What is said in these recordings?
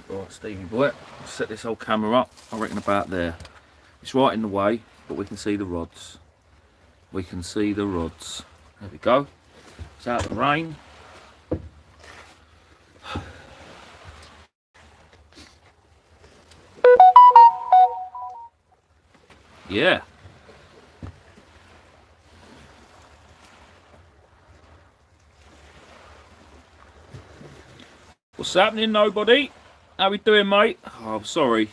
Right, Stevie boy, set this old camera up, I reckon about there. It's right in the way, but we can see the rods. We can see the rods. There we go. It's out of the rain. Yeah. What's happening, nobody? How we doing, mate? Oh, I'm sorry.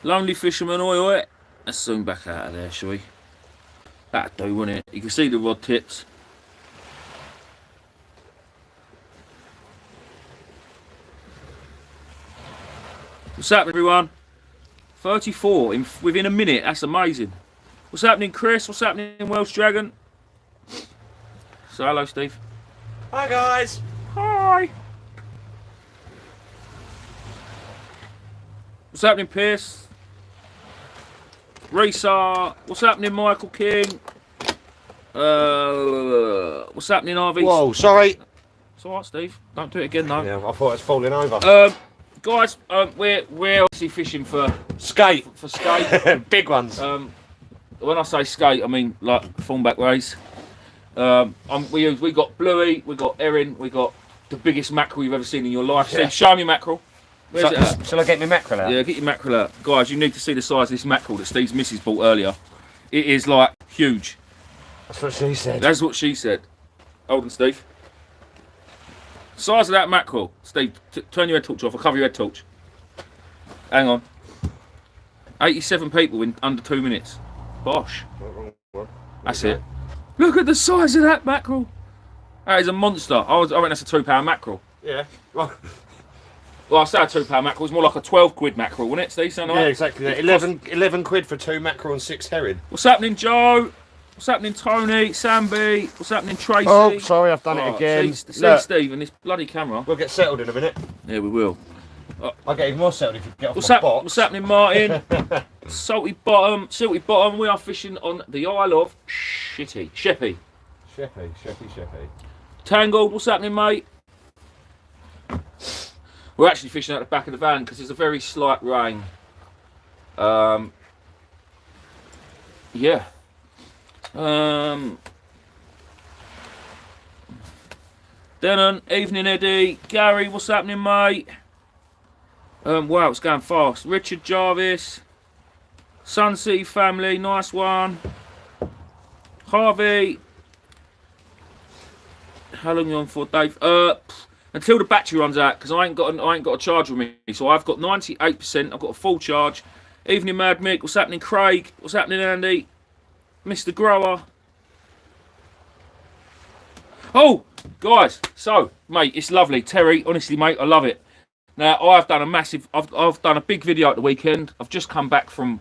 Lonely fisherman, oi oi. Let's zoom back out of there, shall we? That'd do, wouldn't it? You can see the rod tips. What's happening, everyone? 34 within a minute. That's amazing. What's happening, Chris? What's happening, Welsh Dragon? So, hello, Steve. Hi, guys. Hi. What's happening, Pierce? Risa. What's happening, Michael King? What's happening, Harvey? Whoa, sorry. It's alright, Steve. Don't do it again, though. Yeah, I thought it was falling over. Guys, we're obviously fishing for skate. For skate. Big ones. When I say skate, I mean like thornback rays. We got bluey, we got herring, we got the biggest mackerel you've ever seen in your life. Yeah. Steve, show me mackerel. Where's it at? Shall I get my mackerel out? Yeah, get your mackerel out. Guys, you need to see the size of this mackerel that Steve's missus bought earlier. It is like huge. That's what she said. That's what she said. Hold on, Steve. Size of that mackerel. Steve, turn your head torch off. I'll cover your head torch. Hang on. 87 people in under 2 minutes. Bosh. That's it. Look at the size of that mackerel. That is a monster. I reckon that's a £2 mackerel. Yeah. Well, I say a £2 mackerel. It's more like a 12 quid mackerel, wouldn't it, Steve? Something Yeah, like exactly. 11 quid for 2 mackerel and 6 herring. What's happening, Joe? What's happening, Tony? Samby? What's happening, Tracy? Oh, sorry, I've done it again. See, Steve, and this bloody camera. We'll get settled in a minute. Yeah, we will. I'll get even more settled if you get off my box. What's happening, Martin? Silty bottom. We are fishing on the Isle of Sheppey. Sheppey. Tangled. What's happening, mate? We're actually fishing at the back of the van because there's a very slight rain. Yeah. Denon, evening, Eddie. Gary, what's happening, mate? Wow, it's going fast. Richard Jarvis, Sun City family, nice one. Harvey, how long are you on for, Dave? Until the battery runs out, because I ain't got a charger with me. So I've got 98%. I've got a full charge. Evening, Mad Mick. What's happening, Craig? What's happening, Andy? Mr. Grower. Oh, guys. So, mate, it's lovely. Terry, honestly, mate, I love it. Now, I've done a big video at the weekend. I've just come back from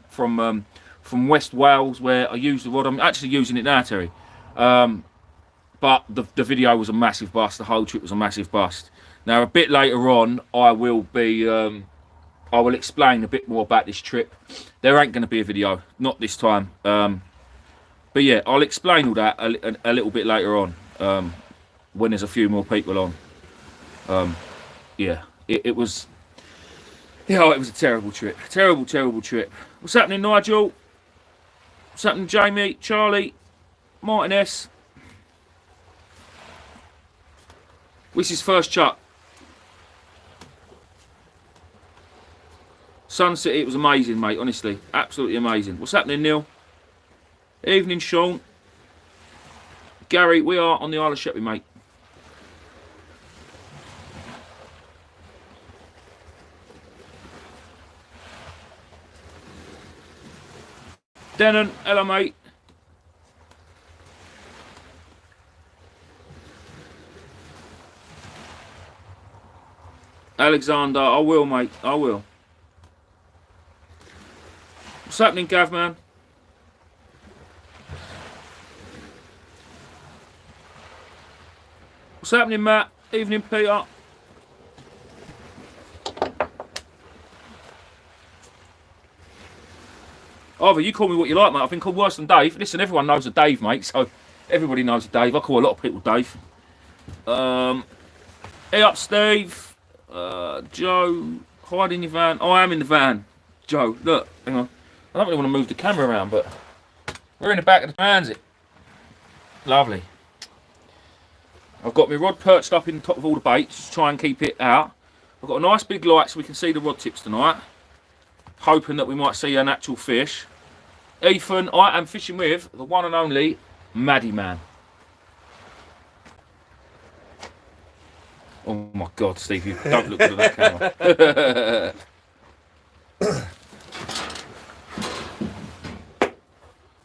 West Wales where I used the rod. I'm actually using it now, Terry. But the video was a massive bust. The whole trip was a massive bust. Now, a bit later on, I will explain a bit more about this trip. There ain't going to be a video, not this time. But yeah, I'll explain all that a little bit later on when there's a few more people on. Yeah. It was a terrible trip. Terrible trip. What's happening, Nigel? What's happening, Jamie? Charlie? Martin S? What's his first chuck? Sun City, it was amazing, mate, honestly. Absolutely amazing. What's happening, Neil? Evening, Sean. Gary, we are on the Isle of Sheppey, mate. Denon, hello, mate. Alexander, I will, mate. I will. What's happening, Gav, man? What's happening, Matt? Evening, Peter. Either you call me what you like, mate. I've been called worse than Dave. Listen, everyone knows a Dave, mate, so everybody knows a Dave. I call a lot of people Dave. Hey up, Steve. Joe. Hide in your van. Oh, I am in the van. Joe, look, hang on. I don't really want to move the camera around, but we're in the back of the transit. Lovely. I've got my rod perched up in the top of all the baits to try and keep it out. I've got a nice big light so we can see the rod tips tonight. Hoping that we might see an actual fish. Ethan, I am fishing with the one and only Maddie Man. Oh my God, Steve, you don't look good at that camera.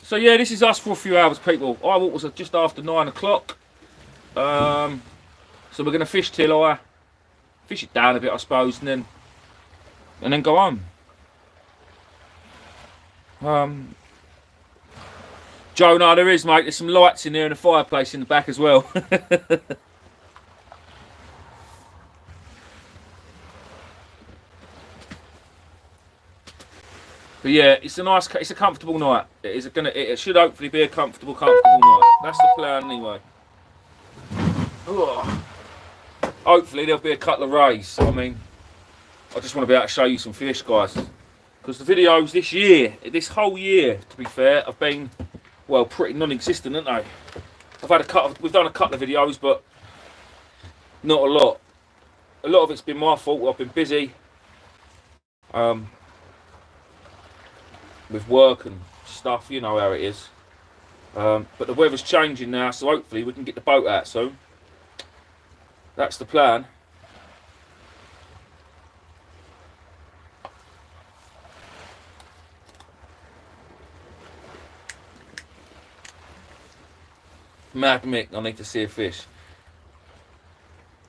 So yeah, this is us for a few hours, people. I was just after 9 o'clock. So we're going to fish till I fish it down a bit, I suppose, and then go home. Joe, no, there is, mate. There's some lights in there and a fireplace in the back as well. But yeah, it's a comfortable night. It should hopefully be a comfortable night. That's the plan anyway. Ugh. Hopefully there'll be a couple of rays. I mean, I just want to be able to show you some fish, guys. Because the videos this whole year, to be fair, have been, well, pretty non-existent, haven't they? We've done a couple of videos, but not a lot. A lot of it's been my fault. I've been busy. With work and stuff, you know how it is. But the weather's changing now, so hopefully we can get the boat out soon. That's the plan. Mad Mick, I need to see a fish.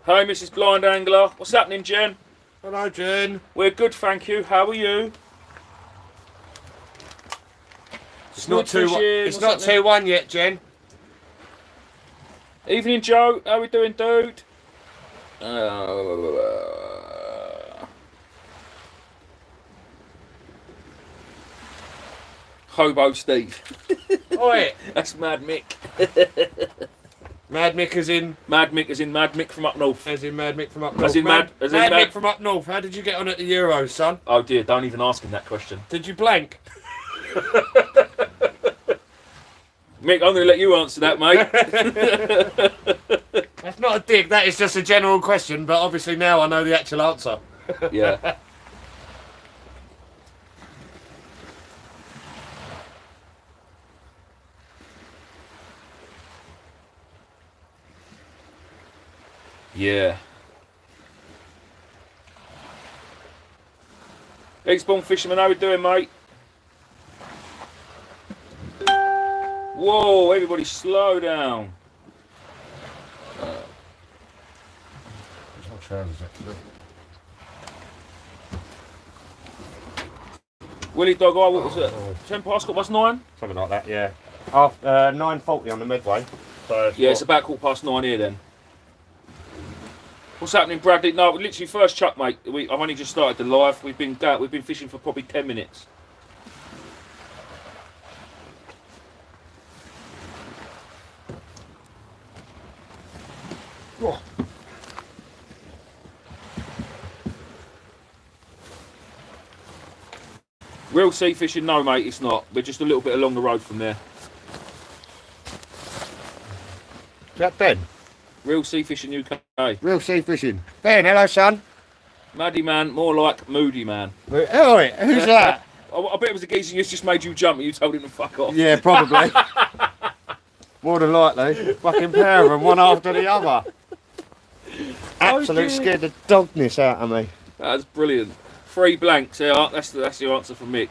Hi, Mrs. Blind Angler. What's happening, Jen? Hello, Jen. We're good, thank you. How are you? It's not 2-1 yet, Jen. Evening, Joe. How we doing, dude? Hobo Steve. Oi. That's Mad Mick. Mad Mick as in? Mad Mick as in Mad Mick from up north. As in Mad Mick from up north. As in Mad Mick from up north. How did you get on at the Euros, son? Oh dear, don't even ask him that question. Did you blank? Mick, I'm going to let you answer that, mate. That's not a dig, that is just a general question, but obviously now I know the actual answer. Yeah. Yeah. Eggspawn Fisherman, how we doing, mate? Whoa, everybody slow down. Willie Dog, what was it? 10 past, what's 9? Something like that, yeah. 9:40 on the midway. So yeah, it's about 9:15 here then. What's happening, Bradley? No, literally first chuck, mate. I've only just started the live. We've been fishing for probably 10 minutes. Oh. Real sea fishing? No, mate, it's not. We're just a little bit along the road from there. Is that Ben? Real sea fishing UK. Real sea fishing. Ben, hello, son. Maddie Man, more like Moody Man. Oh, who's that? I bet it was the geezer who's just made you jump and you told him to fuck off. Yeah, probably. More than likely. Fucking pair of them, one after the other. Absolutely scared the dogness out of me. That's brilliant. 3 blanks, yeah, that's the answer from Mick.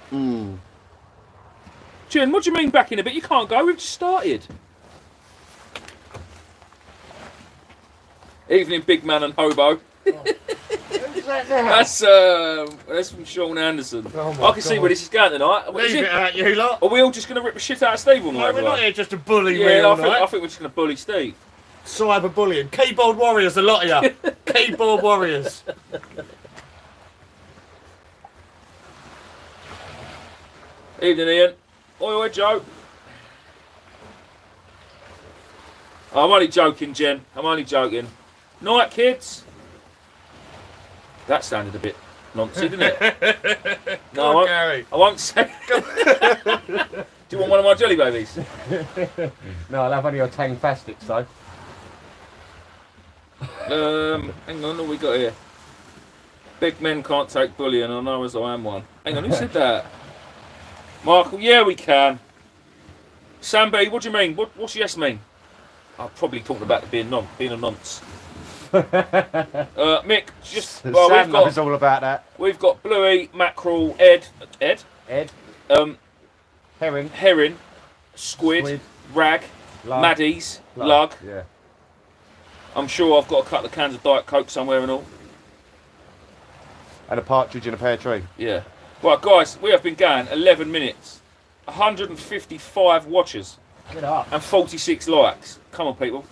Jen, what do you mean back in a bit? You can't go, we've just started. Evening, Big Man and Hobo. Who's that now? That's from Sean Anderson. Oh I can see where this is going tonight. Leave it out, you lot. Are we all just going to rip the shit out of Steve all night? No, we're not here just to bully yeah, me I think we're just going to bully Steve. Cyber bullying. Keyboard warriors, a lot of you. Keyboard warriors. Evening, Ian. Oi, Joe. Oh, I'm only joking, Jen. I'm only joking. Night, kids. That sounded a bit Nonsense, isn't it? Come on, I Gary. won't say. Do you want one of my jelly babies? No, I'll have one of your Tang Fastics though. Hang on, what we got here? Big men can't take bullying, I know as I am one. Hang on, who said that? Michael, yeah we can. Sam B, what do you mean? What's yes mean? I'm probably talking about being a nonce. Mick, just well, Sam knows all about that. We've got Bluey, mackerel, Ed, herring, squid, rag, lug. maddies, lug. Yeah. I'm sure I've got a couple of cans of Diet Coke somewhere and all. And a partridge in a pear tree. Yeah. Right, guys, we have been going 11 minutes, 155 watchers, Get up. and 46 likes. Come on, people.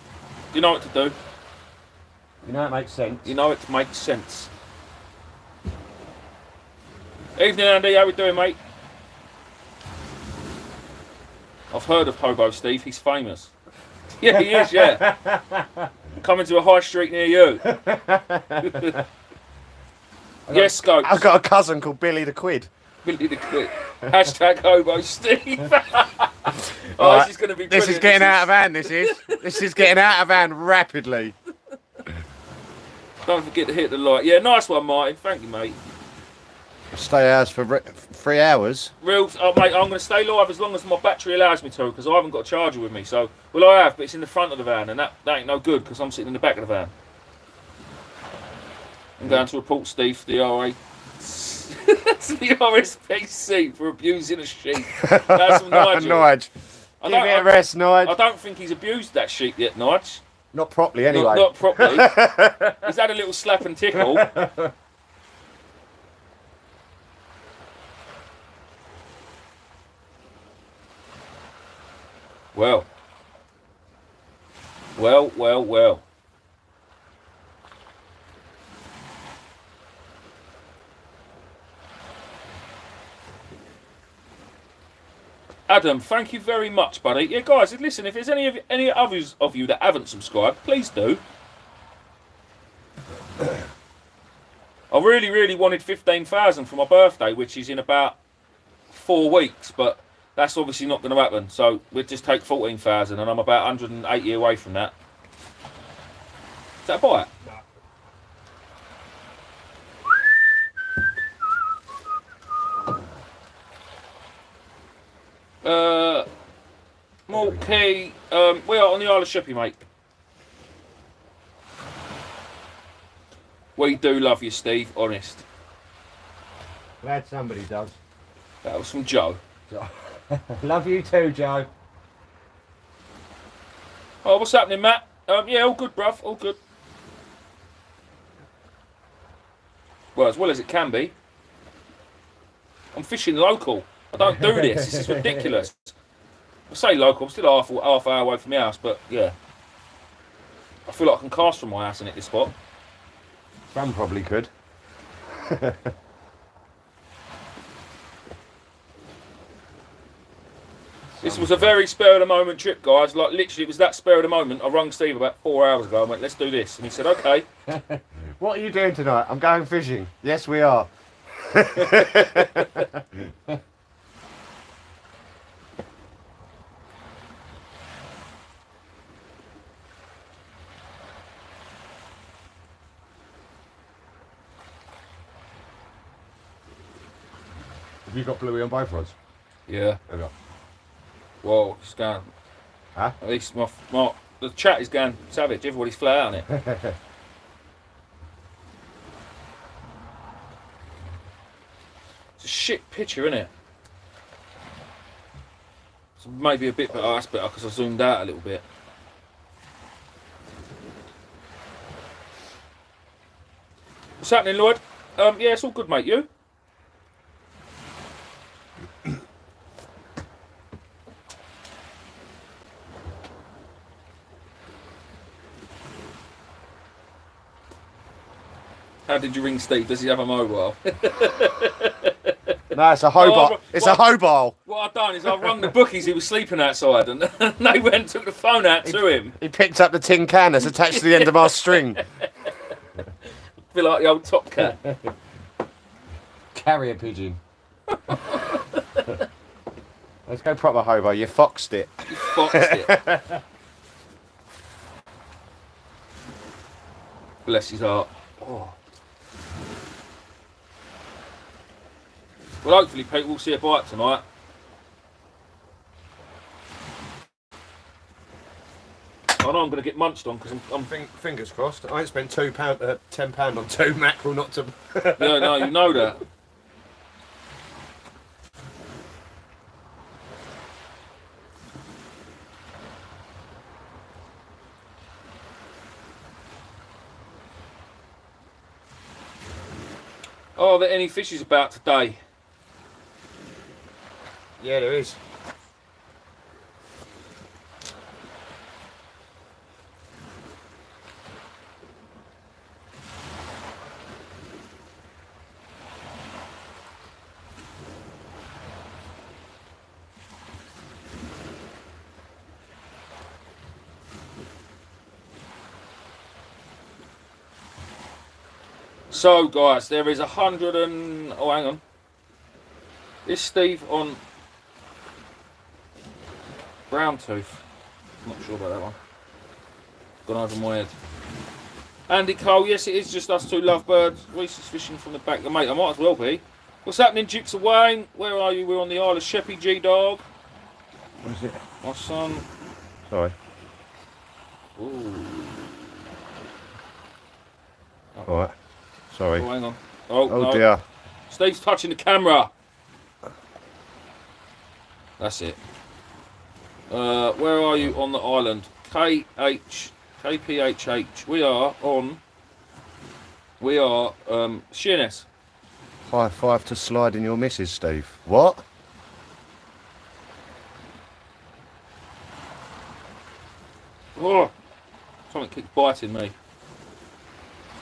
You know what to do. You know it makes sense. You know it makes sense. Evening, Andy. How we doing, mate? I've heard of Hobo Steve. He's famous. Yeah, he is, yeah. Coming to a high street near you. Yes, Scopes. I've got a cousin called Billy the Quid. Billy the Quid. Hashtag Hobo Steve. Right, this is going to be brilliant. This is getting out of hand, this is. This is getting out of hand rapidly. Don't forget to hit the like. Yeah, nice one, Martin. Thank you, mate. Stay hours for 3 hours. Mate, I'm going to stay live as long as my battery allows me to, because I haven't got a charger with me. So, well, I have, but it's in the front of the van, and that ain't no good because I'm sitting in the back of the van. I'm going to report Steve to the RA. That's the RSPC for abusing a sheep. That's from Nigel. Nige. Give it a rest, Nige. I don't think he's abused that sheep yet, Nige. Not properly, anyway. Not properly. He's had a little slap and tickle. Well. Adam, thank you very much, buddy. Yeah, guys, listen, if there's any others of you that haven't subscribed, please do. I really wanted 15,000 for my birthday, which is in about 4 weeks, but that's obviously not going to happen. So we'll just take 14,000, and I'm about 180 away from that. Is that a bite? Malt Key, we are on the Isle of Shippey, mate. We do love you, Steve, honest. Glad somebody does. That was from Joe. Love you too, Joe. Oh, what's happening, Matt? Yeah, all good, bruv, all good. Well, as well as it can be. I'm fishing local. I don't do this. This is ridiculous. I say local, I'm still half hour away from my house, but yeah. I feel like I can cast from my house and hit this spot. Sam probably could. This was a very spur of the moment trip, guys. Like literally, it was that spur of the moment. I rung Steve about 4 hours ago. I went, "Let's do this," and he said, "Okay." What are you doing tonight? I'm going fishing. Yes, we are. Have you got Bluey on both rods? Yeah. There we go. Well, it's going. Huh? At least the chat is going savage. Everybody's flat out on it. It's a shit picture, isn't it? So maybe a bit better. Oh, that's better because I zoomed out a little bit. What's happening, Lloyd? Yeah, it's all good, mate. You? How did you ring Steve? Does he have a mobile? No, it's a hobart. It's a hobart. What I've done is I've rung the bookies. He was sleeping outside, and they went and took the phone out to him. He picked up the tin can that's attached to the end of our string. Feel like the old Top Cat. carrier pigeon. Let's go proper hobo. You foxed it. You foxed it. Bless his heart. Oh. Well, hopefully, Pete, we'll see a bite tonight. I know I'm going to get munched on because I'm Fingers crossed. I ain't spent £10 on 2 mackerel not to... Yeah, no, you know that. Oh, are there any fishes about today? Yeah, there is. So, guys, there is 100 and... Oh, hang on. Is Steve on brown tooth? I'm not sure about that one. Gone over my head. Andy Cole, yes, it is just us two lovebirds. Reese's fishing from the back. Mate, I might as well be. What's happening, Jukes of Wayne? Where are you? We're on the Isle of Sheppy, G-Dog. What is it? My son. Sorry. Ooh. Alright. Sorry. Oh, hang on. Oh, Oh no. dear. Steve's touching the camera. That's it. Where are you on the island? KPHH. We are Sheerness. High five to sliding your missus, Steve. What? Oh, something keeps biting me.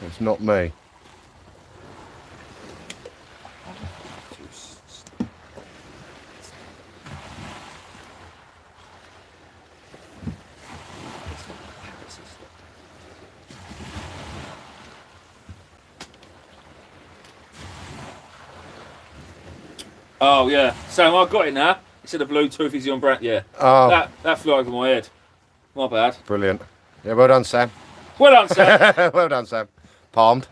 It's not me. Oh yeah, Sam, I got it now. Instead of Bluetooth, is he on brand? Yeah. Oh, That flew over my head. My bad. brilliant. Yeah, well done, Sam. Well done, Sam. Well done, Sam. Palmed.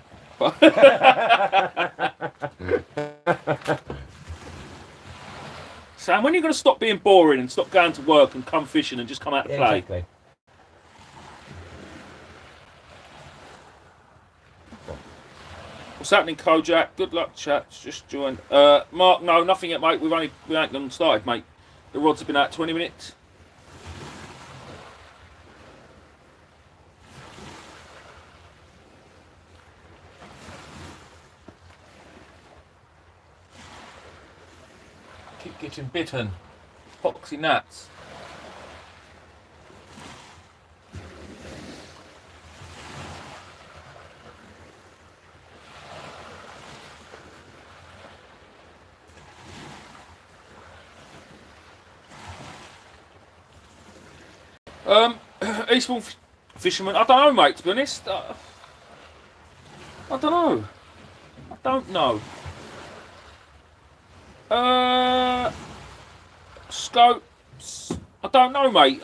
Sam, when are you going to stop being boring and stop going to work and come fishing and just come out to play? Exactly. What's happening, Kojak? Good luck, chaps. Just joined. Mark, no, nothing yet, mate. We ain't even started, mate. The rods have been out 20 minutes. Keep getting bitten. Poxy gnats. Eastbourne fisherman. I don't know, mate. To be honest, I don't know. I don't know. Scopes. I don't know, mate.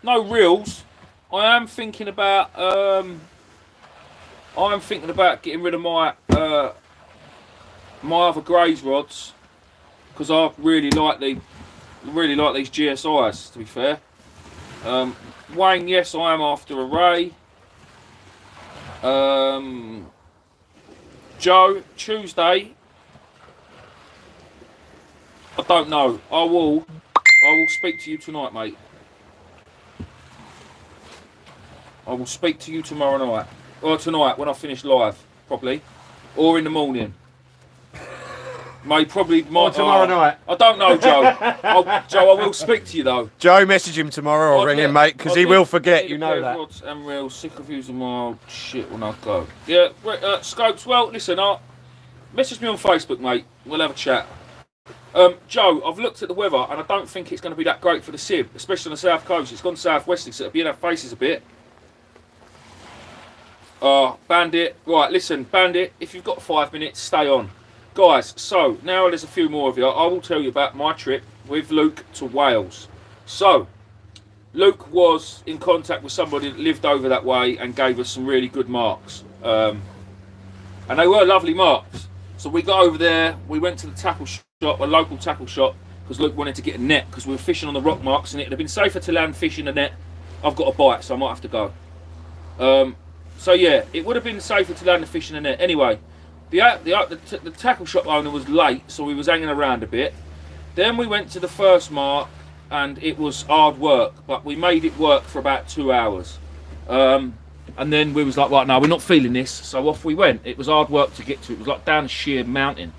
No reels. I am thinking about. Getting rid of my my other graze rods because I really like these GSIs. To be fair. Wayne, yes, I am after a ray. Joe, Tuesday. I don't know. I will speak to you tonight, mate. I will speak to you tomorrow night. Or tonight when I finish live, probably. Or in the morning. Mate, probably tomorrow night. I don't know, Joe. Joe, I will speak to you though. Joe, message him tomorrow or ring him, mate, because he will forget. You know that. Rods and reels, sick of using my old shit when I go. Yeah, Scopes. Well, listen, message me on Facebook, mate. We'll have a chat. Joe, I've looked at the weather and I don't think it's going to be that great for the Sib, especially on the south coast. It's gone southwesterly, so it'll be in our faces a bit. Bandit. Right, listen, Bandit, if you've got 5 minutes, stay on. Guys, so now there's a few more of you. I will tell you about my trip with Luke to Wales. So, Luke was in contact with somebody that lived over that way and gave us some really good marks. And they were lovely marks. So we got over there, we went to the tackle shop, a local tackle shop, because Luke wanted to get a net, because we were fishing on the rock marks and it would have been safer to land fish in a net. I've got a bite, so I might have to go. So yeah, it would have been safer to land the fish in a net. Anyway, the tackle shop owner was late, so we was hanging around a bit. Then we went to the first mark, and it was hard work, but we made it work for about 2 hours. And then we was like, right, no, we're not feeling this, so off we went. It was hard work to get to. It was like down a sheer mountain,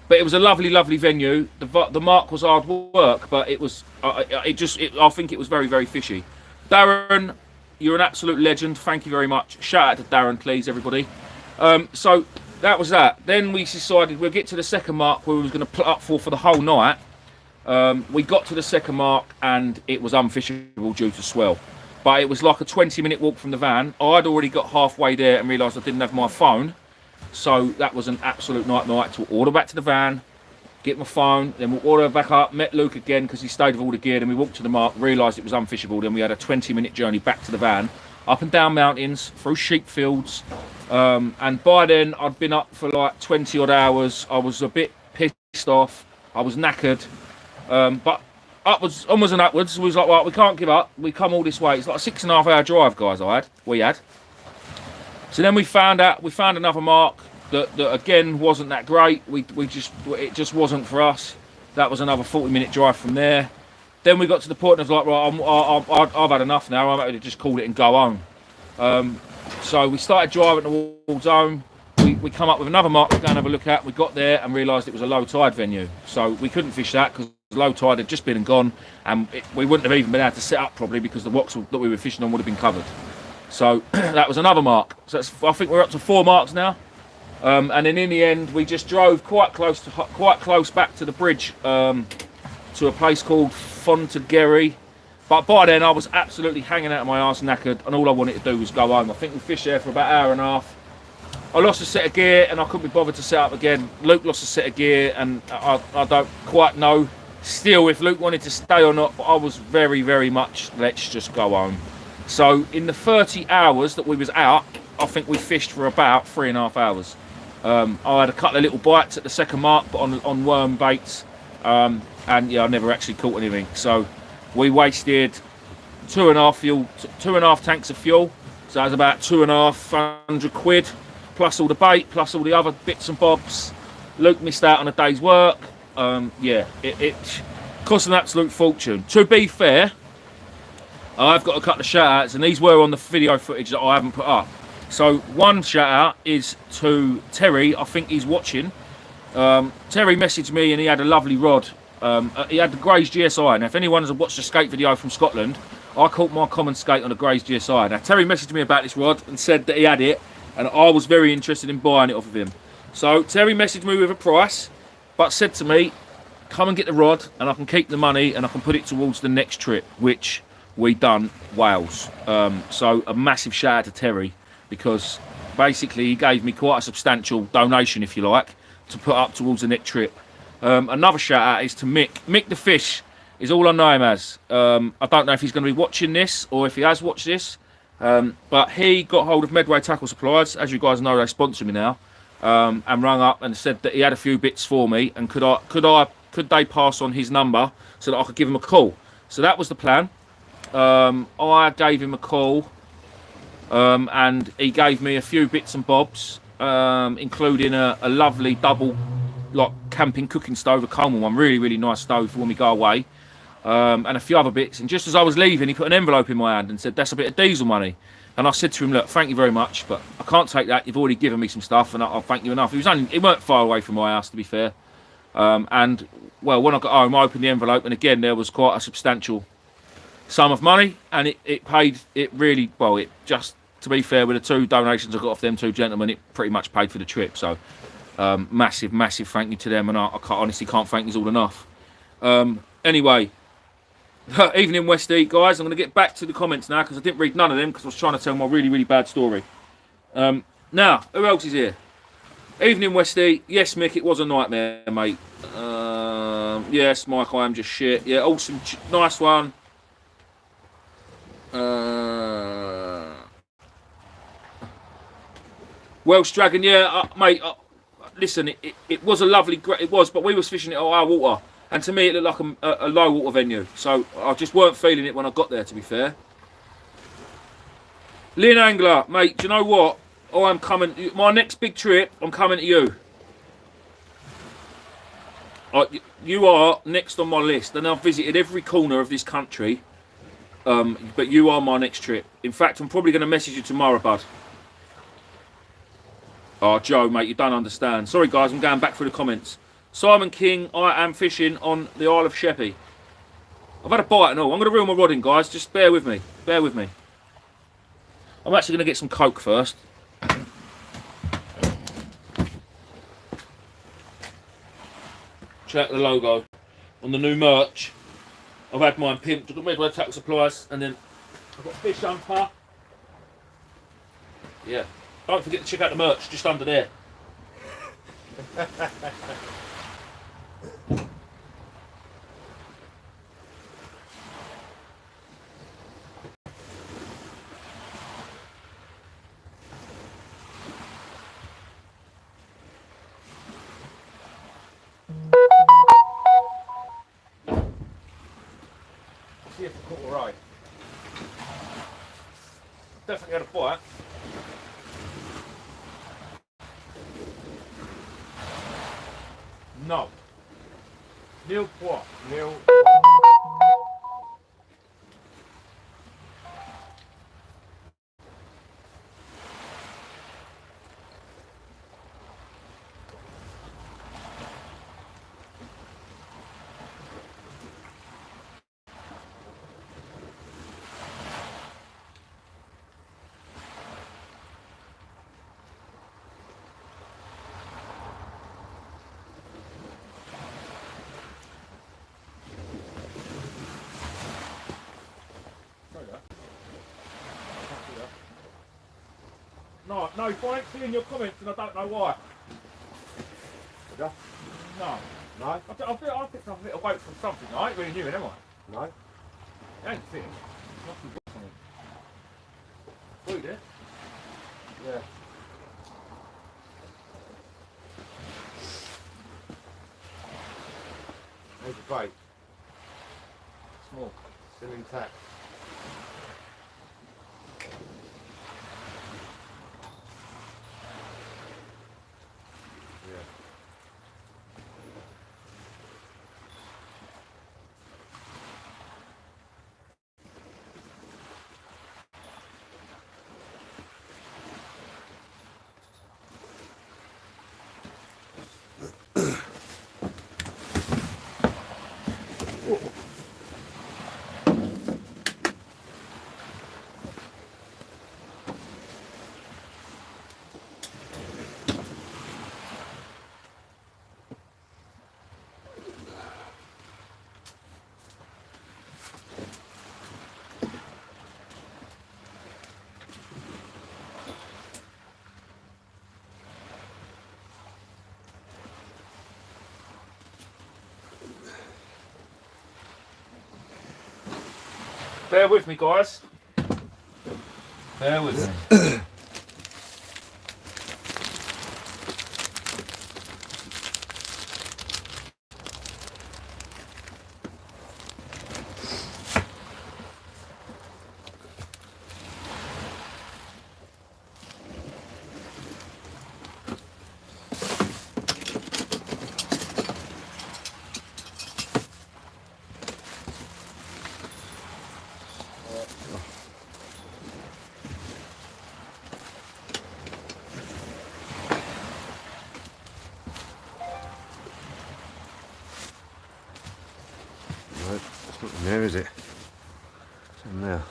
but it was a lovely, lovely venue. The mark was hard work, but it was, I think it was very, very fishy. Darren, you're an absolute legend. Thank you very much. Shout out to Darren, please, everybody. So that was that. Then we decided we'll get to the second mark where we was going to put up for the whole night. We got to the second mark and it was unfishable due to swell. But it was like a 20-minute walk from the van. I'd already got halfway there and realised I didn't have my phone. So that was an absolute nightmare. To order back to the van, get my phone, then we'll order back up, met Luke again because he stayed with all the gear, then we walked to the mark, realised it was unfishable, then we had a 20-minute journey back to the van, up and down mountains, through sheep fields, and by then I'd been up for like 20 odd hours. I was a bit pissed off, I was knackered, but onwards and upwards, we was like, right, we can't give up, we come all this way. It's like a 6.5 hour drive, guys, we had. So then we found another mark that again wasn't that great. It just wasn't for us. That was another 40-minute drive from there. Then we got to the point and I was like, right, I've had enough now. I'm ready to just call it and go home. So we started driving towards home. We come up with another mark to go and have a look at. We got there and realised it was a low tide venue. So we couldn't fish that because low tide had just been and gone, and we wouldn't have even been able to set up probably because the rocks that we were fishing on would have been covered. So that was another mark. So I think we're up to 4 marks now. And then in the end, we just drove quite close back to the bridge to a place called Fontageri. But by then, I was absolutely hanging out of my arse knackered, and all I wanted to do was go home. I think we fished there for about an hour and a half. I lost a set of gear, and I couldn't be bothered to set up again. Luke lost a set of gear, and I don't quite know still if Luke wanted to stay or not, but I was very, very much, let's just go home. So in the 30 hours that we was out, I think we fished for about 3.5 hours. I had a couple of little bites at the second mark, but on worm baits, and yeah, I never actually caught anything. So we wasted 2.5 tanks of fuel. So that was about 2,500 quid, plus all the bait, plus all the other bits and bobs. Luke missed out on a day's work. Yeah, it cost an absolute fortune. To be fair, I've got a couple of shout outs, and these were on the video footage that I haven't put up. So one shout out is to Terry. I think he's watching. Terry messaged me and he had a lovely rod. He had the Grays GSI. Now if anyone has watched the skate video from Scotland, I caught my common skate on a Grays GSI. Now Terry messaged me about this rod and said that he had it, and I was very interested in buying it off of him. So Terry messaged me with a price, but said to me, come and get the rod and I can keep the money and I can put it towards the next trip, which we done Wales. So a massive shout out to Terry, because basically he gave me quite a substantial donation, if you like, to put up towards the next trip. Another shout out is to Mick. Mick the Fish is all I know him as. I don't know if he's going to be watching this or if he has watched this, but he got hold of Medway Tackle Supplies. As you guys know, they sponsor me now, and rang up and said that he had a few bits for me, and could they pass on his number so that I could give him a call. So that was the plan. I gave him a call, and he gave me a few bits and bobs, including a lovely double camping cooking stove, a Coleman one, really, really nice stove for when we go away, and a few other bits. And just as I was leaving, he put an envelope in my hand and said, that's a bit of diesel money. And I said to him, look, thank you very much, but I can't take that. You've already given me some stuff, and I'll thank you enough. He weren't far away from my house, to be fair. And well, when I got home, I opened the envelope, and again, there was quite a substantial sum of money, and it paid, it really, well, it just, to be fair, with the 2 donations I got off them 2 gentlemen, it pretty much paid for the trip. So massive thank you to them, and I honestly can't thank you all enough. Anyway, evening Westie, guys. I'm going to get back to the comments now, because I didn't read none of them because I was trying to tell my really, really bad story. Now, who else is here? Evening, Westy. Yes, Mick, it was a nightmare, mate. Yes, Mike, I am just shit. Yeah, awesome. Nice one. Welsh Dragon, yeah, mate. Listen, it was a lovely, it was, but we was fishing it at our water. And to me, it looked like a low water venue. So I just weren't feeling it when I got there, to be fair. Lynn Angler, mate, do you know what? Oh, I'm coming. My next big trip, I'm coming to you. You are next on my list, and I've visited every corner of this country. But you are my next trip. In fact, I'm probably going to message you tomorrow, bud. Oh, Joe, mate, you don't understand. Sorry, guys, I'm going back through the comments. Simon King, I am fishing on the Isle of Sheppey. I've had a bite and all. I'm going to reel my rod in, guys. Just bear with me. Bear with me. I'm actually going to get some Coke first. Check the logo on the new merch. I've had mine pimped. I've got Medway Tackle Supplies, and then I've got Fish Umper. Yeah. Don't forget to check out the merch just under there. See if the caught all right. Definitely had a bite. No. Nil point. Nil. No, if I ain't seeing your comments and I don't know why. Yeah. No. No? I picked up a little boat from something. I ain't really knew it, am I? No? It ain't fish. Must be something. Food, eh? Yeah. How's the bait? Small. Still intact. Yeah. Bear with me, guys. Bear with me. No, it's not in there, is it? It's in there.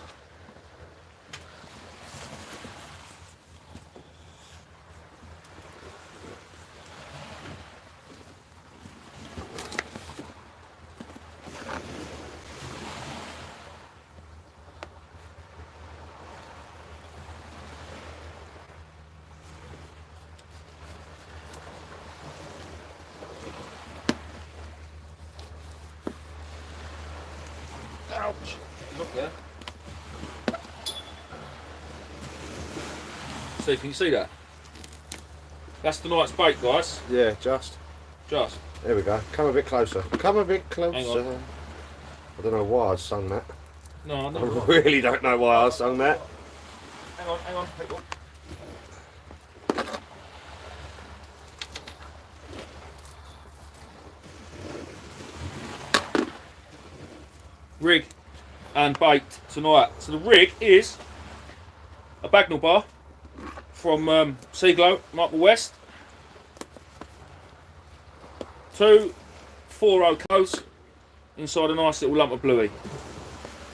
Steve, can you see that? That's tonight's bait, guys. Yeah, just. Just. There we go. Come a bit closer. Come a bit Hang closer. on. I don't know why I sung that. No, I no. really don't know why I sung that. Hang on, people. Rig and bait tonight. So the rig is a Bagnall bar from Seaglow, Michael West. 2 4 Ocos inside a nice little lump of bluey.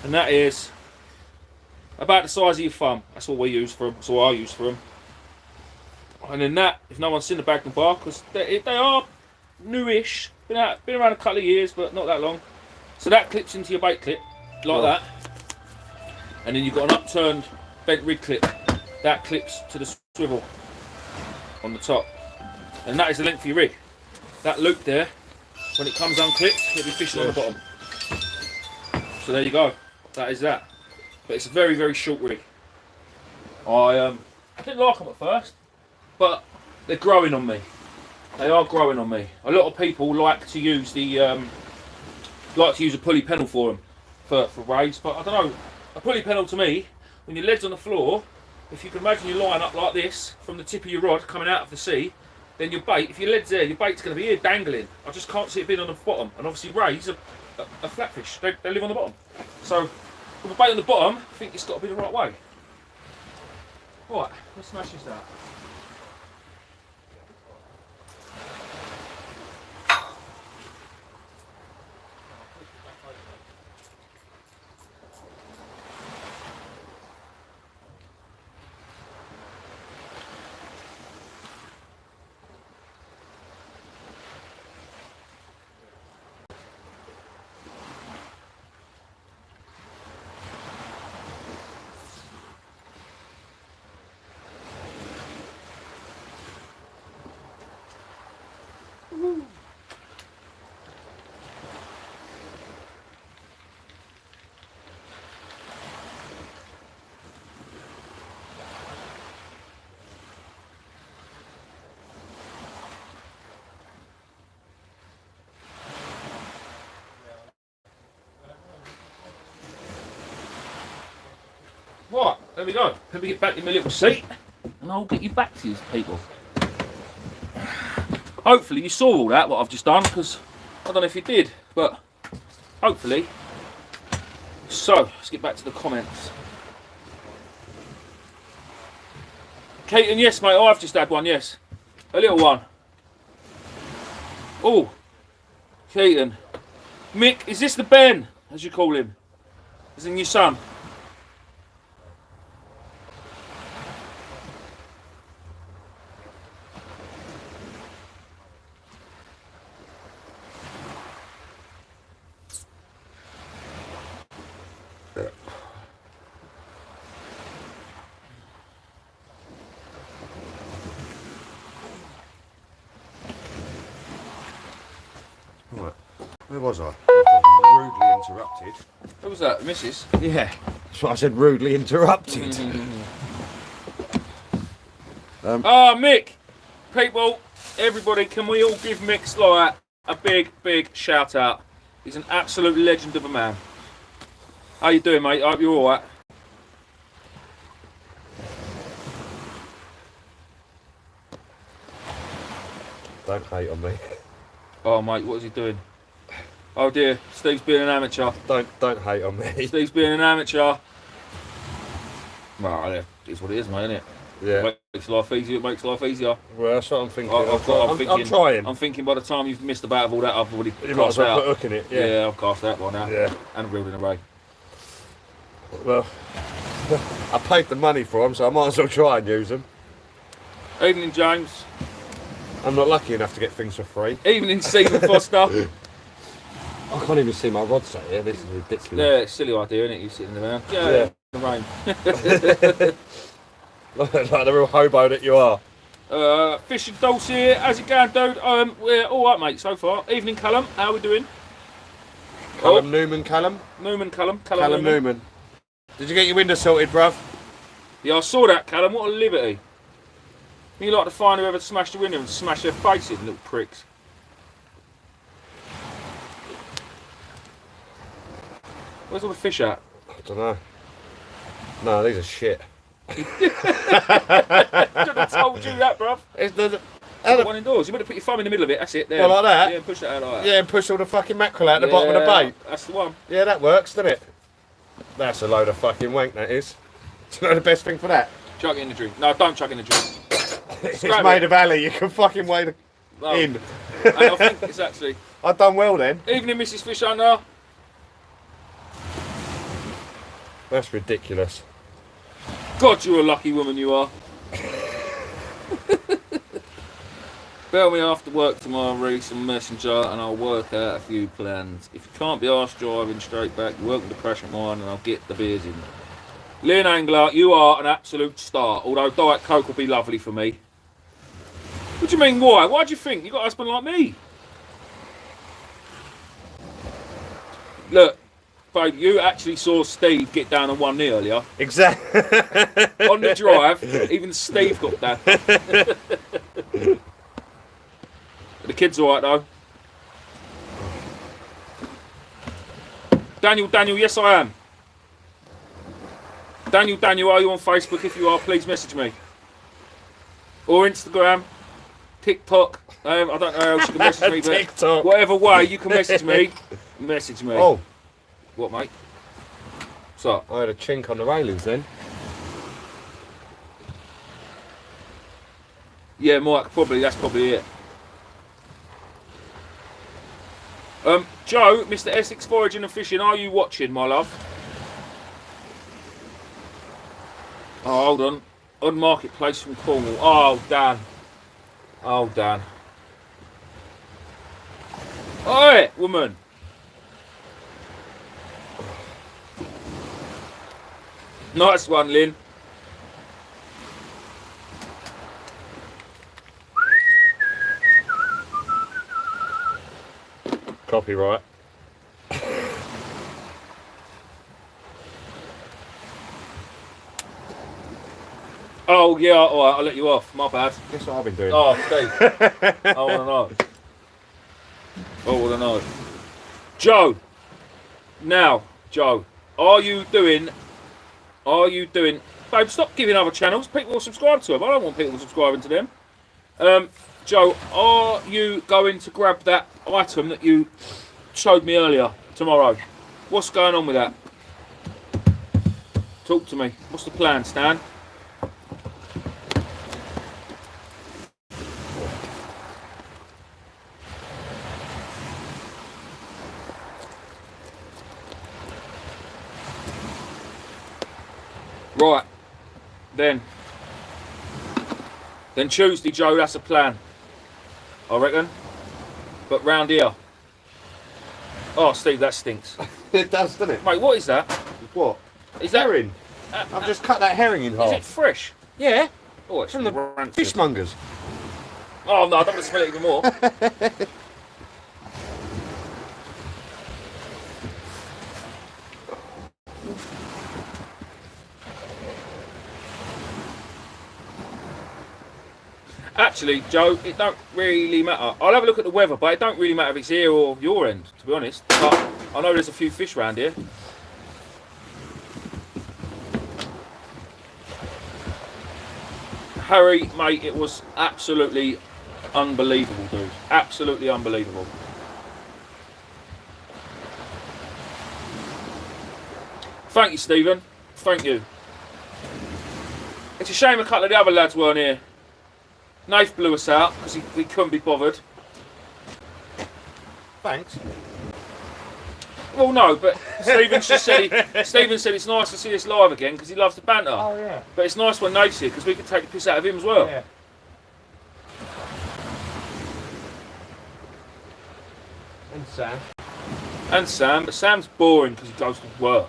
And that is about the size of your thumb. That's what we use for them. That's what I use for them. And then that, if no one's seen the Bagnall bar, because they are newish, been around a couple of years, but not that long. So that clips into your bait clip, like that. And then you've got an upturned bent rig clip. That clips to the swivel on the top. And that is the length of your rig. That loop there, when it comes unclipped, it'll be fishing on the bottom. So there you go. That is that. But it's a very, very short rig. I didn't like them at first, but they're growing on me. They are growing on me. A lot of people like to use the a pulley pennel for them, for rays, but I don't know. A pulley pennel to me, when your lead's on the floor, if you can imagine your line up like this from the tip of your rod coming out of the sea, then your bait, if your lead's there, your bait's going to be here dangling. I just can't see it being on the bottom. And obviously rays are flatfish. They live on the bottom. So with a bait on the bottom, I think it's got to be the right way. Right, let's smash this out. Right, there we go. Let me get back in my little seat and I'll get you back to you people. Hopefully you saw all that, what I've just done, because I don't know if you did, but hopefully. So, let's get back to the comments. Keaton, yes mate, I've just had one, yes. A little one. Oh, Keaton. Mick, is this the Ben, as you call him? As in your son? Right, where was I? I was rudely interrupted. Who was that, Mrs.? Yeah, that's what I said, rudely interrupted. Mick! People, everybody, can we all give Mick Sly a big, big shout out? He's an absolute legend of a man. How you doing, mate? I hope you're alright. Don't hate on me. Oh, mate, what is he doing? Oh dear, Steve's being an amateur. Don't hate on me. Steve's being an amateur. Well, it's what it is, mate, isn't it? Yeah. It makes life easier, it makes life easier. Well, that's what I'm thinking. I'm trying. I'm thinking by the time you've missed about of all that, I've already You might cast as well out. put a hook in it. Yeah. Yeah, I've cast that one out. Yeah. And reeled in a ray. Well, I paid the money for them, so I might as well try and use them. Evening, James. I'm not lucky enough to get things for free. Evening, Stephen Foster. I can't even see my rod set here. This is ridiculous. Yeah, it's a silly idea, isn't it? You sitting around. Yeah. In the rain. Like the real hobo that you are. Fishing Dulce here. How's it going, dude? We're all right, mate, so far. Evening, Callum. How are we doing? Callum Newman, Callum? Callum Newman. Did you get your window sorted, bruv? Yeah, I saw that, Callum. What a liberty. You like to find whoever smashed the window and smash their faces, little pricks. Where's all the fish at? I don't know. No, these are shit. Should have told you that, bruv. Put one indoors. You better put your thumb in the middle of it. That's it. There. Well, like that? Yeah, push that out like that. Yeah, and push all the fucking mackerel out the bottom of the bait. That's the one. Yeah, that works, doesn't it? That's a load of fucking wank, that is. Do you know the best thing for that? Chuck it in the drink. No, don't chuck it in the drink. It's made of alley. You can fucking wade in. And I think it's actually... I've done well then. Evening, Mrs. Fish Hunter. That's ridiculous. God, you're a lucky woman, you are. Bell me after work tomorrow, Reese and Messenger, and I'll work out a few plans. If you can't be arsed driving straight back, you're welcome to crash at mine and I'll get the beers in. Lynn Angler, you are an absolute star, although Diet Coke will be lovely for me. What do you mean, why? Why do you think? You got a husband like me. Look, babe, you actually saw Steve get down on one knee earlier. Exactly. On the drive, even Steve got down. The kid's alright though. Daniel, yes I am. Daniel, are you on Facebook? If you are, please message me. Or Instagram, TikTok. I don't know how else you can message me, but TikTok. whatever way you can message me, message me. Oh. What, mate? What's up? I had a chink on the railings then. Yeah, Mike, that's probably it. Joe, Mr. Essex Foraging and Fishing, are you watching, my love? Oh, hold on. On Marketplace from Cornwall. Oh, Dan. Oh, Dan. Oi, woman. Nice one, Lynn. Copyright. Oh, yeah, alright, I'll let you off. My bad. Guess what I've been doing? Oh, Steve. I want to know. I want to know. Joe. Now, Joe, are you doing... Babe, stop giving other channels. People will subscribe to them. I don't want people subscribing to them. Joe, are you going to grab that item that you showed me earlier tomorrow? What's going on with that? Talk to me. What's the plan, Stan? Right. Then Tuesday, Joe, that's a plan. I reckon. But round here. Oh, Steve, that stinks. It does, doesn't it? Mate, what is that? What? Is that Herring. I've just cut that herring in half. Is it fresh? Yeah. Oh, it's From the rancid. fishmongers. Oh no, I don't want to smell it even more. Actually, Joe, it don't really matter. I'll have a look at the weather, but it don't really matter if it's here or your end, to be honest. But I know there's a few fish around here. Harry, mate, it was absolutely unbelievable, dude. Absolutely unbelievable. Thank you, Stephen. Thank you. It's a shame a couple of the other lads weren't here. Nath blew us out because he couldn't be bothered. Thanks. Well, no, but Stephen said it's nice to see us live again because he loves the banter. Oh, yeah. But it's nice when Nate's here because we can take the piss out of him as well. Yeah. And Sam. And Sam, but Sam's boring because he goes to work.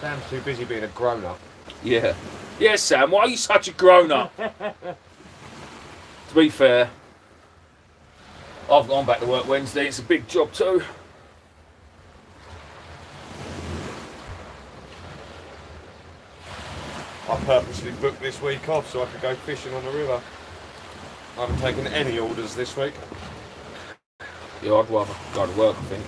Sam's too busy being a grown-up. Yeah. Yes, Sam, why are you such a grown-up? To be fair, I've gone back to work Wednesday. It's a big job too. I purposely booked this week off so I could go fishing on the river. I haven't taken any orders this week. Yeah, I'd rather go to work, I think.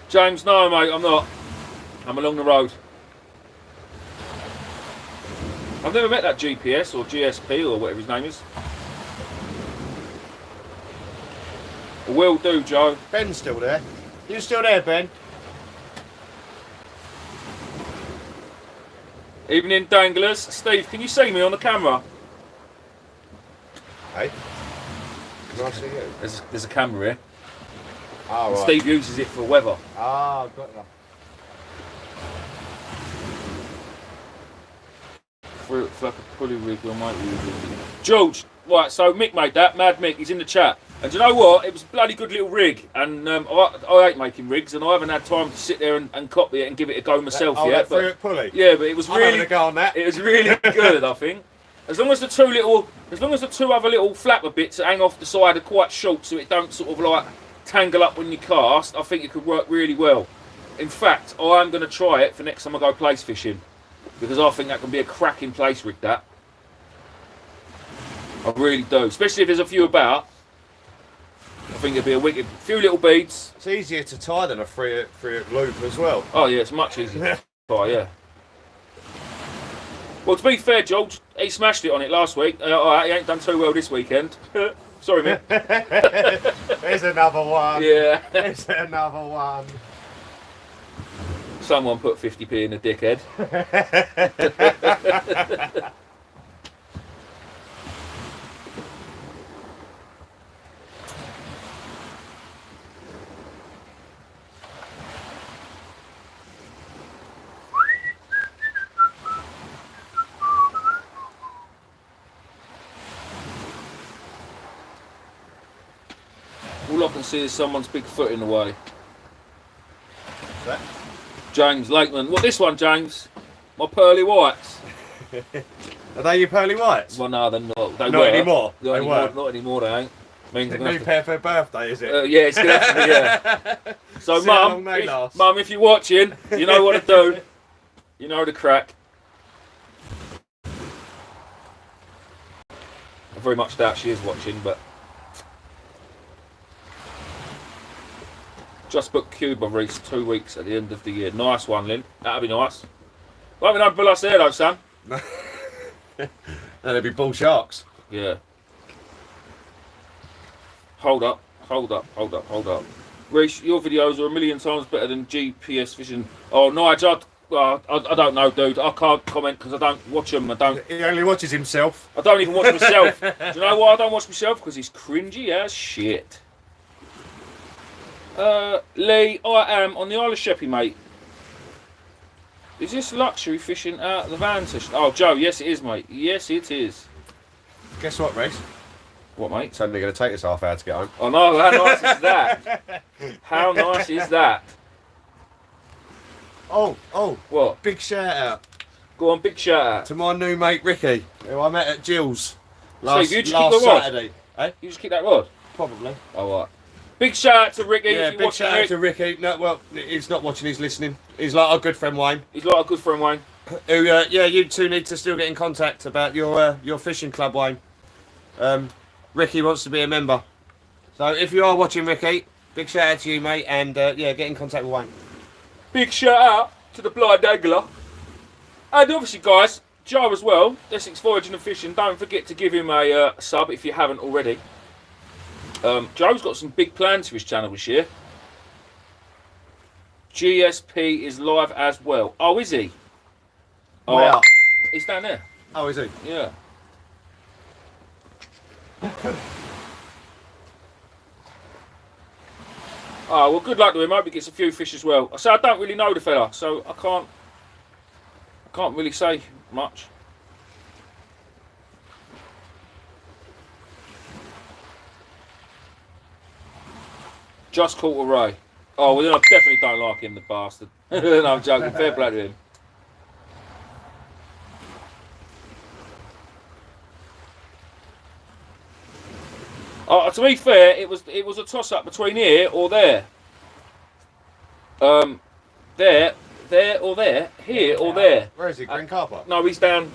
James, no mate, I'm not. I'm along the road. I've never met that GPS or GSP or whatever his name is. Will do, Joe. Ben's still there. You still there, Ben? Evening, danglers. Steve, can you see me on the camera? Hey? Can I see you? There's a camera here. Oh, right. Steve uses it for weather. Ah, got that. For like a pulley rig, I might use it. George, right, so Mick made that. Mad Mick, he's in the chat. And do you know what? It was a bloody good little rig. And I hate making rigs, and I haven't had time to sit there and copy it and give it a go myself yet. That pulley? Yeah, but it was really. I'm having a go on that. It was really good, I think. As long as the two other little flapper bits that hang off the side are quite short, so it don't sort of like tangle up when you cast, I think it could work really well. In fact, I am going to try it for next time I go place fishing, because I think that can be a cracking place rig. That I really do, especially if there's a few about. I think it'd be a wicked few little beads. It's easier to tie than a three loop as well. Oh yeah, it's much easier to tie, yeah. Well, to be fair, George, he smashed it on it last week. Alright, he ain't done too well this weekend. Sorry, mate. There's another one. Yeah. There's another one. Someone put 50p in a dickhead. All I can see is someone's big foot in the way. What's that? James Lakeman. What, this one, James? My pearly whites. Are they your pearly whites? Well, no, they're not. They Not were. anymore. Not They anymore. were. Not anymore. They ain't. Means I'm gonna New have pair for your birthday, is it? to, yeah, it's gonna have to be. Yeah. So, See how long they Mum, last. Mum, if you're watching, you know what to do. You know the crack. I very much doubt she is watching, but. Just booked Cuba Reese 2 weeks at the end of the year. Nice one, Lynn. That'd be nice. Well, having no bull us there though, Sam. That'd be bull sharks. Yeah. Hold up. Reese, your videos are a million times better than GPS fishing. Oh, Nigel, I don't know, dude. I can't comment because I don't watch them. He only watches himself. I don't even watch myself. Do you know why I don't watch myself? Because he's cringy as shit. Lee, I am on the Isle of Sheppey, mate. Is this luxury fishing out of the Banter? Oh, Joe, yes it is, mate. Yes it is. Guess what, Reese? What, mate? It's only going to take us half hour to get home. Oh no, how nice is that? How nice is that? Oh, What? big shout out Go on, big shout out. to my new mate Ricky, who I met at Jill's last Steve, you just keep the rod? Saturday. Eh? You just keep that rod? Probably. Oh, right. Big shout out to Ricky. Yeah, if you're big watching, shout out Rick. to Ricky. No, well, he's not watching, he's listening. He's like our good friend Wayne. He's like a good friend, Wayne. Who, yeah, you two need to still get in contact about your fishing club, Wayne. Ricky wants to be a member. So if you are watching, Ricky, big shout out to you, mate, and yeah, get in contact with Wayne. Big shout out to the Blind Angler. And obviously, guys, Joe as well, Essex Voyaging and Fishing. Don't forget to give him a sub if you haven't already. Joe's got some big plans for his channel this year. GSP is live as well. Oh, is he? Oh, Where? he's down there. Oh, is he? Yeah. Oh, well, good luck to him. Hope he gets a few fish as well. So I don't really know the fella, so I can't really say much. Just caught a ray. Oh, well, then I definitely don't like him, the bastard. No, I'm joking. Fair play to him. To be fair, it was a toss up between here or there. There or there, here or there. Where is he? Green car park? No, he's down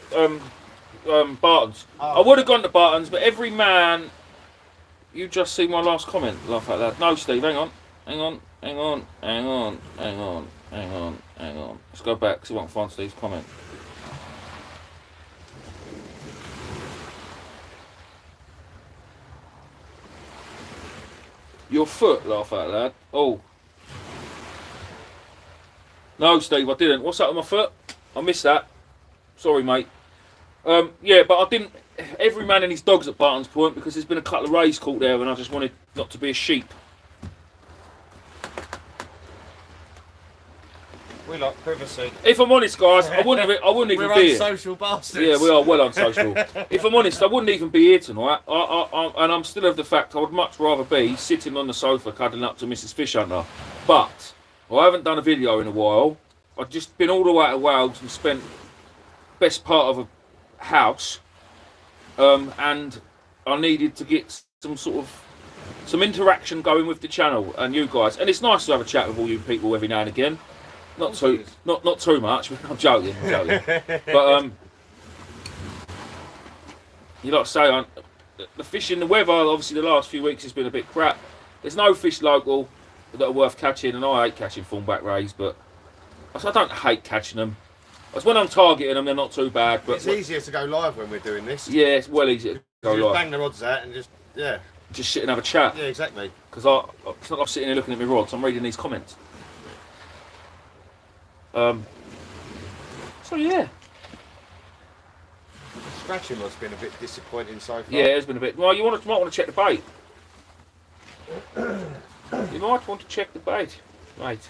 Barton's. Oh. I would have gone to Barton's, but every man. You just see my last comment. Laugh at that. No, Steve, hang on. Let's go back because I won't find Steve's comment. Your foot, laugh at that. Oh. No, Steve, I didn't. What's up with my foot? I missed that. Sorry, mate. Yeah, but I didn't. Every man and his dog's at Barton's Point because there's been a couple of rays caught there, and I just wanted not to be a sheep. We like privacy. If I'm honest, guys, I wouldn't even We're be here. unsocial bastards. Yeah, we are well unsocial. If I'm honest, I wouldn't even be here tonight. And I'm still of the fact I would much rather be sitting on the sofa cuddling up to Mrs. Fishhunter. But I haven't done a video in a while. I've just been all the way to Wales and spent best part of a house. And I needed to get some interaction going with the channel and you guys. And it's nice to have a chat with all you people every now and again. Not too much. I'm joking. But you like to say, the fishing, the weather, obviously the last few weeks has been a bit crap. There's no fish local that are worth catching, and I hate catching thornback rays, but I don't hate catching them. It's when I'm targeting them, they're not too bad. But it's easier to go live when we're doing this. Yeah, it's well easier to go you live. Bang the rods out and just sit and have a chat. Yeah, exactly. Because it's not like sitting here looking at my rods. I'm reading these comments. So yeah. Scratching rod's been a bit disappointing so far. Yeah, it's been a bit. Well, you might want to check the bait. You might want to check the bait, mate.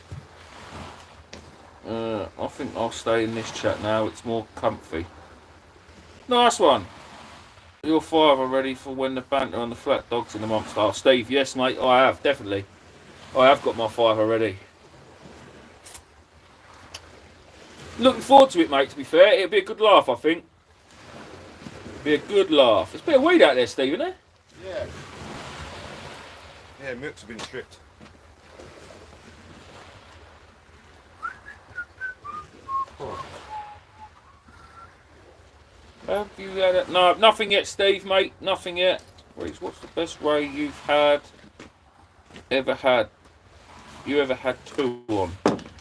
I think I'll stay in this chat now. It's more comfy. Nice one. You're 5 already for when the banter and the flat dogs in the month start. Steve, yes, mate, I have, definitely. I have got my 5 already. Looking forward to it, mate, to be fair. It'll be a good laugh, I think. Be a good laugh. There's a bit of weed out there, Steve, isn't there? Yeah. Yeah, milks have been stripped. Have you had it? No, nothing yet, Steve, mate. Nothing yet. Reece, what's the best ray you've ever had? You ever had 2 on?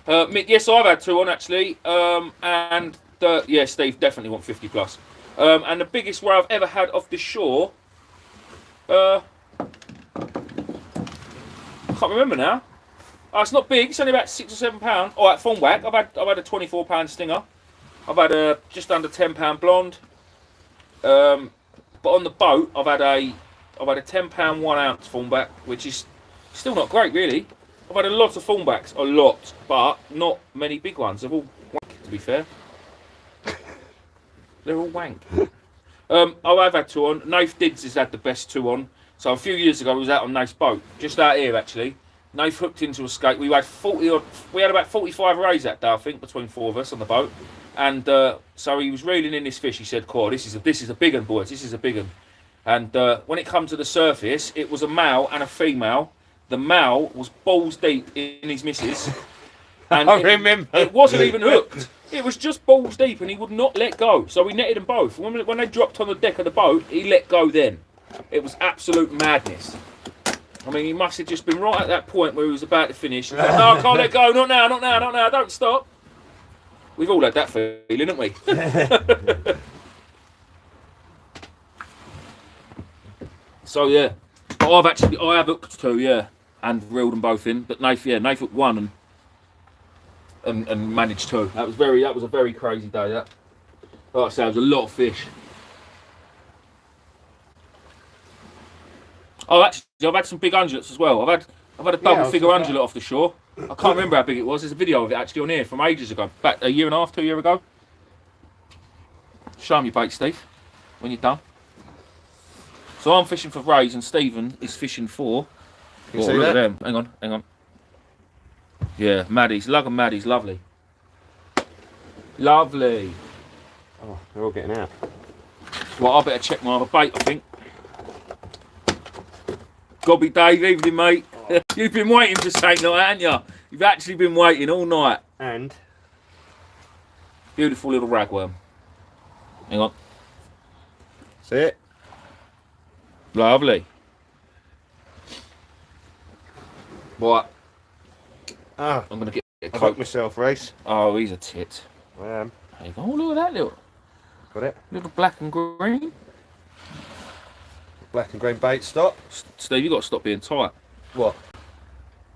Yes, I've had 2 on actually. Yeah, Steve, definitely want 50 plus. And the biggest ray I've ever had off the shore. I can't remember now. Oh, it's not big. It's only about 6 or 7 pounds. Oh, at thornback, I've had a 24 pound stinger. I've had a just under 10 pound blonde. But on the boat, I've had a 10 pound 1 ounce thornback, which is still not great, really. I've had a lot of thornbacks, a lot, but not many big ones. They're all wank, to be fair. They're all wank. I've had 2 on. Nath Diggs has had the best 2 on. So a few years ago, I was out on Nath's boat, just out here actually. Nath hooked into a skate. We had about 45 rays that day, I think, between 4 of us on the boat. And so he was reeling in this fish. He said, "Cool, this is a big one, boys. This is a big one." And when it come to the surface, it was a male and a female. The male was balls deep in his missus. And I remember. It wasn't even hooked. It was just balls deep, and he would not let go. So we netted them both. When they dropped on the deck of the boat, he let go then. It was absolute madness. I mean, he must have just been right at that point where he was about to finish. He was like, "No, I can't let go. Not now, not now, not now. Don't stop." We've all had that feeling, haven't we? So yeah, but I have hooked 2, yeah, and reeled them both in. But Nath hooked 1 and managed 2. That was a very crazy day. That, like I say, it was a lot of fish. Oh, actually, I've had some big undulates as well. I've had a double figure undulate off the shore. I can't remember how big it was. There's a video of it actually on here from ages ago, back a year and a half, 2 years ago. Show me your bait, Steve, when you're done. So I'm fishing for rays and Stephen is fishing for. You see look that? at them. Hang on. Yeah, Maddie's. Lug and Maddie's lovely. Lovely. Oh, they're all getting out. Well, I better check my other bait, I think. Gobby Dave, evening, mate. Oh. You've been waiting for St. Night, haven't you? You've actually been waiting all night. And? Beautiful little ragworm. Hang on. See it? Lovely. Right. Ah, I'm going to get a I coat myself, Race. Oh, he's a tit. I am. There you go. Oh, look at that little. Got it? Little black and green. Black and green bait, stop. Steve, you got to stop being tight. What?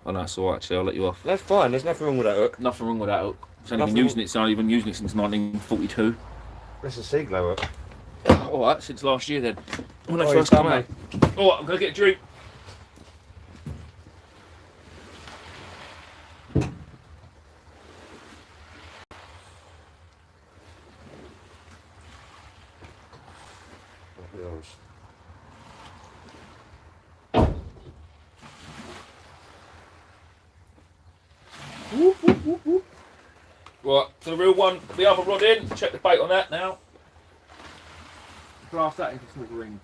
Oh no, it's alright actually, I'll let you off. That's fine, there's nothing wrong with that hook. Nothing wrong with that hook. It's only been using it, so I've been using it since 1942. That's a sea glow hook. Alright, since last year then. When I first come out. Alright, I'm going to get a drink. Whoop, whoop, whoop, whoop. Right, for the real one, the other rod in, check the bait on that now. Blast that into small rings.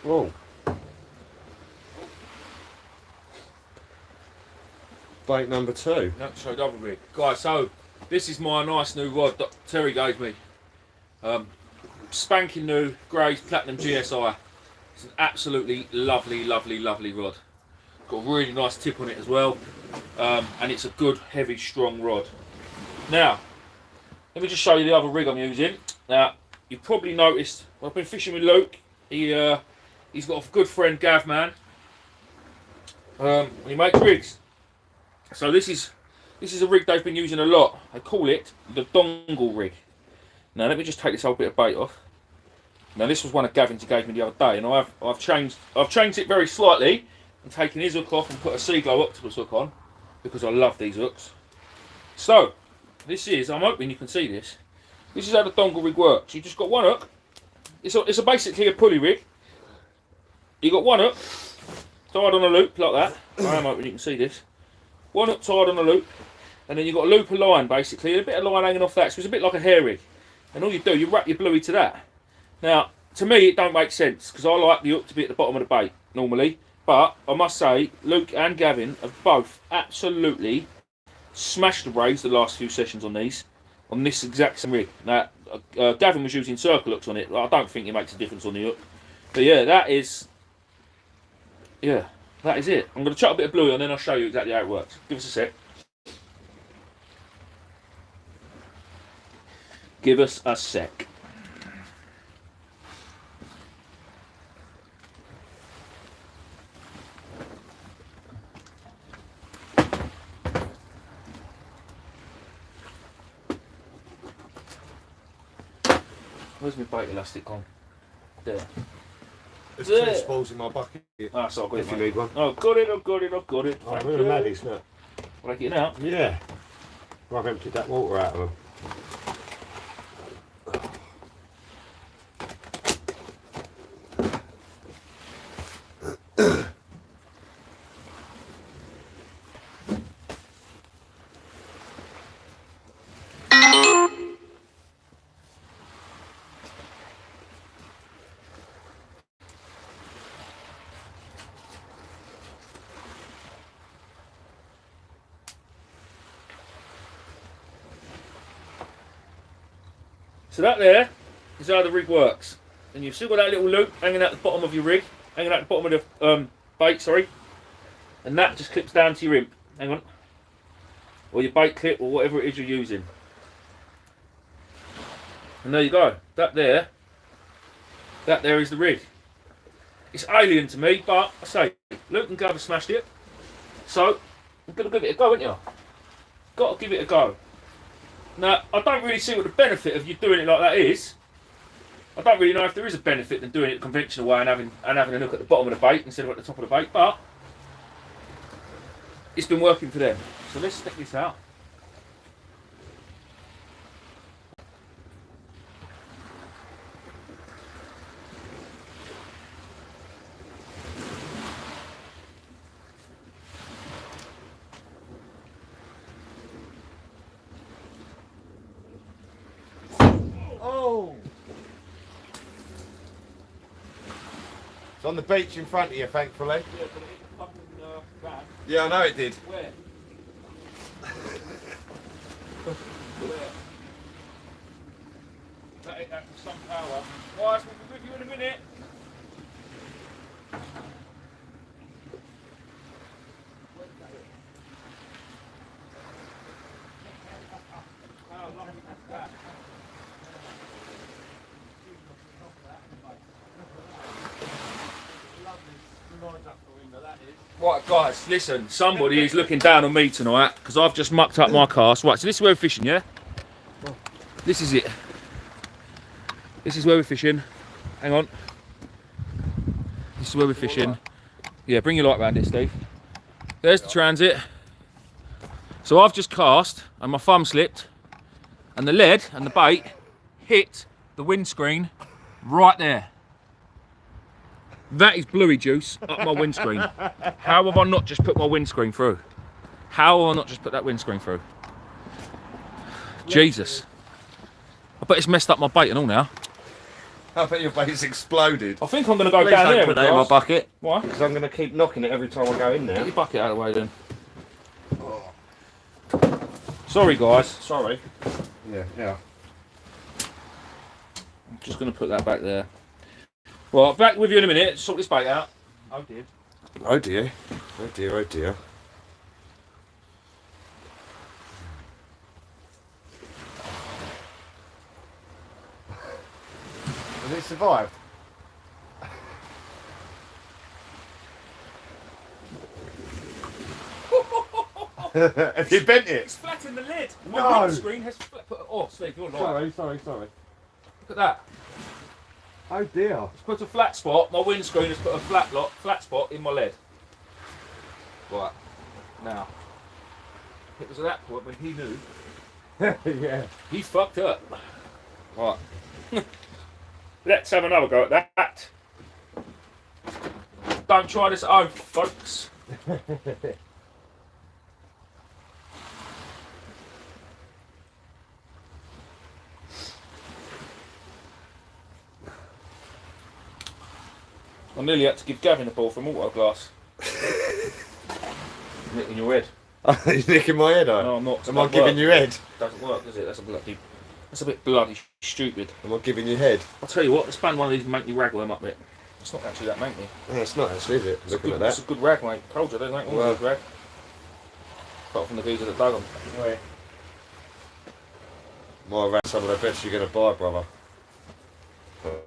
Whoa. Bait number 2. That's so double rig. Guys, so this is my nice new rod that Terry gave me. Spanking new Grays Platinum GSI. It's an absolutely lovely, lovely, lovely rod. Got a really nice tip on it as well. And it's a good, heavy, strong rod. Now, let me just show you the other rig I'm using. Now, you've probably noticed, I've been fishing with Luke. He's got a good friend, Gav Man. And he makes rigs. So this is a rig they've been using a lot. They call it the dongle rig. Now let me just take this old bit of bait off. Now this was one of Gavin's he gave me the other day, and I've changed it very slightly and taken his hook off and put a Sea Glow octopus hook on because I love these hooks. So this is, I'm hoping you can see this. This is how the dongle rig works. You just got one hook. It's basically a pulley rig. You got one hook tied on a loop like that. I am hoping you can see this. One hook tied on a loop, and then you've got a loop of line basically, and a bit of line hanging off that, so it's a bit like a hair rig. And all you do, you wrap your bluey to that. Now, to me, it don't make sense because I like the hook to be at the bottom of the bait normally. But I must say, Luke and Gavin have both absolutely smashed the brains the last few sessions on this exact same rig. Now, Gavin was using circle hooks on it. I don't think it makes a difference on the hook. But yeah, that is it. I'm going to chuck a bit of bluey on, then I'll show you exactly how it works. Give us a sec. Give us a sec. Where's my bait elastic gone? There. There's 2 spools in my bucket. Ah, so I've got if it, you need one. Oh, got it, I've got it, I've got it. Oh, where are the maddies, look. Will I get it out? Yeah. I've emptied that water out of them. So that there is how the rig works. And you've still got that little loop hanging out the bottom of your rig, hanging out the bottom of the bait, sorry. and that just clips down to your imp. Hang on. Or your bait clip, or whatever it is you're using. And there you go. That there is the rig. It's alien to me, but I say, Luke and Gov have smashed it. So, I'm going to give it a go, ain't you? Got to give it a go. Now, I don't really see what the benefit of you doing it like that is. I don't really know if there is a benefit than doing it the conventional way and having a look at the bottom of the bait instead of at the top of the bait, but it's been working for them. So let's stick this out. Oh! It's on the beach in front of you, thankfully. Yeah, but it hit the fucking van. Yeah, I know it did. Where? Where? That hit that with some power. Guys, we'll be with you in a minute. How lucky was that? Right, guys, listen. Somebody is looking down on me tonight because I've just mucked up my cast. Right, so this is where we're fishing, yeah? This is it. This is where we're fishing. Hang on. This is where we're fishing. Yeah, bring your light round it, Steve. There's the transit. So I've just cast and my thumb slipped and the lead and the bait hit the windscreen right there. That is bluey juice up my windscreen. How have I not just put my windscreen through? How have I not just put that windscreen through? Jesus. I bet it's messed up my bait and all now. I bet your bait's exploded. I think I'm going to go Please down don't there put with that in my grass. bucket. Why? Because I'm going to keep knocking it every time I go in there. Get your bucket out of the way then. Sorry guys, sorry. Yeah. I'm just going to put that back there. Well, back with you in a minute, sort this bait out. Oh dear. Oh dear. Oh dear, oh dear. Has it survived? Have you bent it? It's flat in the lid. No. My windscreen has flat. Oh, Steve, you're right. Sorry. Look at that. Oh dear. It's put a flat spot. My windscreen has put a flat spot in my lead. Right. Now, it was at that point when he knew. Yeah. He fucked up. Right. Let's have another go at that. Don't try this at home, folks. I nearly had to give Gavin a ball from auto glass. Nicking your head. You're nicking my head out? No, I'm not. Am I giving you head? Doesn't work, does it? That's a bit bloody stupid. Am I giving you head? I'll tell you what, let's find one of these manky rag worm up bit. It's not actually that manky. No, it's not actually, is it? Looking at It's a that. good rag, mate. Told you, there's ain't all good rag. Apart from the geezer that dug them. Anyway. My rat's some of the best you're going to buy, brother.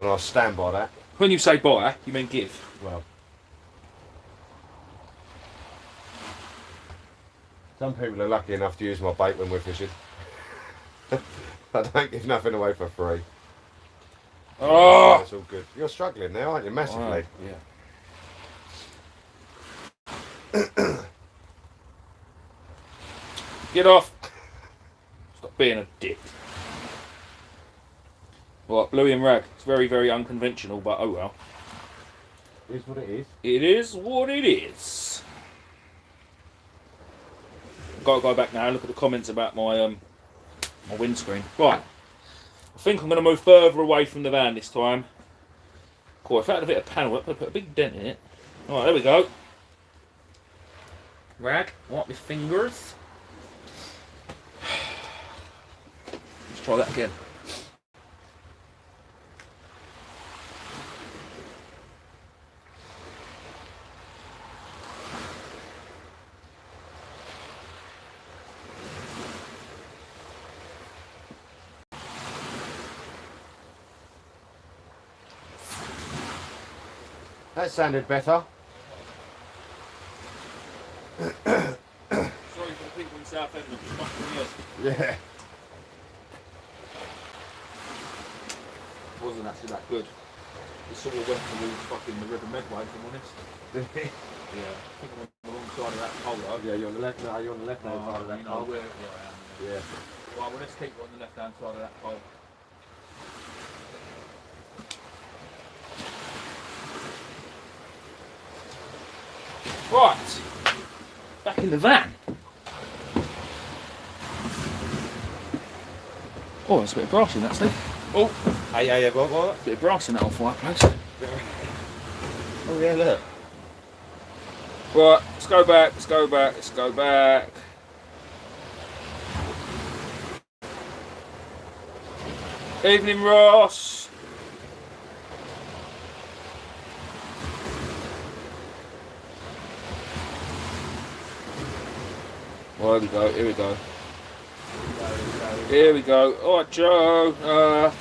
And I stand by that. When you say buy, you mean give. Well. Some people are lucky enough to use my bait when we're fishing. I don't give nothing away for free. Oh! That's all good. You're struggling now, aren't you? Massively. Yeah. Get off! Stop being a dick. Right, bluey and rag. It's very, very unconventional, but oh well. It is what it is. It is what it is. I've got to go back now and look at the comments about my my windscreen. Right. I think I'm going to move further away from the van this time. Cool, if I had a bit of panel, I'm going to put a big dent in it. Alright, there we go. Rag, wipe my fingers. Let's try that again. That sounded better. Sorry for the people in South End. Yeah. It wasn't actually that good. It sort of went towards fucking the River Medway, if I'm honest. Yeah. I think I'm on the wrong side of that pole though. Yeah, you're on the left now. You're on the left hand side of that pole. Where I am. Yeah. Right, well, let's keep it on the left hand side of that pole. Right, back in the van. Oh, there's a bit of brass in that, Steve. Oh, yeah, what? Bit of brass in that old fireplace. Oh yeah, look. Right, let's go back, let's go back, let's go back. Evening, Ross. Well, here we go, here we go. Here we go. Alright, Joe. I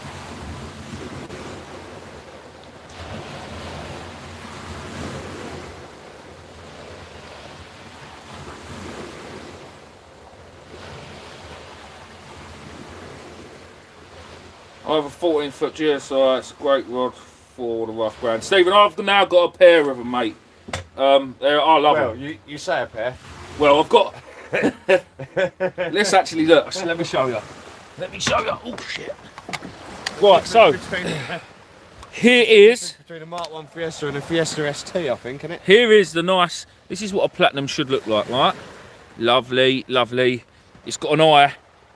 have a 14-foot GSI. It's a great rod for the rough ground. Stephen, I've now got a pair of them, mate. I love them. Well, you say a pair. Well, I've got. Let's actually look. Let me show you. Let me show you. Oh shit! Right, so here is Between a Mark 1 Fiesta and a Fiesta ST, I think, isn't it? here is the nice. This is what a platinum should look like, right? Lovely, lovely. It's got an eye.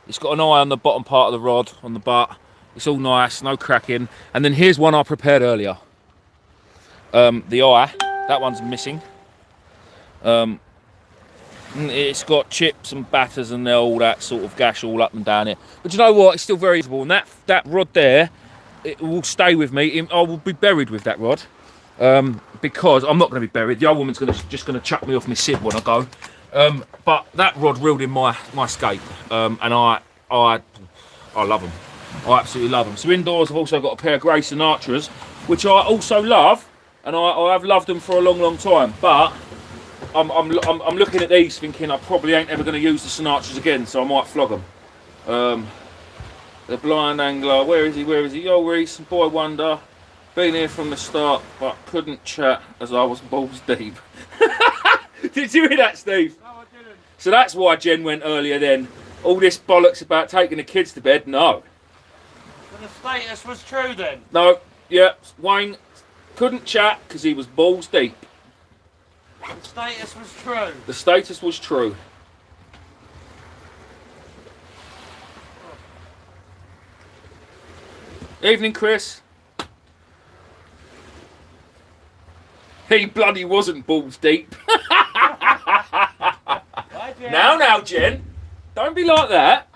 It's got an eye on the bottom part of the rod, on the butt. It's all nice, no cracking. And then here's one I prepared earlier. The eye, that one's missing. It's got chips and batters and all that sort of gash all up and down it. But you know what? It's still very usable. And that rod there, it will stay with me. I will be buried with that rod because I'm not going to be buried. The old woman's just going to chuck me off my Sib when I go. But that rod reeled in my scape, and I love them. I absolutely love them. So indoors, I've also got a pair of grey Sinatras, which I also love, and I have loved them for a long, long time. But I'm looking at these thinking I probably ain't ever going to use the Sinatras again, so I might flog them. The blind angler, where is he? Where is he? Yo, Reese, boy wonder. Been here from the start, but couldn't chat as I was balls deep. Did you hear that, Steve? No, I didn't. So that's why Jen went earlier then. All this bollocks about taking the kids to bed, no. But the status was true then? No, yeah, Wayne couldn't chat because he was balls deep. The status was true? The status was true. Evening, Chris. He bloody wasn't balls deep. Now, Jen. Don't be like that.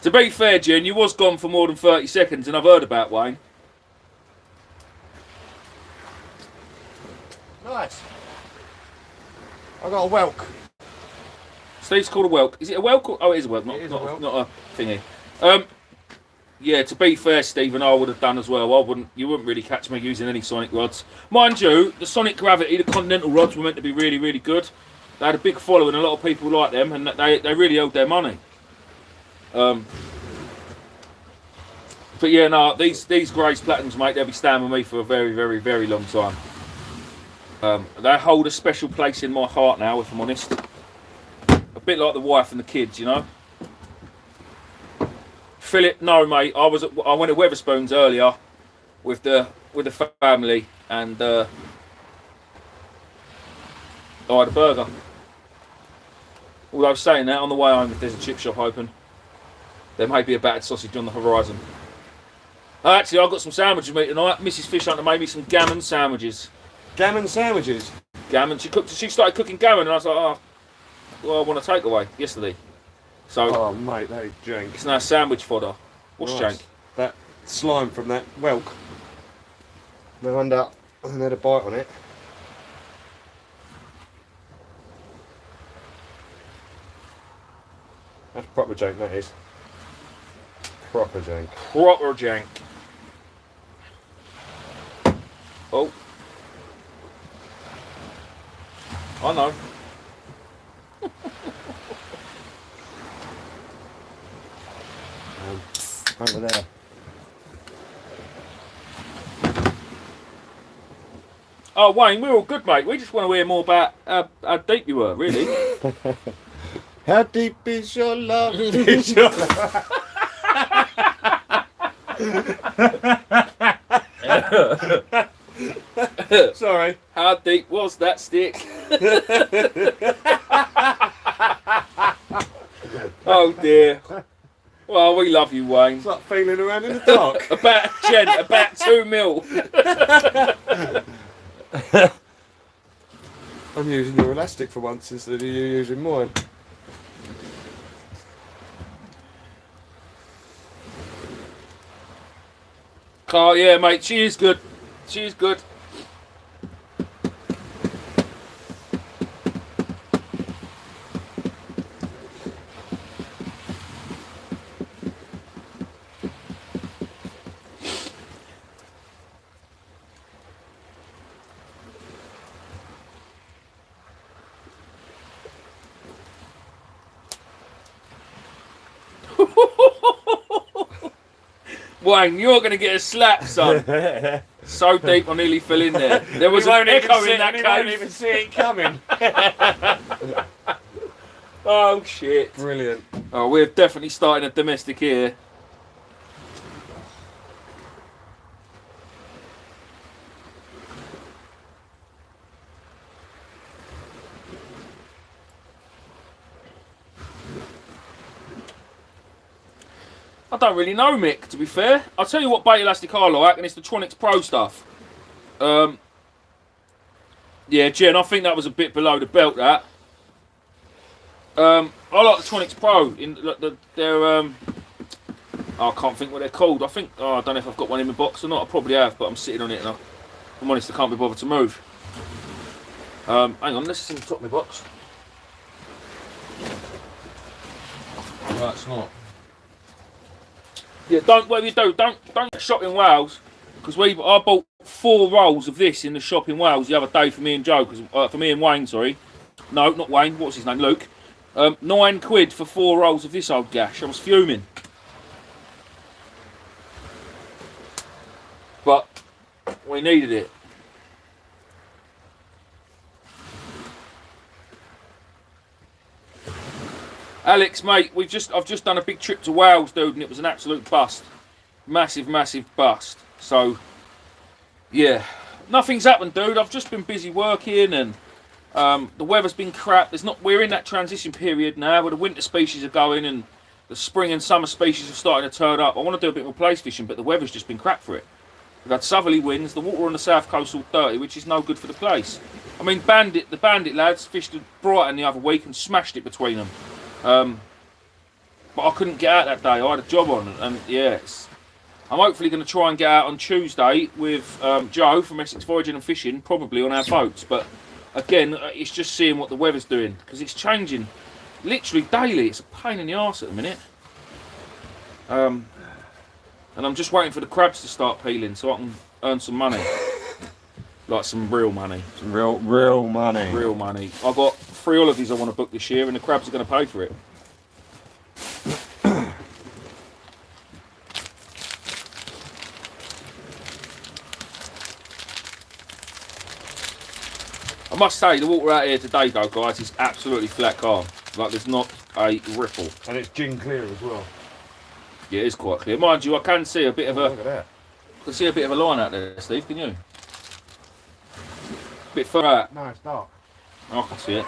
To be fair, Jen, you was gone for more than 30 seconds and I've heard about Wayne. Nice. I got a whelk. Steve's called a whelk. Is it a whelk? Oh, it is a whelk, not It is a whelk. not a thingy. Yeah, to be fair, Stephen, I would have done as well. You wouldn't really catch me using any Sonic rods. Mind you, the Sonic Gravity, the Continental rods were meant to be really, really good. They had a big following, a lot of people like them, and they really owed their money. But yeah, no, these Grace Platinums, mate, they'll be staying with me for a very, very, very long time. They hold a special place in my heart now, if I'm honest. A bit like the wife and the kids, you know. Philip, no, mate. I went to Weatherspoons earlier with the family, and I had a burger. Although saying that, on the way home, if there's a chip shop open, there may be a battered sausage on the horizon. Actually, I've got some sandwiches with me tonight. Mrs. Fish Hunter made me some gammon sandwiches. Gammon sandwiches? Gammon. She started cooking gammon, and I was like, oh, well, I want a takeaway yesterday. So, Oh, mate, that is jank. it's now sandwich fodder. What's Nice. jank? That slime from that whelk. No wonder I had a bite on it. That's proper jank, that is. Proper jank. Proper jank. Oh. I know. Over there. Oh, Wayne, we're all good, mate. We just want to hear more about how deep you were, really. How deep is your love? Is your Sorry. How deep was that stick? Oh dear. Well, we love you, Wayne. It's like feeling around in the dark. about 2 mil. I'm using your elastic for once instead of you using mine. Oh yeah, mate. She is good. She is good. Wayne, you're going to get a slap, son. So deep, I nearly fell in there. There was an echo in that cave. You won't even see it coming. Oh, shit. Brilliant. Oh, we're definitely starting a domestic here. I don't really know, Mick, to be fair. I'll tell you what bait elastic I like, and it's the Tronics Pro stuff. Yeah, Jen, I think that was a bit below the belt, that. I like the Tronics Pro. I can't think what they're called. I think, I don't know if I've got one in my box or not. I probably have, but I'm sitting on it, and if I'm honest, I can't be bothered to move. Hang on, let's see the top of my box. Right, it's not. Yeah, whatever you do, don't get shot in Wales, because I bought 4 rolls of this in the shop in Wales the other day for me and Joe, for me and Wayne, sorry. No, not Wayne, what's his name, Luke. £9 for 4 rolls of this old gash. I was fuming. But we needed it. Alex, mate, I've just done a big trip to Wales, dude, and it was an absolute bust. Massive, massive bust. So, yeah, nothing's happened, dude. I've just been busy working, and the weather's been crap. We're in that transition period now where the winter species are going and the spring and summer species are starting to turn up. I want to do a bit more place fishing, but the weather's just been crap for it. We've had southerly winds. The water on the south coast all dirty, which is no good for the place. I mean, the Bandit lads fished at Brighton the other week and smashed it between them. But I couldn't get out that day. I had a job on, and yeah, I'm hopefully going to try and get out on Tuesday with Joe from Essex Foraging and Fishing, probably on our boats. But again, it's just seeing what the weather's doing, because it's changing literally daily. It's a pain in the arse at the minute. And I'm just waiting for the crabs to start peeling so I can earn some money. Like some real money. Some real money. Real money. I've got 3 holidays I want to book this year, and the crabs are going to pay for it. I must say, the water out here today, though, guys, is absolutely flat calm. Like, there's not a ripple. And it's gin clear as well. Yeah, it is quite clear. Mind you, I can see a bit of Look at that. I can see a bit of a line out there, Steve, can you? A bit further out. No, it's dark. I can see it.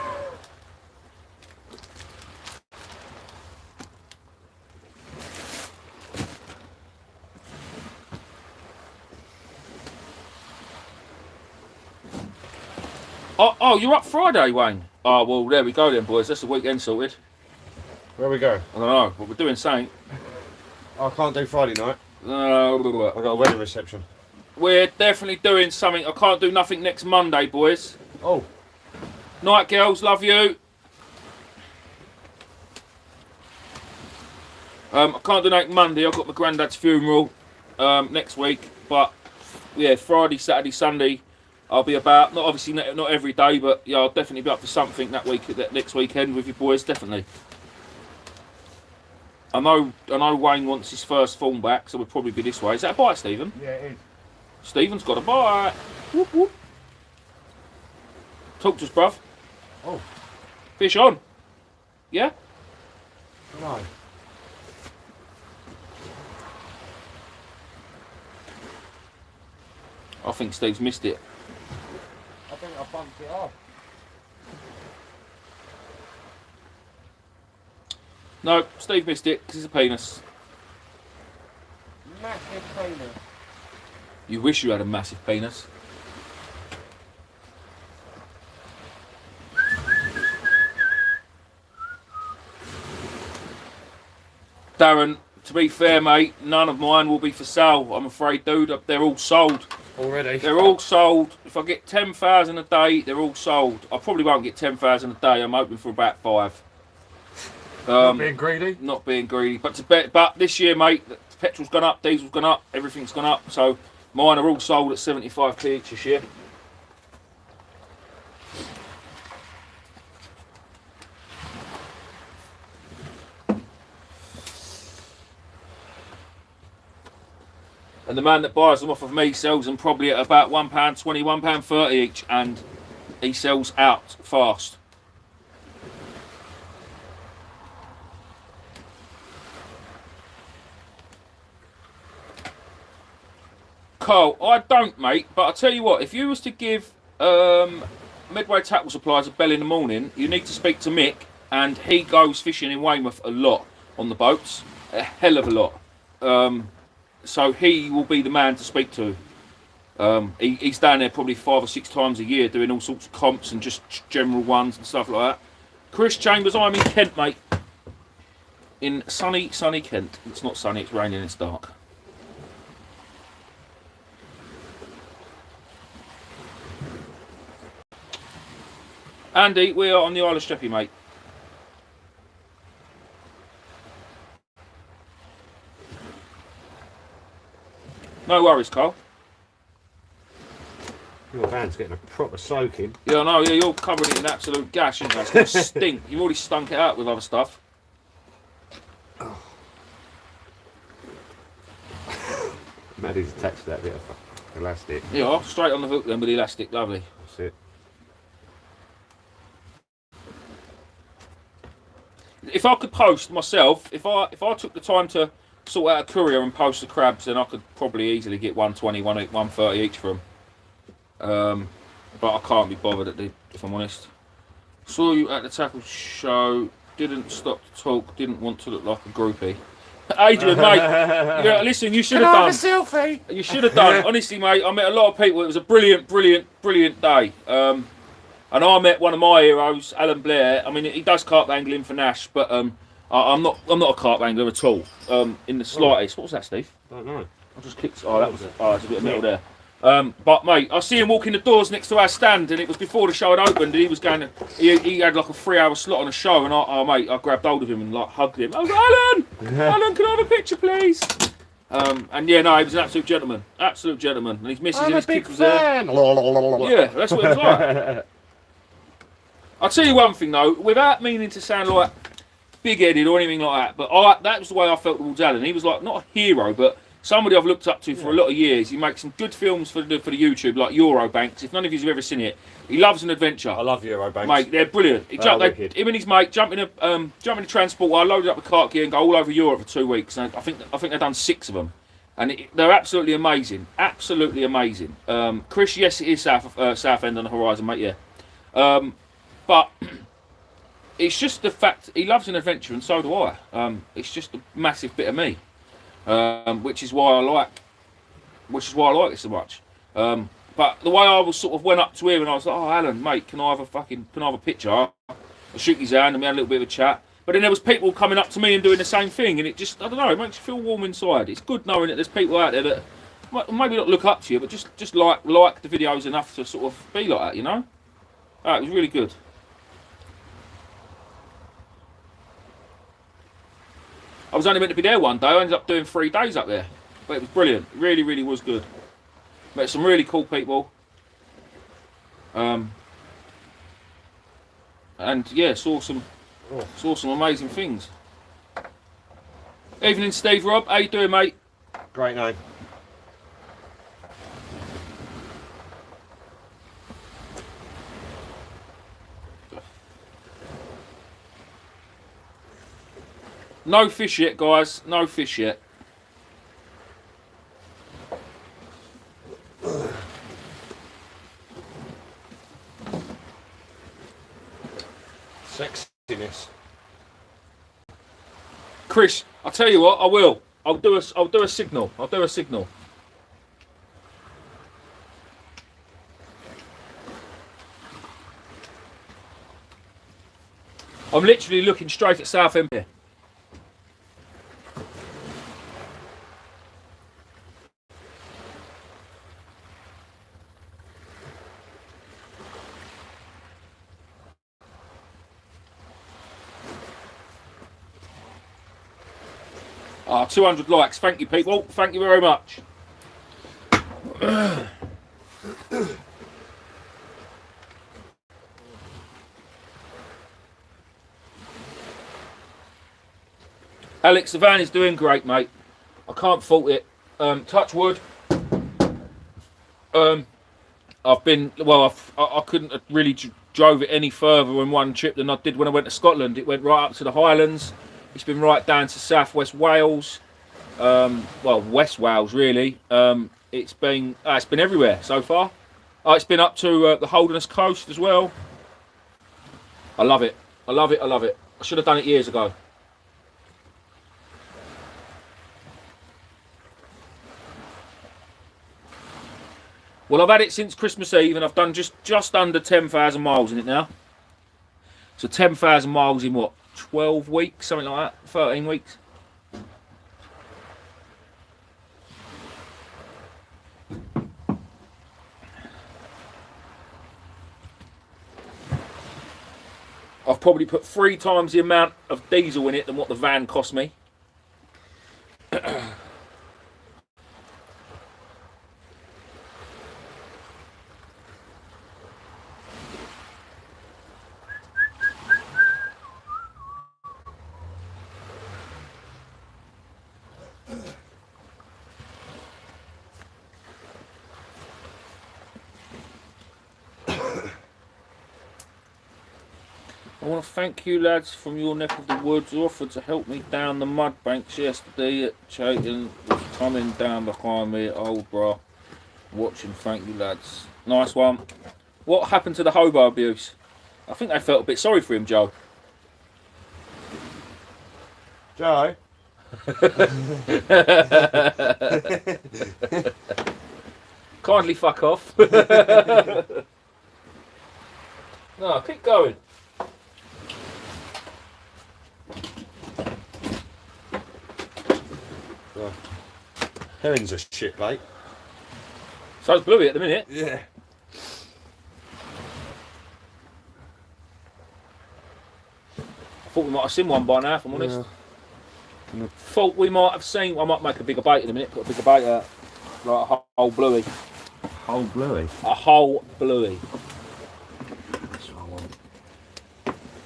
Oh, you're up Friday, Wayne? Oh, well, there we go then, boys. That's the weekend sorted. Where we go? I don't know, but we're doing something. I can't do Friday night. I've got a wedding reception. We're definitely doing something. I can't do nothing next Monday, boys. Oh. Night, girls. Love you. I can't donate Monday. I've got my granddad's funeral next week. But yeah, Friday, Saturday, Sunday, I'll be about. Not obviously not every day, but yeah, I'll definitely be up for something that next weekend with you boys. Definitely. I know Wayne wants his first form back, so we'll probably be this way. Is that a bite, Stephen? Yeah, it is. Stephen's got a bite. Whoop, whoop. Talk to us, bruv. Oh. Fish on. Yeah? No. I think Steve's missed it. I think I bumped it off. No, Steve missed it because it's a penis. Massive penis. You wish you had a massive penis. Darren, to be fair, mate, none of mine will be for sale. I'm afraid, dude. They're all sold. Already? They're all sold. If I get 10,000 a day, they're all sold. I probably won't get 10,000 a day. I'm hoping for about 5. Not being greedy? Not being greedy. But this year, mate, the petrol's gone up, diesel's gone up, everything's gone up. So mine are all sold at 75p each this year. And the man that buys them off of me sells them probably at about £1.20, £1.30 each, and he sells out fast. Carl, I don't, mate, but I'll tell you what, if you was to give Medway Tackle Supplies a bell in the morning, you need to speak to Mick, and he goes fishing in Weymouth a lot on the boats, a hell of a lot. So he will be the man to speak to. He's down there probably 5 or 6 times a year doing all sorts of comps and just general ones and stuff like that. Chris Chambers, I'm in Kent, mate. In sunny Kent. It's not sunny, it's raining, it's dark. Andy, we are on the Isle of Sheppey, mate. No worries, Carl. Your van's getting a proper soaking. Yeah, I know, yeah, you're covering it in absolute gash, isn't it? It's going to stink. You've already stunk it out with other stuff. Oh. Maddie's attached to that bit of elastic. Yeah, straight on the hook then with the elastic, lovely. That's it. If I could post myself, if I took the time to sort out a courier and post the crabs, then I could probably easily get 120, 130 each for them. But I can't be bothered if I'm honest. Saw you at the tackle show, didn't stop to talk, didn't want to look like a groupie. Adrian, mate, yeah, listen, you should have done. Can I have a selfie? You should have done. Honestly, mate, I met a lot of people. It was a brilliant day. And I met one of my heroes, Alan Blair. I mean, he does carp angling for Nash, but I'm not a carp angler at all, in the slightest. What was that, Steve? Don't know. I just kicked. Oh, that was it. Oh, there's a bit of metal there. But mate, I see him walking the doors next to our stand, and it was before the show had opened. And he was going to. He had like a 3-hour slot on a show, and I grabbed hold of him and like hugged him. I was like, Alan, can I have a picture, please? And yeah, no, he was an absolute gentleman, and his missus and his kids was there. Yeah, that's what it was like. I'll tell you one thing though, without meaning to sound like big-headed or anything like that, but that was the way I felt towards Alan. He was like not a hero, but somebody I've looked up to for a lot of years. He makes some good films for the YouTube, like Eurobanks. If none of you have ever seen it, he loves an adventure. I love Eurobanks. Mate, they're brilliant. Him and his mate jump in a transport while loaded up with cart gear and go all over Europe for 2 weeks. And I think they've done 6 of them, and they're absolutely amazing. Absolutely amazing. Chris, yes, it is South End on the horizon, mate. Yeah. But it's just the fact he loves an adventure, and so do I. It's just a massive bit of me, which is why I like it so much. But the way I was sort of went up to him and I was like, "Oh, Alan, mate, can I have a picture?" I shook his hand and we had a little bit of a chat. But then there was people coming up to me and doing the same thing, and it just, I don't know, it makes you feel warm inside. It's good knowing that there's people out there that maybe not look up to you, but just like the videos enough to sort of be like that, you know? It was really good. I was only meant to be there one day. I ended up doing 3 days up there. But it was brilliant. It really, really was good. Met some really cool people. And yeah, saw some amazing things. Evening, Steve, Rob. How you doing, mate? Great name. No fish yet, guys. No fish yet. Sexiness. Chris, I'll tell you what. I will. I'll do a signal. I'll do a signal. I'm literally looking straight at Southend here. Ah, 200 likes. Thank you, people. Thank you very much. Alex, the van is doing great, mate. I can't fault it. Touch wood. I've been, well, I couldn't have really drove it any further in one trip than I did when I went to Scotland. It went right up to the Highlands. It's been right down to southwest Wales. Well, West Wales, really. It's been everywhere so far. It's been up to the Holderness coast as well. I love it. I love it. I love it. I should have done it years ago. Well, I've had it since Christmas Eve, and I've done just under 10,000 miles in it now. So 10,000 miles in what? 12 weeks, something like that. 13 weeks. I've probably put 3 times the amount of diesel in it than what the van cost me. I want to thank you lads from your neck of the woods who offered to help me down the mud banks yesterday at Chayton. Was coming down behind me at Old Bra. Watching, thank you lads. Nice one. What happened to the hobo abuse? I think they felt a bit sorry for him, Joe. Joe? Kindly fuck off. No, keep going. Herring's a shit bait. So it's bluey at the minute. Yeah. I thought we might have seen one by now, if I'm honest. Yeah. Thought we might have seen. I might make a bigger bait in a minute. Put a bigger bait out, like a whole bluey. Whole bluey. A whole bluey. That's what I want.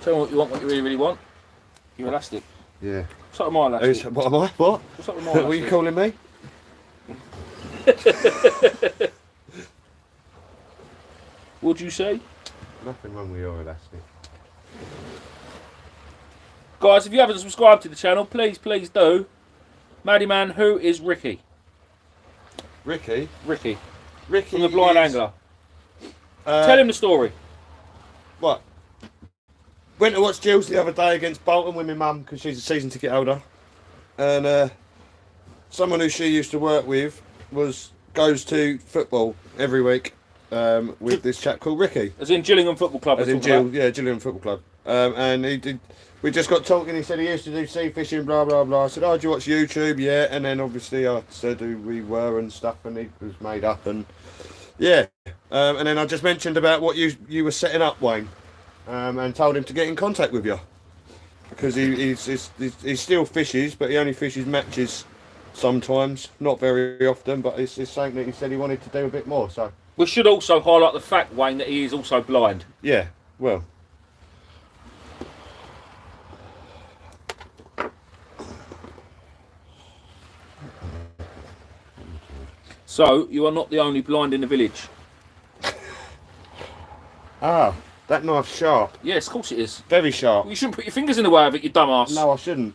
Tell me what you want. What you really, really want. Your elastic. Yeah. What's up with my elastic? What am I? What? What's up with my elastic? What are you calling me? What'd you say? Nothing wrong with your elastic. Guys, if you haven't subscribed to the channel, please do. Maddie Man, who is Ricky? Ricky? Ricky. Ricky From the Blind is, Angler. Tell him the story. What? Went to watch Gills the other day against Bolton with my mum because she's a season ticket holder. And someone who she used to work with goes to football every week with this chap called Ricky. As in Gillingham Football Club. As in Gillingham Football Club. And we just got talking. He said he used to do sea fishing, blah blah blah. I said, "Oh, do you watch YouTube?" Yeah. And then obviously I said who we were and stuff, and he was made up and yeah. And then I just mentioned about what you were setting up, Wayne, and told him to get in contact with you. because he still fishes, but he only fishes matches sometimes, not very often. But it's something that he said he wanted to do a bit more. So We should also highlight the fact, Wayne, that he is also blind. yeah, well. So you are not the only blind in the village. Ah, that knife's sharp. Yes, of course it is. Very sharp. You shouldn't put your fingers in the way of it, you dumbass. No, I shouldn't.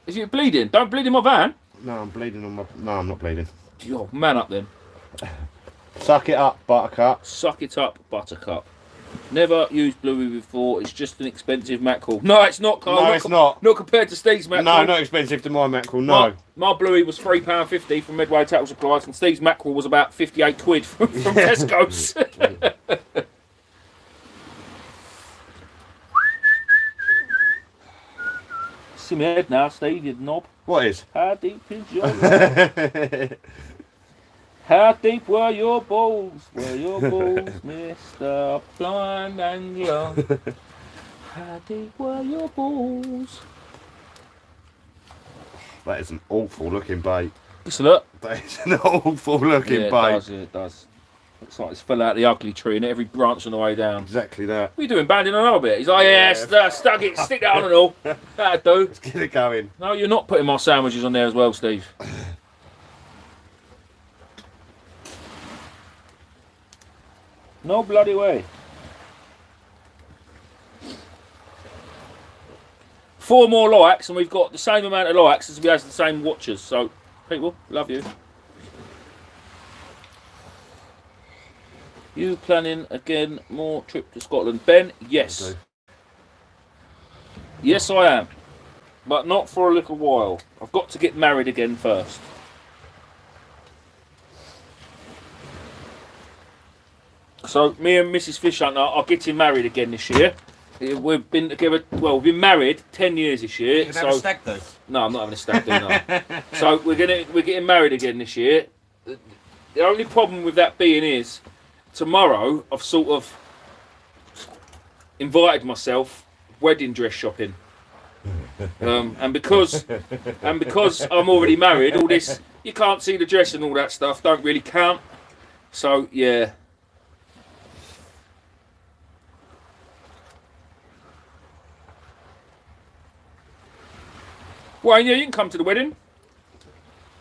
Is it bleeding? Don't bleed in my van. No, I'm bleeding on my... No, I'm not bleeding. Yo, man up then. Suck it up, buttercup. Suck it up, buttercup. Never used bluey before. It's just an expensive mackerel. No, it's not, Carl. No, it's not. Not compared to Steve's mackerel. No, not expensive to my mackerel, no. My bluey was £3.50 from Medway Tackle Supplies, and Steve's mackerel was about 58 quid from Tesco's. See my head now, Steve, you knob. What is? How deep is your How deep were your balls? Were your balls, Mr. Blind Angler? How deep were your balls? That is an awful looking bait. Just look. That is an awful looking Yeah, it bait. does, yeah, it does. Looks like it's fell out the ugly tree and every branch on the way down. Exactly that. What are you doing, banding on a bit? He's like, yeah, stuck it, stick that on and all. That'll do. Let's get it going. No, you're not putting my sandwiches on there as well, Steve. No bloody way. 4 more likes and we've got the same amount of likes as we have the same watchers. So, people, love you. You planning again more trip to Scotland? Ben, yes. Okay. Yes, I am. But not for a little while. I've got to get married again first. So, me and Mrs. Fishhunter are getting married again this year. We've been together, well, we've been married 10 years this year. You can have a stag do. No, I'm not having a stag do, no. So, we're getting married again this year. The only problem with that being is, tomorrow I've sort of invited myself wedding dress shopping, and because I'm already married, all this you can't see the dress and all that stuff don't really count. So yeah. Well, yeah, you can come to the wedding.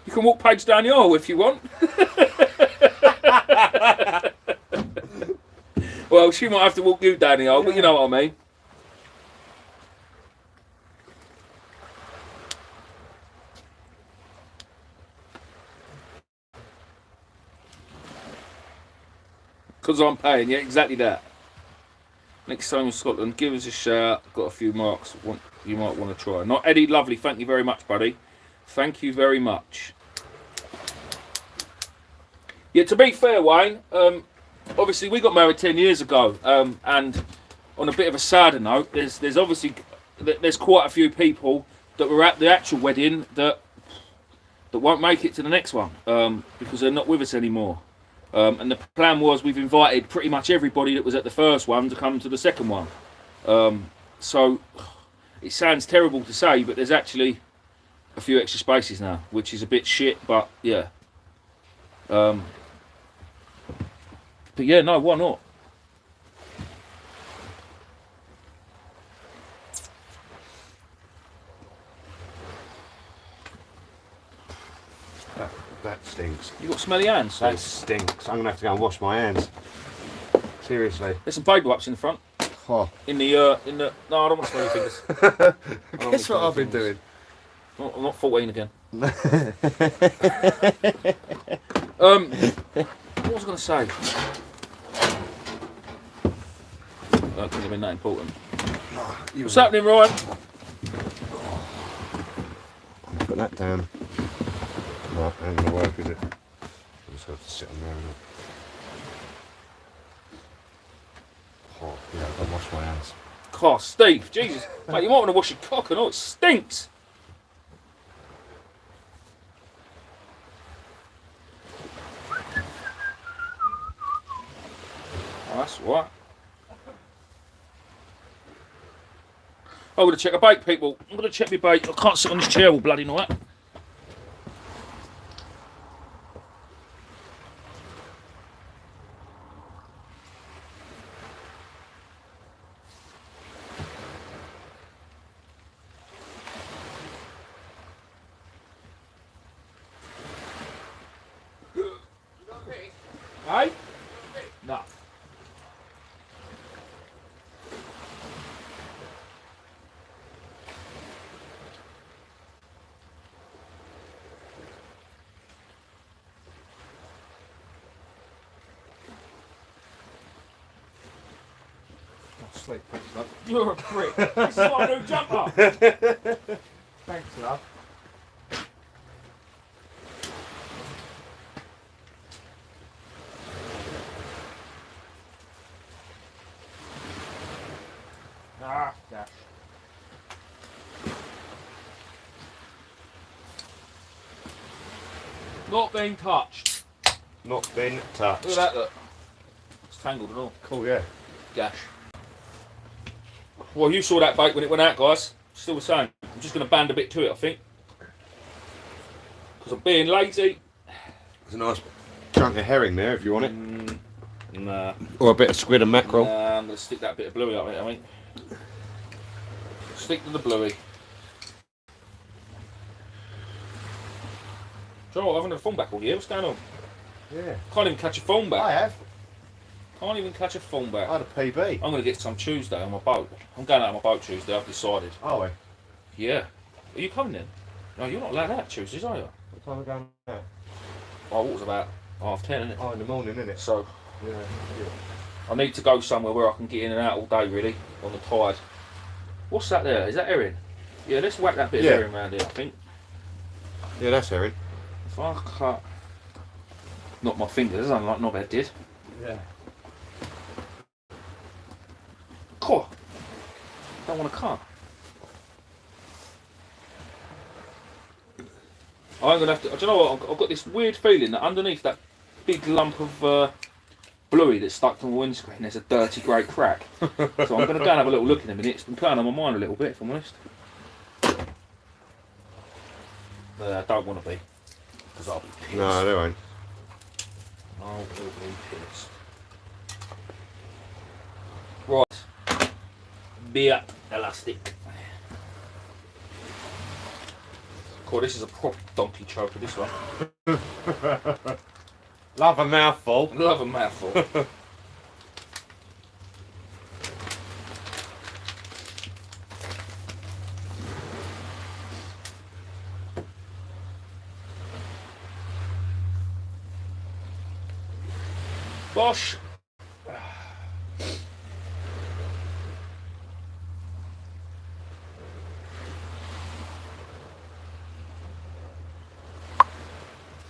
You can walk Paige down the aisle if you want. Well, she might have to walk you down the aisle, but you know what I mean. Because I'm paying, yeah, exactly that. Next time in Scotland, give us a shout. Got a few marks you might want to try. Not Eddie, lovely. Thank you very much, buddy. Thank you very much. Yeah, to be fair, Wayne, obviously we got married 10 years ago, and on a bit of a sadder note, there's obviously there's quite a few people that were at the actual wedding that won't make it to the next one because they're not with us anymore. And the plan was we've invited pretty much everybody that was at the first one to come to the second one. So it sounds terrible to say, but there's actually a few extra spaces now, which is a bit shit, but yeah. But yeah, no, why not? That stinks. You got smelly hands. That stinks. I'm gonna have to go and wash my hands. Seriously. There's some baby wipes in the front. Oh. In the no, I don't want to smell your fingers. Guess what I've been doing? I'm not 14 again. What was I going to say? I don't think I've been that important. What's happening, Ryan? Put that down. No, ain't gonna work, is it? I just have to sit on there. Oh, yeah, I'll wash my hands. God, Steve, Jesus. Mate, you might want to wash your cock and all. It stinks. Oh, that's what. I'm going to check a bait, people. I'm going to check my bait. I can't sit on this chair all bloody night. Hey? No. Sleep, thanks, love. You're a prick. This is my new jumper. Thanks, love. Ah, gosh. Not being touched. Not been touched. Look at that, look. It's tangled and all. Cool, yeah. Gash. Well, you saw that bait when it went out, guys. Still the same. I'm just going to band a bit to it, I think. Because I'm being lazy. There's a nice chunk of herring there if you want it. Nah. Or a bit of squid and mackerel. Nah, I'm going to stick that bit of bluey up it, I mean. Stick to the bluey. Do you know what? I haven't had a phone back all year. What's going on? Yeah. Can't even catch a phone back. I have. Can't even catch a phone back. I had a PB. I'm going to get some Tuesday on my boat. I'm going out on my boat Tuesday, I've decided. Are we? Yeah. Are you coming then? No, you're not allowed out Tuesdays, are you? What time are we going now? Oh, what was about 10:30, isn't it? Oh, in the morning, isn't it? So, Yeah. I need to go somewhere where I can get in and out all day, really, on the tide. What's that there? Is that herring? Yeah, let's whack that bit of herring around here, I think. Yeah, that's herring. If I cut... Not my fingers, unlike Knobhead did. Yeah. Cool. Don't want to cut. I'm going to have to... Do you know what? I've got this weird feeling that underneath that big lump of bluey that's stuck to my windscreen, there's a dirty grey crack. So I'm going to go and have a little look in a minute. It's been playing on my mind a little bit, if I'm honest. I don't want to be. Because I'll be pissed. No, they won't. I will be pissed. Right. Beer elastic. Cool, this is a proper donkey choker, this one. Love a mouthful. Love a mouthful. Bosh.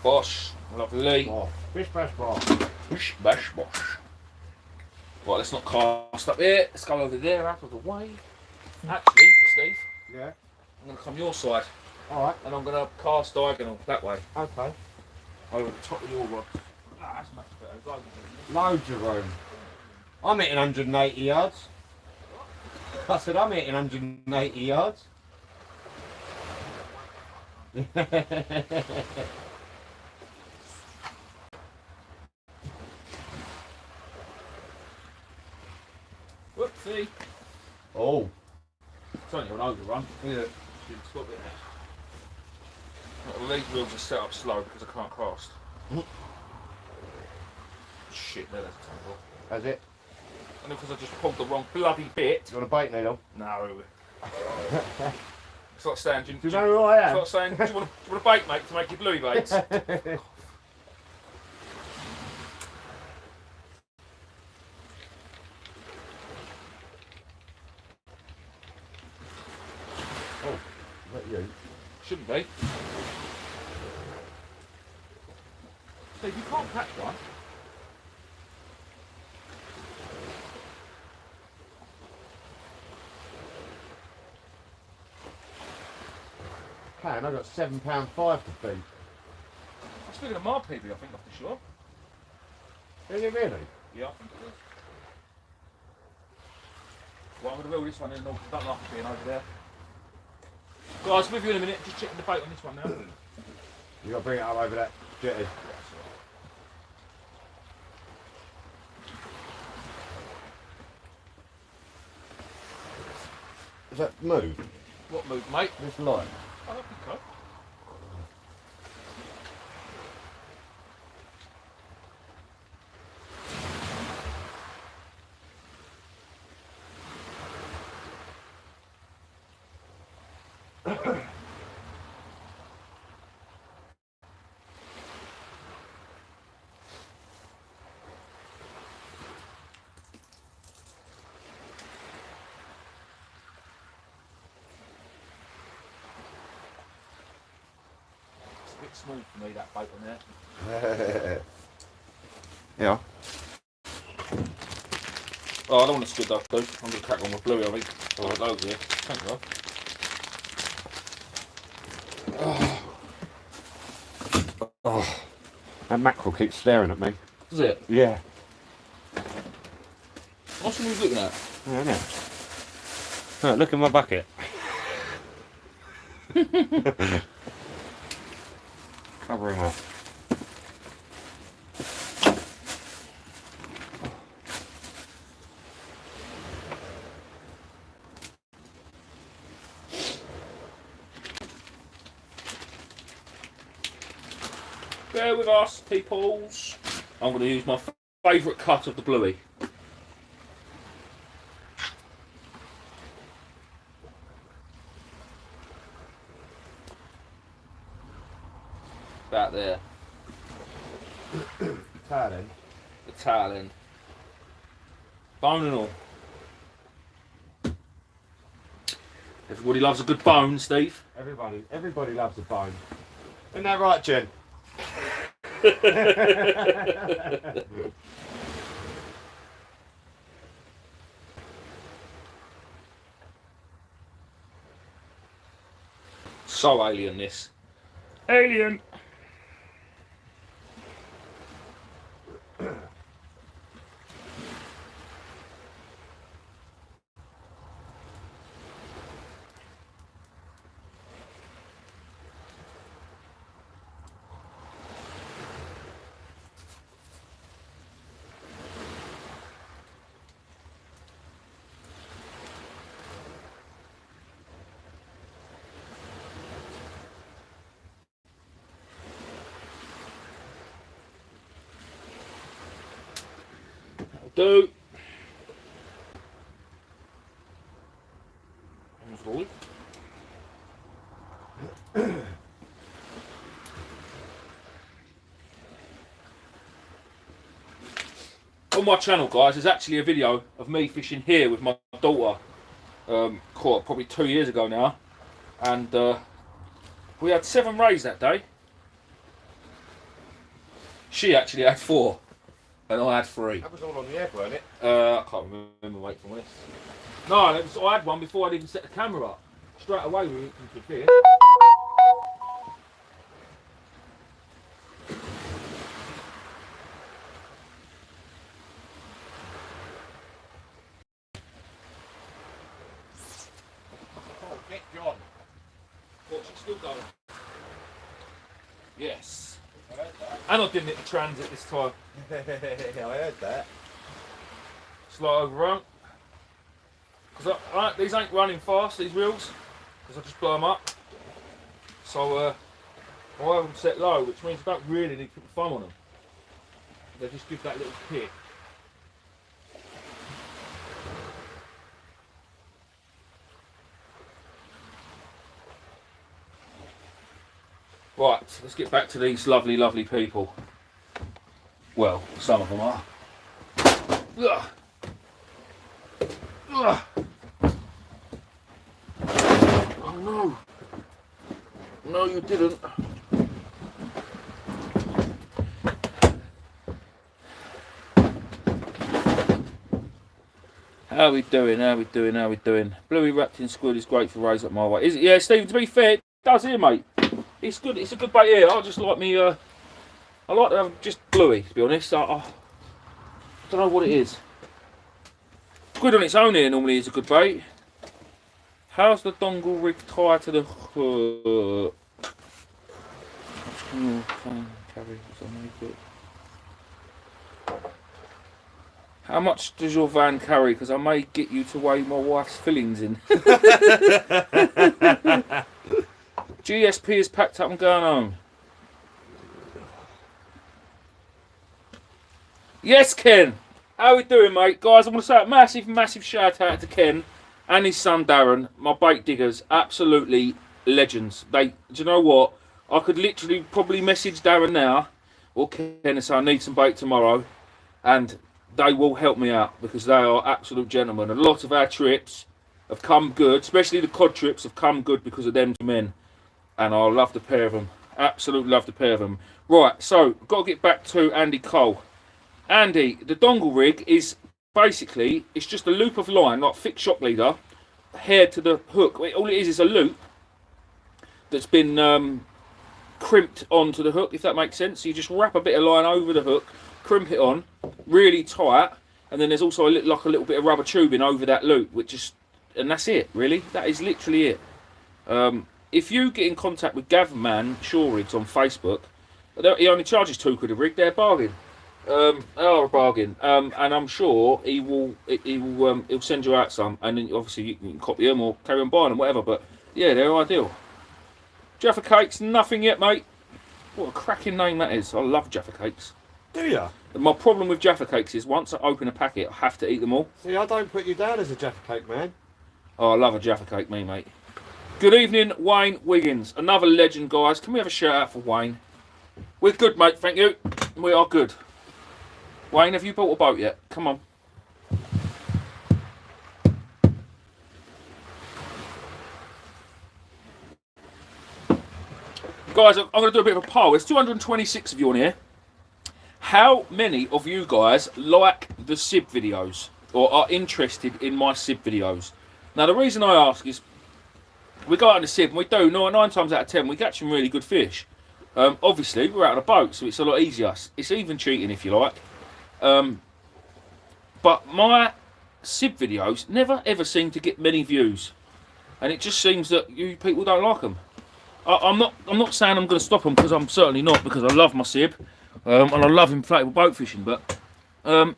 Bosh. Lovely. Oh, fish bash bar. Bish bash bosh. Right, let's not cast up here. Let's go over there out of the way. Actually, Steve, Yeah. I'm going to come your side. Alright. And I'm going to cast diagonal that way. Okay. Over the top of your rod. Ah, that's much better. Loads of room. I'm hitting 180 yards. I said I'm hitting 180 yards. Whoopsie. Oh. It's only an overrun. Yeah. Should stop it now. Well, these wheels are set up slow because I can't cast. Shit, there, that's a tangle. That's it. And because I just pulled the wrong bloody bit. You want a bait needle? No. It's like saying, do Do you know who I am? it's like saying, do you want a bait, mate, to make your bluey baits? Oh, is that you? Shouldn't be. Steve, you can't catch one. Can, I got £7.5 to feed. I'm speaking of my PB, I think, off the shore. Is it really? Yeah, I think it is. Well, I'm going to reel this one in, I don't like it being over there. Guys, with you in a minute, just checking the bait on this one now. You got to bring it up over that jetty. Is that moved? What move, mate? This line. I don't think so. A bit small for me, that bait on there. Yeah. Oh, I don't want to squid that, though. I'm going to crack on with Bluey, I think. Oh, those here. Thank you. Oh, that mackerel keeps staring at me. Is it? Yeah. What's he looking at? Yeah, yeah. Oh, look in my bucket. Cover him up. Bear with us, peoples. I'm going to use my favourite cut of the Bluey. About there. Tail end. The tail end. Bone and all. Everybody loves a good bone, Steve. Everybody loves a bone. Isn't that right, Jen? So alien, this. Alien! Do. On my channel, guys, there's actually a video of me fishing here with my daughter. Caught probably 2 years ago now, and we had 7 rays that day. She actually had 4. And I had 3. That was all on the air, weren't it? I can't remember, wait for this. No, I had one before I'd even set the camera up. Straight away we went into fish. Oh, get John. What, she's still going? Yes. I heard that. And I didn't hit the transit this time. I heard that. Slight overrun. Because these ain't running fast, these reels, because I just blow them up. So I have them set low, which means I don't really need to put foam on them. They just give that little kick. Right, let's get back to these lovely, lovely people. Well, some of them are. Ugh. Ugh. Oh no. No, you didn't. How we doing? How we doing? How we doing? Bluey wrapped in squid is great for rays up my way. Is it? Yeah, Steve, to be fair, it does here, mate. It's good. It's a good bait here. I just like me. I like to have just Bluey, to be honest. I don't know what it is. Squid on its own here normally is a good bait. How's the dongle rig tied to the hook? How much does your van carry? Because I may get you to weigh my wife's fillings in. GSP is packed up and going home. Yes, Ken. How we doing, mate? Guys, I want to say a massive shout out to Ken and his son Darren, my bait diggers. Absolutely legends. Do you know what? I could literally probably message Darren now or Ken and say I need some bait tomorrow, and they will help me out because they are absolute gentlemen. A lot of our trips have come good, especially the cod trips have come good because of them two men, and I love the pair of them. Absolutely love the pair of them. Right, so got to get back to Andy Cole. Andy, the dongle rig is basically, it's just a loop of line, like fixed shock leader, haired to the hook. All it is a loop that's been crimped onto the hook, if that makes sense. So you just wrap a bit of line over the hook, crimp it on, really tight, and then there's also a little bit of rubber tubing over that loop, and that's it, really. That is literally it. If you get in contact with Gavman Shore Rigs on Facebook, he only charges £2 a rig. They're a bargain. They are a bargain, and I'm sure he'll send you out some, and then obviously you can copy them or carry on buying them, whatever. But yeah, they're ideal. Jaffa Cakes, nothing yet, mate. What a cracking name that is. I love Jaffa Cakes. Do ya? My problem with Jaffa Cakes is once I open a packet, I have to eat them all. See, I don't put you down as a Jaffa Cake man. Oh, I love a Jaffa Cake, me, mate. Good evening, Wayne Wiggins. Another legend, guys. Can we have a shout out for Wayne? We're good, mate, thank you. We are good. Wayne, have you bought a boat yet? Come on. Guys, I'm going to do a bit of a poll. There's 226 of you on here. How many of you guys like the Sib videos or are interested in my Sib videos? Now, the reason I ask is we go out on the Sib and we do, 9 times out of 10, we catch some really good fish. Obviously, we're out on a boat, so it's a lot easier. It's even cheating, if you like. But my Sib videos never ever seem to get many views, and it just seems that you people don't like them. I'm not saying I'm going to stop them, because I'm certainly not, because I love my Sib, and I love inflatable boat fishing. But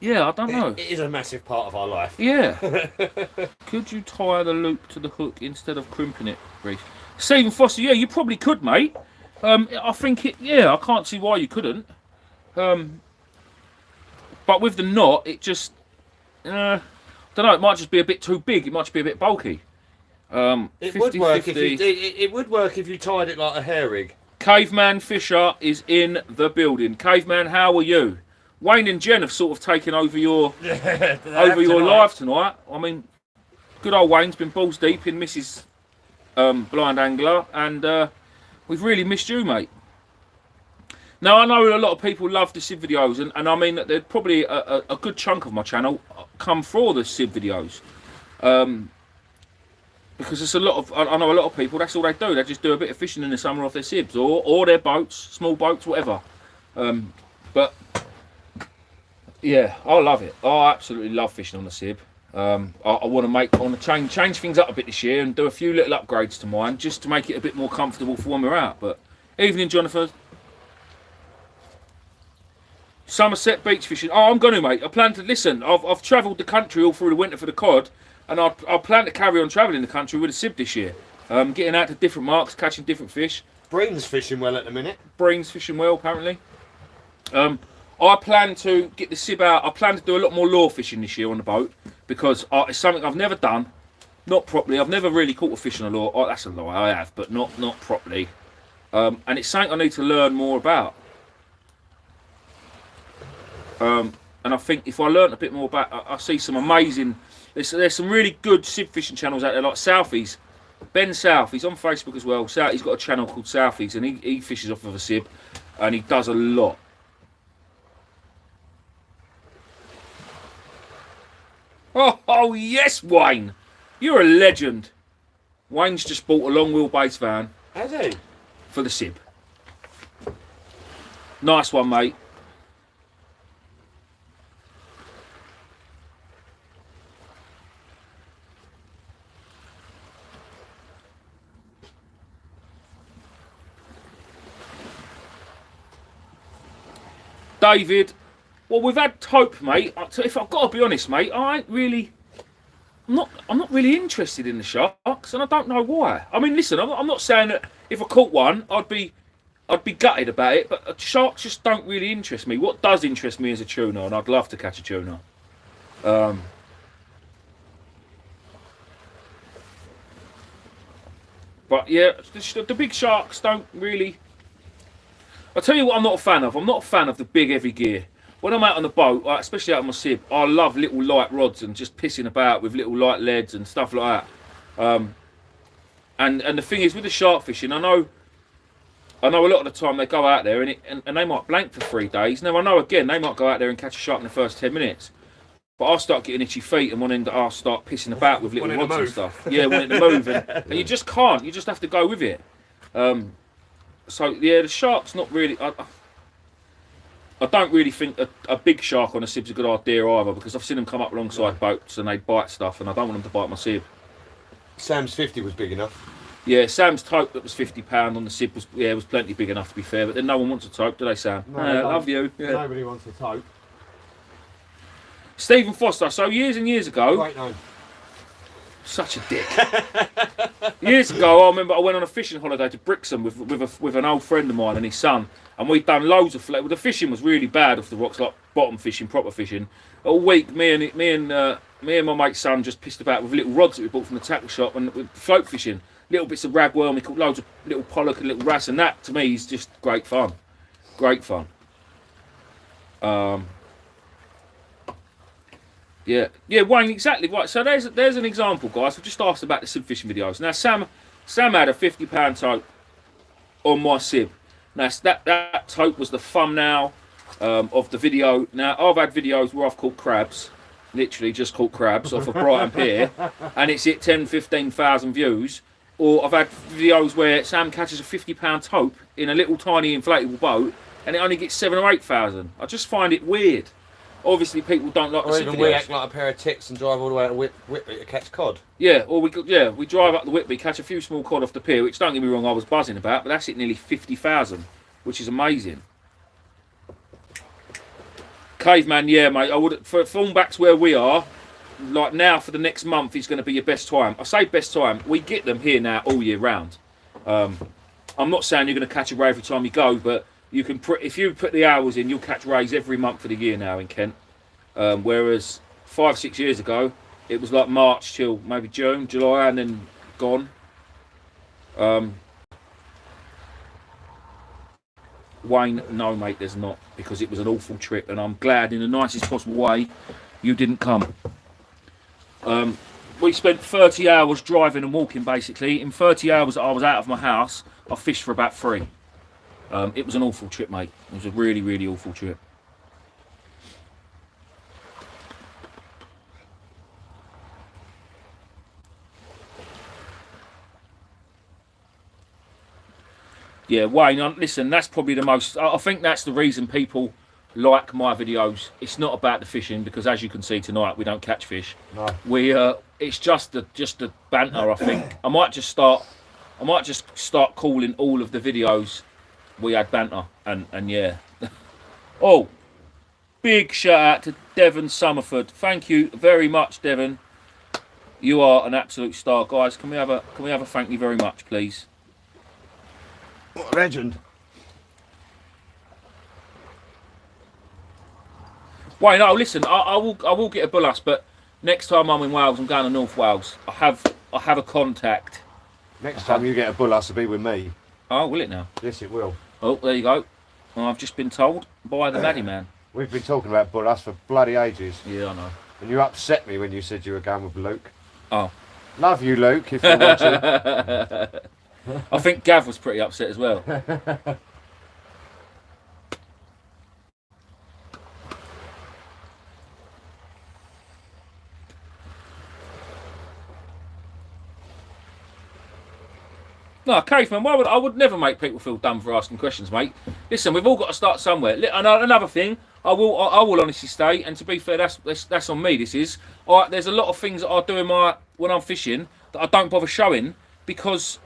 yeah, I don't know. It is a massive part of our life. Yeah. Could you tie the loop to the hook instead of crimping it, Reece? Stephen Foster, yeah, you probably could, mate. I think yeah, I can't see why you couldn't. But with the knot, it just, I don't know, it might just be a bit too big. It might just be a bit bulky. It 50, would work 50. if it would work if you tied it like a hair rig. Caveman Fisher is in the building. Caveman, how are you? Wayne and Jen have sort of taken over your live tonight. I mean, good old Wayne's been balls deep in Mrs. Blind Angler, and we've really missed you, mate. Now, I know a lot of people love the Sib videos, and I mean that there's probably a good chunk of my channel come for the Sib videos. Because it's a lot of, I know a lot of people, that's all they do. They just do a bit of fishing in the summer off their Sibs, or their boats, small boats, whatever. But, yeah, I love it. I absolutely love fishing on the Sib. I want to change things up a bit this year and do a few little upgrades to mine, just to make it a bit more comfortable for when we're out. But, evening, Jonathan. Somerset beach fishing. Oh, I'm going to, mate. I plan to listen. I've travelled the country all through the winter for the cod, and I plan to carry on travelling the country with a Sib this year. Getting out to different marks, catching different fish. Breen's fishing well at the minute. Breen's fishing well, apparently. I plan to get the Sib out. I plan to do a lot more lure fishing this year on the boat, because it's something I've never done, not properly. I've never really caught a fish on a lure. Oh, that's a lie, I have, but not properly. And it's something I need to learn more about. And I think if I learnt a bit more about, I see some amazing, there's some really good Sib fishing channels out there, like Southies. Ben South, he's on Facebook as well. He's got a channel called Southies, and he fishes off of a Sib, and he does a lot. Oh yes, Wayne, you're a legend. Wayne's just bought a long wheelbase van. Has he? For the Sib. Nice one, mate. David, well, we've had tope, mate. If I've got to be honest, mate, I'm not really interested in the sharks, and I don't know why. I mean, listen, I'm not saying that if I caught one, I'd be gutted about it, but sharks just don't really interest me. What does interest me is a tuna, and I'd love to catch a tuna. But yeah, the big sharks don't really. I'll tell you what I'm not a fan of. I'm not a fan of the big heavy gear. When I'm out on the boat, especially out on my Sib, I love little light rods and just pissing about with little light leads and stuff like that. And the thing is, with the shark fishing, I know a lot of the time they go out there and they might blank for 3 days. Now I know again they might go out there and catch a shark in the first 10 minutes. But I'll start getting itchy feet and I'll start pissing about with little rods and stuff. Yeah, wanting to move. And you just can't. You just have to go with it. So yeah, the shark's not really. I don't really think a big shark on a Sib's a good idea either, because I've seen them come up alongside boats and they bite stuff, and I don't want them to bite my Sib. Sam's 50 was big enough. Yeah, Sam's tope that was £50 on the Sib was plenty big enough to be fair, but then no one wants a tope, do they, Sam? No, love you. Yeah. Nobody wants a tope. Stephen Foster. So years and years ago. Great name. Such a dick. Years ago, I remember I went on a fishing holiday to Brixham with an old friend of mine and his son, and we'd done loads of the fishing was really bad off the rocks, like bottom fishing, proper fishing. All week, me and my mate's son just pissed about with little rods that we bought from the tackle shop and with float fishing, little bits of ragworm. We caught loads of little pollock and little wrasse, and that to me is just great fun. Great fun. Yeah, Wayne, exactly right. So there's an example, guys. We've just asked about the Sib fishing videos. Now Sam had a £50 tope on my Sib. Now that tope was the thumbnail of the video. Now I've had videos where I've caught crabs, literally just caught crabs off of Brighton Pier, and it's hit 10,000-15,000 views. Or I've had videos where Sam catches a £50 tope in a little tiny inflatable boat, and it only gets 7,000 or 8,000. I just find it weird. Obviously, people don't like the Sib videos. We act like a pair of ticks and drive all the way to Whitby to catch cod. Yeah, or we drive up the Whitby, catch a few small cod off the pier, which don't get me wrong, I was buzzing about, but that's hit nearly 50,000, which is amazing. Caveman, yeah, mate. I would for Thornbacks where we are, like now for the next month is going to be your best time. I say best time. We get them here now all year round. I'm not saying you're going to catch a ray every time you go, but you can if you put the hours in, you'll catch rays every month of the year now in Kent. Whereas 5-6 years ago, it was like March till maybe June, July, and then gone. Wayne, no mate, there's not, because it was an awful trip, and I'm glad in the nicest possible way you didn't come. We spent 30 hours driving and walking basically. In 30 hours that I was out of my house, I fished for about 3. It was an awful trip, mate. It was a really, really awful trip. Yeah, Wayne, listen, that's probably the most... I think that's the reason people like my videos. It's not about the fishing, because as you can see tonight, we don't catch fish. No. It's just the banter, I think. I might just start calling all of the videos we had banter, and yeah. Oh, big shout out to Devon Summerford. Thank you very much, Devon. You are an absolute star, guys. Can we have a thank you very much, please? What a legend. Wait, no, listen. I will get a bullass, but next time I'm in Wales, I'm going to North Wales. I have a contact. Next time you get a bullass, it'll be with me. Oh, will it now? Yes, it will. Oh, there you go. Well, I've just been told by the Maddie man. We've been talking about bullass for bloody ages. Yeah, I know. And you upset me when you said you were going with Luke. Oh. Love you, Luke, if you're watching. I think Gav was pretty upset as well. No, Caveman, I would never make people feel dumb for asking questions, mate. Listen, we've all got to start somewhere. Another thing, I will honestly say, and to be fair, that's on me. This is there's a lot of things that I do when I'm fishing that I don't bother showing, because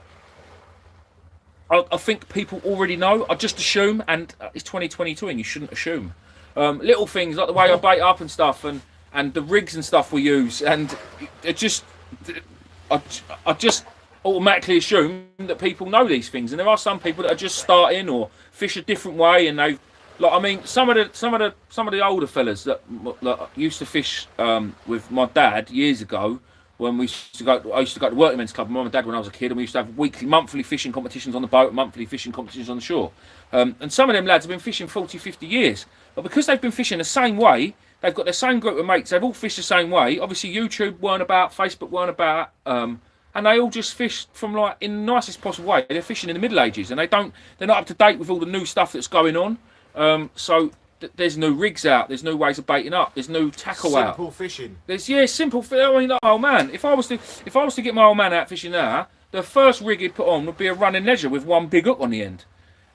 I think people already know. I just assume, and it's 2022, and you shouldn't assume. Little things like the way I bait up and stuff, and the rigs and stuff we use, and it just, I just automatically assume that people know these things. And there are some people that are just starting or fish a different way, and they, like, I mean, some of the older fellas that used to fish with my dad years ago. When we used to go, I used to go to the Workmen's Club with Mum and Dad when I was a kid, and we used to have monthly fishing competitions on the boat, monthly fishing competitions on the shore. And some of them lads have been fishing 40, 50 years. But because they've been fishing the same way, they've got their same group of mates, they've all fished the same way. Obviously, YouTube weren't about, Facebook weren't about, and they all just fish from, like, in the nicest possible way. They're fishing in the Middle Ages, and they're not up to date with all the new stuff that's going on. So there's new rigs out, there's new ways of baiting up, there's new tackle out. Simple fishing. There's simple. I mean, oh man, if I was to get my old man out fishing now, the first rig he'd put on would be a running ledger with one big hook on the end.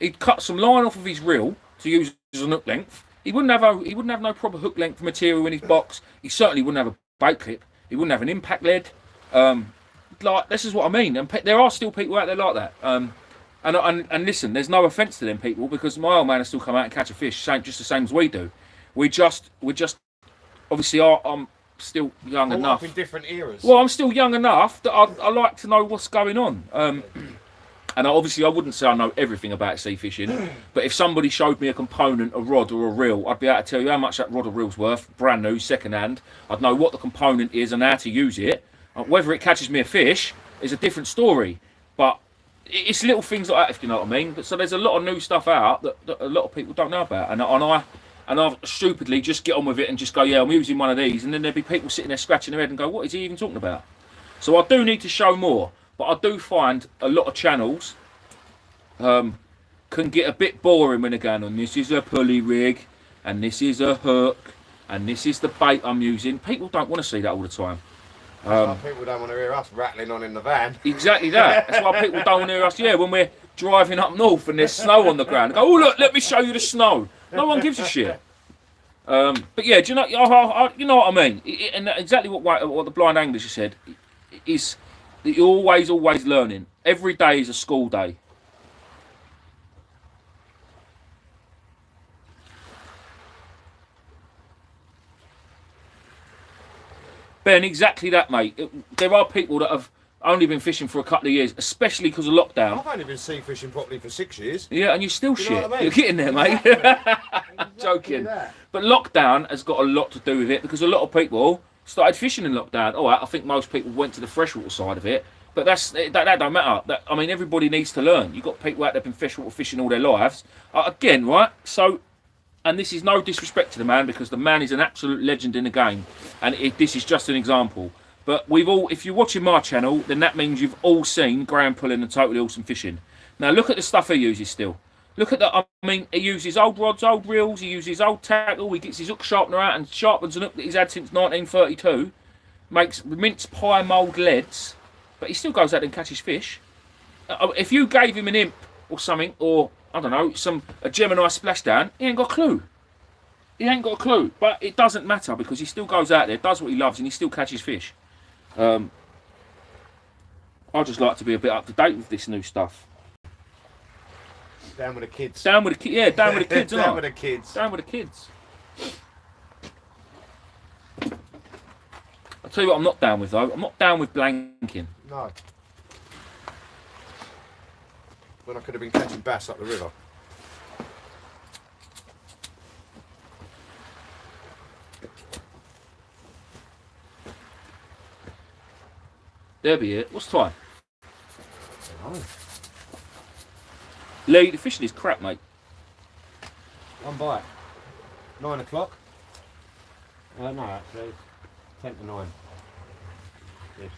He'd cut some line off of his reel to use as an hook length. He wouldn't have no proper hook length material in his box. He certainly wouldn't have a bait clip. He wouldn't have an impact lead. Like, this is what I mean. And there are still people out there like that. And listen, there's no offence to them people, because my old man has still come out and catch a fish, just the same as we do. We just obviously I'm still young enough. Up in different eras. Well, I'm still young enough that I like to know what's going on. And obviously I wouldn't say I know everything about sea fishing, but if somebody showed me a component, a rod or a reel, I'd be able to tell you how much that rod or reel's worth, brand new, second hand. I'd know what the component is and how to use it. Whether it catches me a fish is a different story, but it's little things like that, if you know what I mean. But so there's a lot of new stuff out that a lot of people don't know about, and I stupidly just get on with it and just go, yeah, I'm using one of these, and then there'd be people sitting there scratching their head and go, what is he even talking about? So I do need to show more, but I do find a lot of channels can get a bit boring when they're going on, this is a pulley rig, and this is a hook, and this is the bait I'm using. People don't want to see that all the time. People don't want to hear us rattling on in the van. Exactly that. That's why people don't want to hear us. Yeah, when we're driving up north and there's snow on the ground, go, oh look, let me show you the snow. No one gives a shit. But yeah, do you know? You know what I mean? And exactly what the blind angler just said is that you're always learning. Every day is a school day. Ben, exactly that, mate. There are people that have only been fishing for a couple of years, especially because of lockdown. I've only been sea fishing properly for 6 years. Yeah, and you're still You know shit. what I mean? You're getting there, mate. Joking. That. But lockdown has got a lot to do with it, because a lot of people started fishing in lockdown. All right, I think most people went to the freshwater side of it, but that don't matter. I mean, everybody needs to learn. You've got people out there been freshwater fishing all their lives. Again, right? So, and this is no disrespect to the man, because the man is an absolute legend in the game, and this is just an example. But if you're watching my channel, then that means you've all seen Graham pulling and Totally Awesome Fishing. Now look at the stuff he uses still. Look at that. I mean, he uses old rods, old reels, he uses old tackle, he gets his hook sharpener out and sharpens an hook that he's had since 1932. Makes mince pie mould leads, but he still goes out and catches fish. If you gave him an imp or something, or I don't know, a Gemini splashdown, he ain't got a clue. He ain't got a clue. But it doesn't matter, because he still goes out there, does what he loves, and he still catches fish. I just like to be a bit up to date with this new stuff. Down with the kids. Down with the kids, yeah, down with the kids, Down with the kids. Down with the kids. I'll tell you what I'm not down with, though. I'm not down with blanking. No. When I could have been catching bass up the river. There be it. What's the time? Oh. Lee, the fishing is crap, mate. One bite. 9 o'clock. No, actually, 10 to 9. Yes.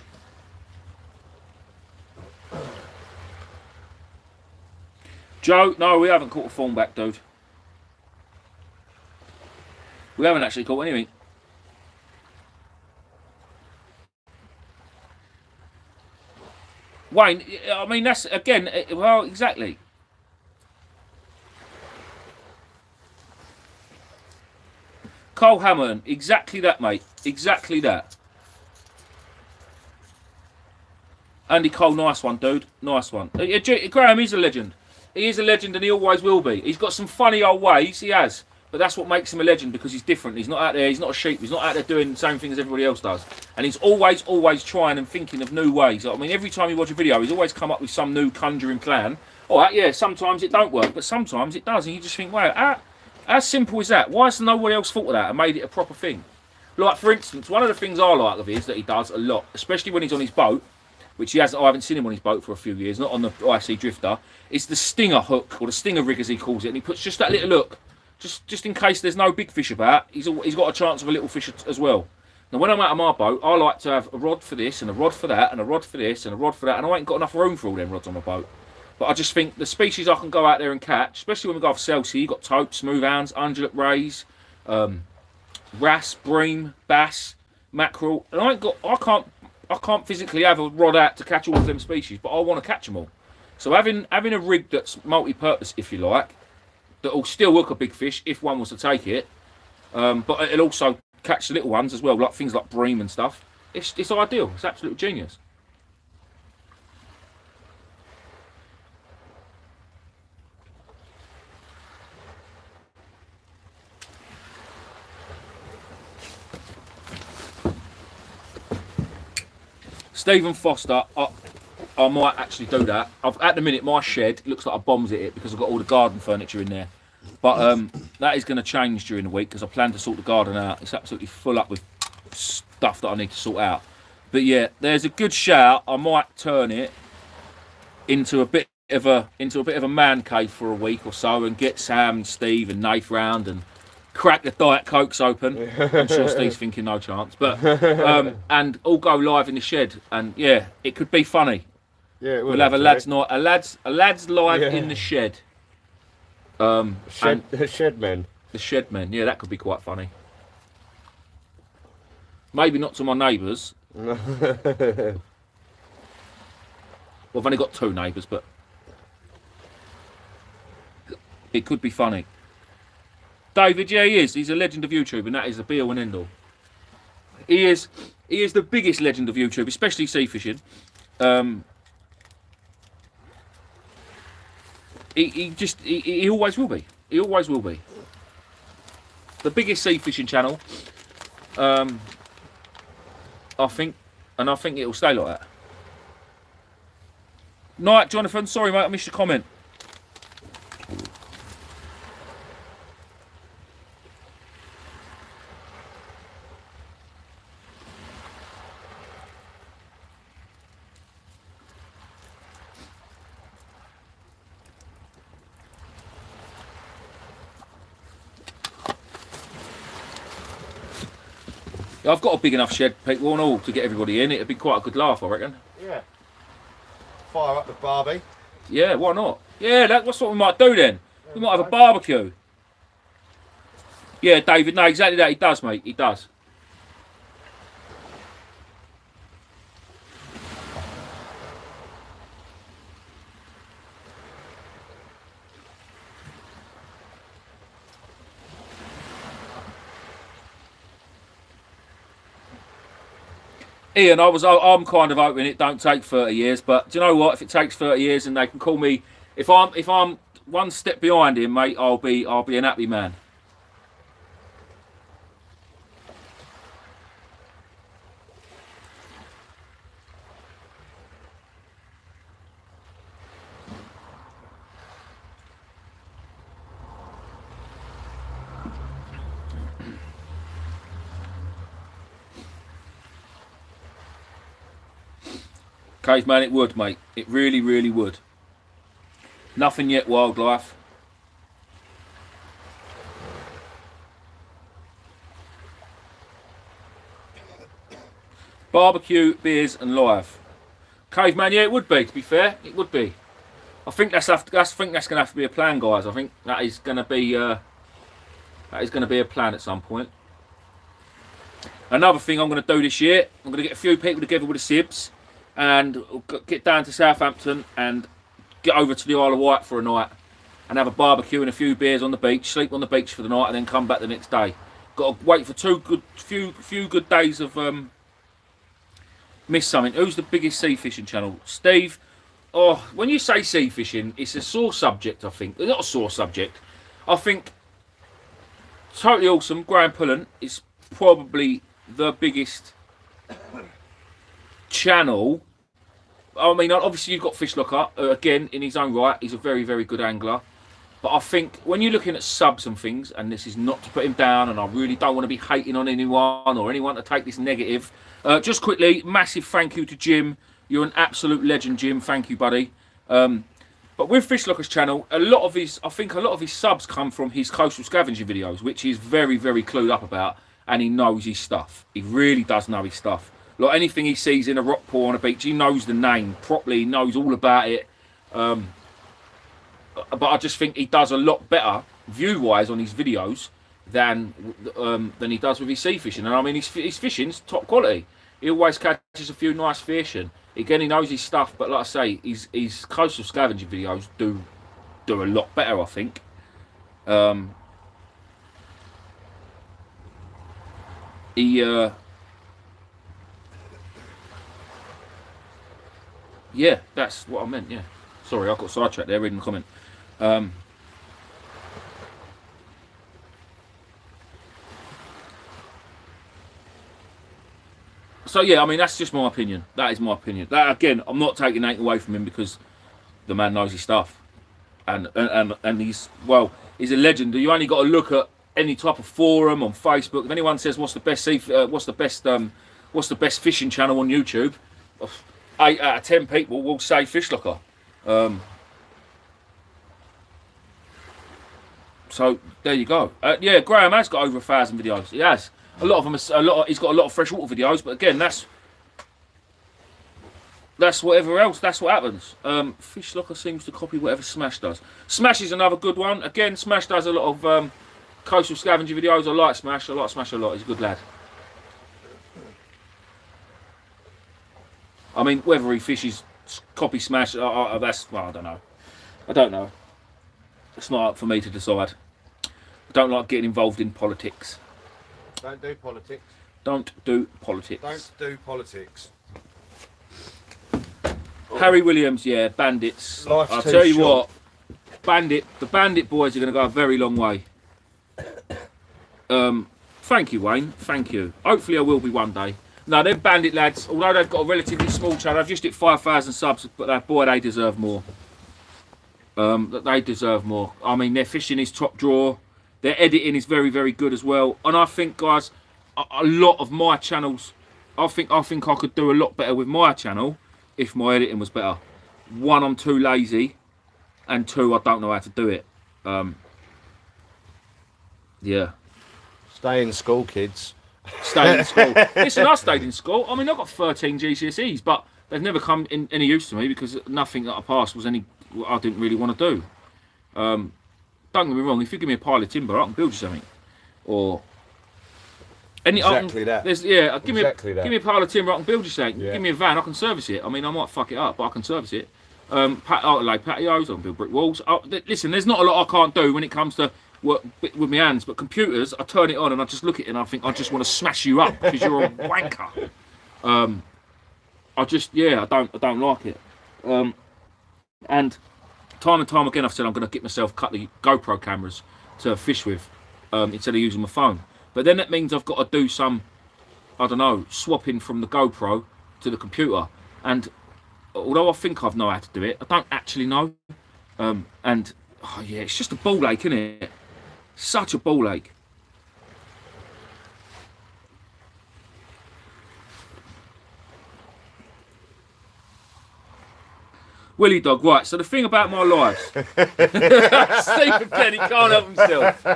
Joe, no, we haven't caught a thornback, dude. We haven't actually caught anything. Wayne, I mean, that's, again, well, exactly. Cole Hammond, exactly that, mate. Exactly that. Andy Cole, nice one, dude. Nice one. Graham is a legend. He is a legend and he always will be. He's got some funny old ways, he has. But that's what makes him a legend, because he's different. He's not out there, he's not a sheep. He's not out there doing the same thing as everybody else does. And he's always trying and thinking of new ways. I mean, every time you watch a video, he's always come up with some new conjuring plan. All right, yeah, sometimes it don't work, but sometimes it does. And you just think, wow, how simple is that? Why has nobody else thought of that and made it a proper thing? Like, for instance, one of the things I like of his that he does a lot, especially when he's on his boat, which I haven't seen him on his boat for a few years, not on the IC Drifter, is the stinger hook, or the stinger rig as he calls it, and he puts just that little hook, just in case there's no big fish about, he's got a chance of a little fish as well. Now when I'm out of my boat, I like to have a rod for this, and a rod for that, and a rod for this, and a rod for that, and I ain't got enough room for all them rods on my boat. But I just think the species I can go out there and catch, especially when we go off Chelsea, you've got tope, smooth hounds, undulate rays, wrasse, bream, bass, mackerel, and I can't physically have a rod out to catch all of them species, but I want to catch them all. So having a rig that's multi-purpose, if you like, that will still hook a big fish if one was to take it, but it'll also catch the little ones as well, like things like bream and stuff. It's ideal. It's absolute genius. Stephen Foster, I might actually do that. At the minute, my shed looks like a bomb's hit it because I've got all the garden furniture in there. But that is going to change during the week because I plan to sort the garden out. It's absolutely full up with stuff that I need to sort out. But yeah, there's a good shout. I might turn it into a bit of a man cave for a week or so and get Sam and Steve and Nath round and crack the Diet Cokes open. I'm sure Steve's thinking no chance, but and all go live in the shed, and yeah, it could be funny. Yeah, we'll have a lads night, a lads live in the shed. The shed men. The shed men, yeah, that could be quite funny. Maybe not to my neighbours. Well, I've only got 2 neighbours, but it could be funny. David, yeah, he is. He's a legend of YouTube, and that is the be-all and end-all. He is the biggest legend of YouTube, especially sea fishing. He always will be. He always will be. The biggest sea fishing channel, I think, and I think it'll stay like that. Night, Jonathan. Sorry, mate, I missed your comment. Yeah, I've got a big enough shed, people and all, to get everybody in. It'd be quite a good laugh, I reckon. Yeah. Fire up the barbie. Yeah, why not? Yeah, that's what we might do then. We might have a barbecue. Yeah, David, no, exactly that. He does, mate. He does. Ian, I'm kind of hoping it don't take 30 years, but do you know what? If it takes 30 years and they can call me, if I'm one step behind him, mate, I'll be an happy man. Caveman, it would, mate. It really, really would. Nothing yet, wildlife. Barbecue, beers, and live. Caveman, yeah, it would be. To be fair, it would be. I think that's going to have to be a plan, guys. I think that is going to be a plan at some point. Another thing I'm going to do this year, I'm going to get a few people together with the Sibs and get down to Southampton and get over to the Isle of Wight for a night and have a barbecue and a few beers on the beach, sleep on the beach for the night, and then come back the next day. Got to wait for few good days of missed something. Who's the biggest sea fishing channel? Steve. Oh, when you say sea fishing, it's a sore subject, I think. Not a sore subject. I think Totally Awesome, Graham Pullen, is probably the biggest channel. I mean, obviously you've got Fish Locker, again, in his own right. He's a very, very good angler. But I think when you're looking at subs and things, and this is not to put him down, and I really don't want to be hating on anyone or anyone to take this negative. Just quickly, massive thank you to Jim. You're an absolute legend, Jim. Thank you, buddy. But with Fish Locker's channel, I think a lot of his subs come from his coastal scavenging videos, which he's very, very clued up about, and he knows his stuff. He really does know his stuff. Like anything he sees in a rock pool on a beach, he knows the name properly, he knows all about it. But I just think he does a lot better view-wise on his videos than he does with his sea fishing. And I mean, his fishing's top quality. He always catches a few nice fish, and again, he knows his stuff. But like I say, his coastal scavenging videos do a lot better, I think. Yeah, that's what I meant. Yeah, sorry, I got sidetracked there reading the comment. So yeah, I mean, that's just my opinion. That is my opinion. That, again, I'm not taking anything away from him because the man knows his stuff, and he's a legend. You only got to look at any type of forum on Facebook. If anyone says what's the best fishing channel on YouTube, 8 out of 10 people will say Fish Locker. So there you go. Yeah, Graham has got over 1,000 videos. He has. A lot of them. He's got a lot of freshwater videos, but again, that's whatever else. That's what happens. Fish Locker seems to copy whatever Smash does. Smash is another good one. Again, Smash does a lot of coastal scavenging videos. I like Smash. I like Smash a lot. He's a good lad. I mean, whether he fishes copy Smash, that's, well, I don't know. I don't know. It's not up for me to decide. I don't like getting involved in politics. Don't do politics. Don't do politics. Don't do politics. Harry Williams, yeah, bandits. Life's I'll too tell you short. what, the bandit boys are going to go a very long way. Thank you, Wayne. Thank you. Hopefully I will be one day. No, them bandit lads, although they've got a relatively small channel, I've just hit 5,000 subs, but boy, they deserve more. They deserve more. I mean, their fishing is top drawer. Their editing is very, very good as well. And I think, guys, a lot of my channels, I think I could do a lot better with my channel if my editing was better. One, I'm too lazy, and two, I don't know how to do it. Yeah. Stay in school, kids. Stay in school. Listen, I stayed in school. I mean, I got 13 GCSEs, but they've never come in any use to me because nothing that I passed was any I didn't really want to do. Don't get me wrong. If you give me a pile of timber, I can build you something. Or any exactly that. Give me a pile of timber, I can build you something. Yeah. Give me a van, I can service it. I mean, I might fuck it up, but I can service it. I can lay patios, I can build brick walls. Listen, there's not a lot I can't do when it comes to work with my hands, but computers, I turn it on and I just look at it and I think I just want to smash you up because you're a wanker. I don't like it. And time again I've said I'm going to get myself cut the GoPro cameras to fish with instead of using my phone. But then that means I've got to do some, I don't know, swapping from the GoPro to the computer. And although I think I know how to do it, I don't actually know. It's just a ball ache, isn't it? Such a ball ache. Willy Dog, right, so the thing about my lives. Stephen Penny can't help himself.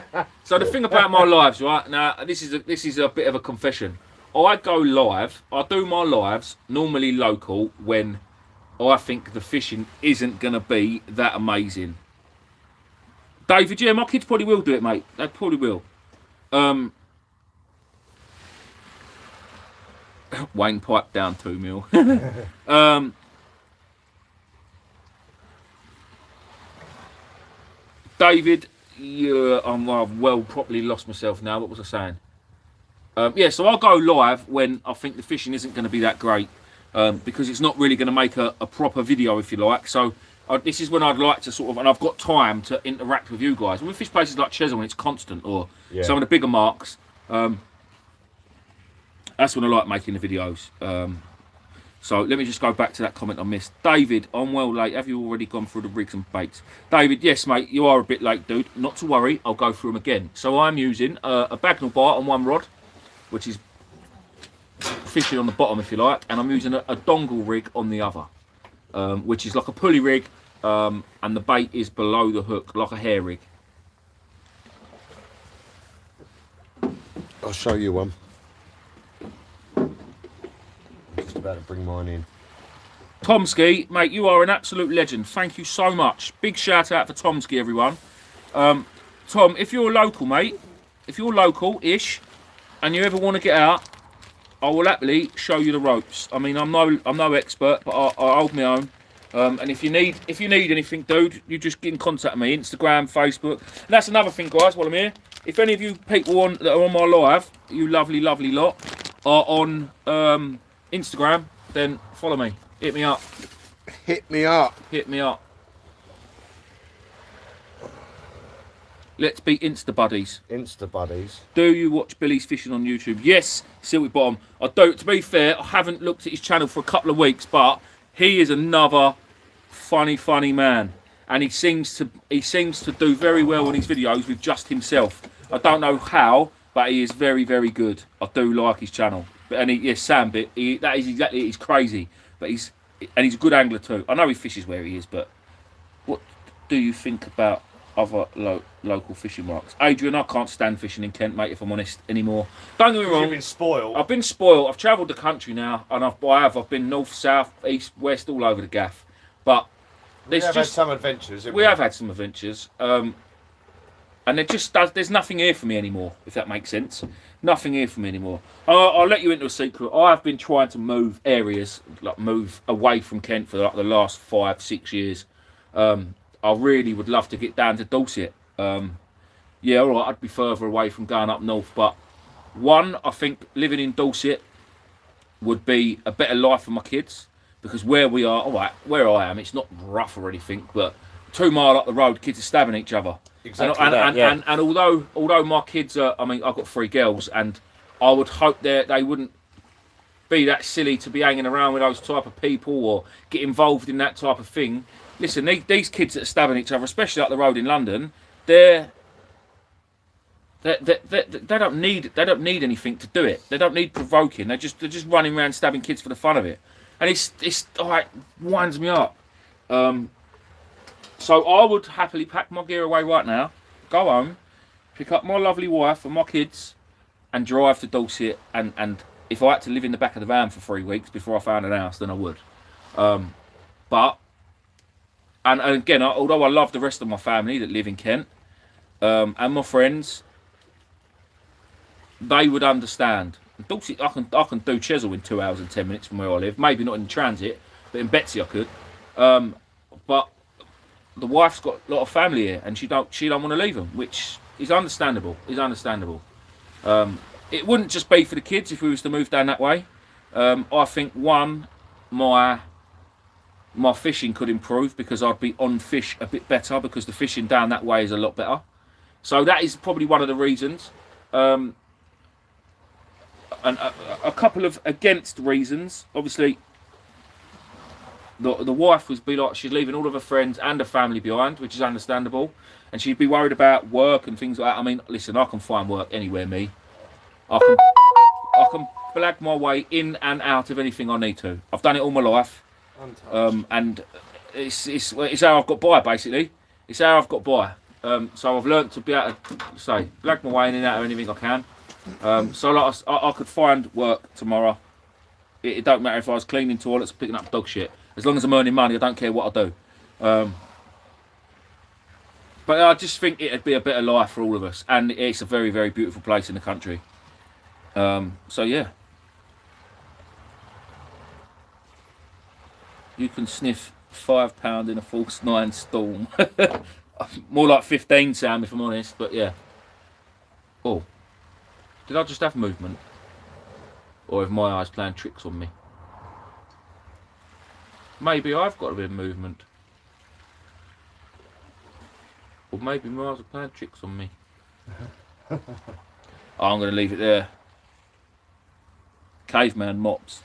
So the thing about my lives, right, now this is a bit of a confession. I go live, I do my lives, normally local, when I think the fishing isn't going to be that amazing. David, yeah, my kids probably will do it, mate. They probably will. Wayne piped down 2 mil. David, yeah, I've well properly lost myself now. What was I saying? So I'll go live when I think the fishing isn't going to be that great. because it's not really going to make a proper video, if you like. So this is when I'd like to sort of, and I've got time to interact with you guys. With fish places like Chesil, when it's constant, or some of the bigger marks, that's when I like making the videos. So let me just go back to that comment I missed. David, I'm well late. Have you already gone through the rigs and baits? David, yes, mate, you are a bit late, dude. Not to worry, I'll go through them again. So I'm using a Bagnall bite on one rod, which is fishing on the bottom, if you like, and I'm using a dongle rig on the other, which is like a pulley rig, and the bait is below the hook, like a hair rig. I'll show you one. Just about to bring mine in. Tomsky, mate, you are an absolute legend. Thank you so much. Big shout out for Tomsky, everyone. Tom, if you're local, mate, if you're local-ish, and you ever want to get out, I will happily show you the ropes. I mean, I'm no expert, but I hold my own. And if you need anything, dude, you just get in contact with me. Instagram, Facebook. And that's another thing, guys, while I'm here. If any of you people that are on my live, you lovely, lovely lot, are on Instagram, then follow me. Hit me up. Hit me up. Hit me up. Let's be Insta buddies. Insta buddies. Do you watch Billy's Fishing on YouTube? Yes, Silky Bottom. I don't. To be fair, I haven't looked at his channel for a couple of weeks, but he is another funny man, and he seems to do very well on his videos with just himself. I don't know how, but he is very good. I do like his channel. And Sam bit. That is exactly. He's crazy, but he's a good angler too. I know he fishes where he is, but what do you think about other local fishing marks? Adrian, I can't stand fishing in Kent, mate, if I'm honest, anymore. Don't get me wrong. You've been spoiled. I've been spoiled. I've travelled the country now, and I've been north, south, east, west, all over the gaff. But we have had some adventures. We have had some adventures. And there's nothing here for me anymore, if that makes sense. Nothing here for me anymore. I'll let you into a secret. I've been trying to move areas, like move away from Kent for like the last 5-6 years. I really would love to get down to Dorset. Yeah, all right, I'd be further away from going up north. But one, I think living in Dorset would be a better life for my kids. Because where we are, all right, where I am, it's not rough or anything, but 2 miles up the road, kids are stabbing each other. Exactly. And although my kids are, I mean, I've got 3 girls, and I would hope they wouldn't be that silly to be hanging around with those type of people or get involved in that type of thing. Listen, these kids that are stabbing each other, especially up the road in London, they don't need anything to do it. They don't need provoking. They're just running around stabbing kids for the fun of it, and it's like winds me up. So I would happily pack my gear away right now, go home, pick up my lovely wife and my kids, and drive to Dorset. And if I had to live in the back of the van for 3 weeks before I found an house, then I would. But again, although I love the rest of my family that live in Kent, and my friends, they would understand. Dorset, I can do Chesil in 2 hours and 10 minutes from where I live. Maybe not in transit, but in Betsy I could. But the wife's got a lot of family here, and she don't want to leave them, which is understandable. It wouldn't just be for the kids if we was to move down that way. I think one, my fishing could improve because I'd be on fish a bit better because the fishing down that way is a lot better. So that is probably one of the reasons. And a couple of against reasons. Obviously, the wife would be like, she's leaving all of her friends and her family behind, which is understandable, and she'd be worried about work and things like that. I mean, listen, I can find work anywhere, me. I can blag my way in and out of anything I need to. I've done it all my life, and it's how I've got by, basically. It's how I've got by. So I've learnt to be able to blag my way in and out of anything I can. So like I could find work tomorrow. It don't matter if I was cleaning toilets or picking up dog shit. As long as I'm earning money, I don't care what I do. But I just think it'd be a better life for all of us, and it's a very, very beautiful place in the country. So yeah, you can sniff £5 in a false 9 storm. More like 15, Sam, if I'm honest. But yeah. Oh, did I just have movement, or have my eyes playing tricks on me? Maybe I've got a bit of movement. Or maybe Mars are playing tricks on me. Oh, I'm going to leave it there. Caveman mops.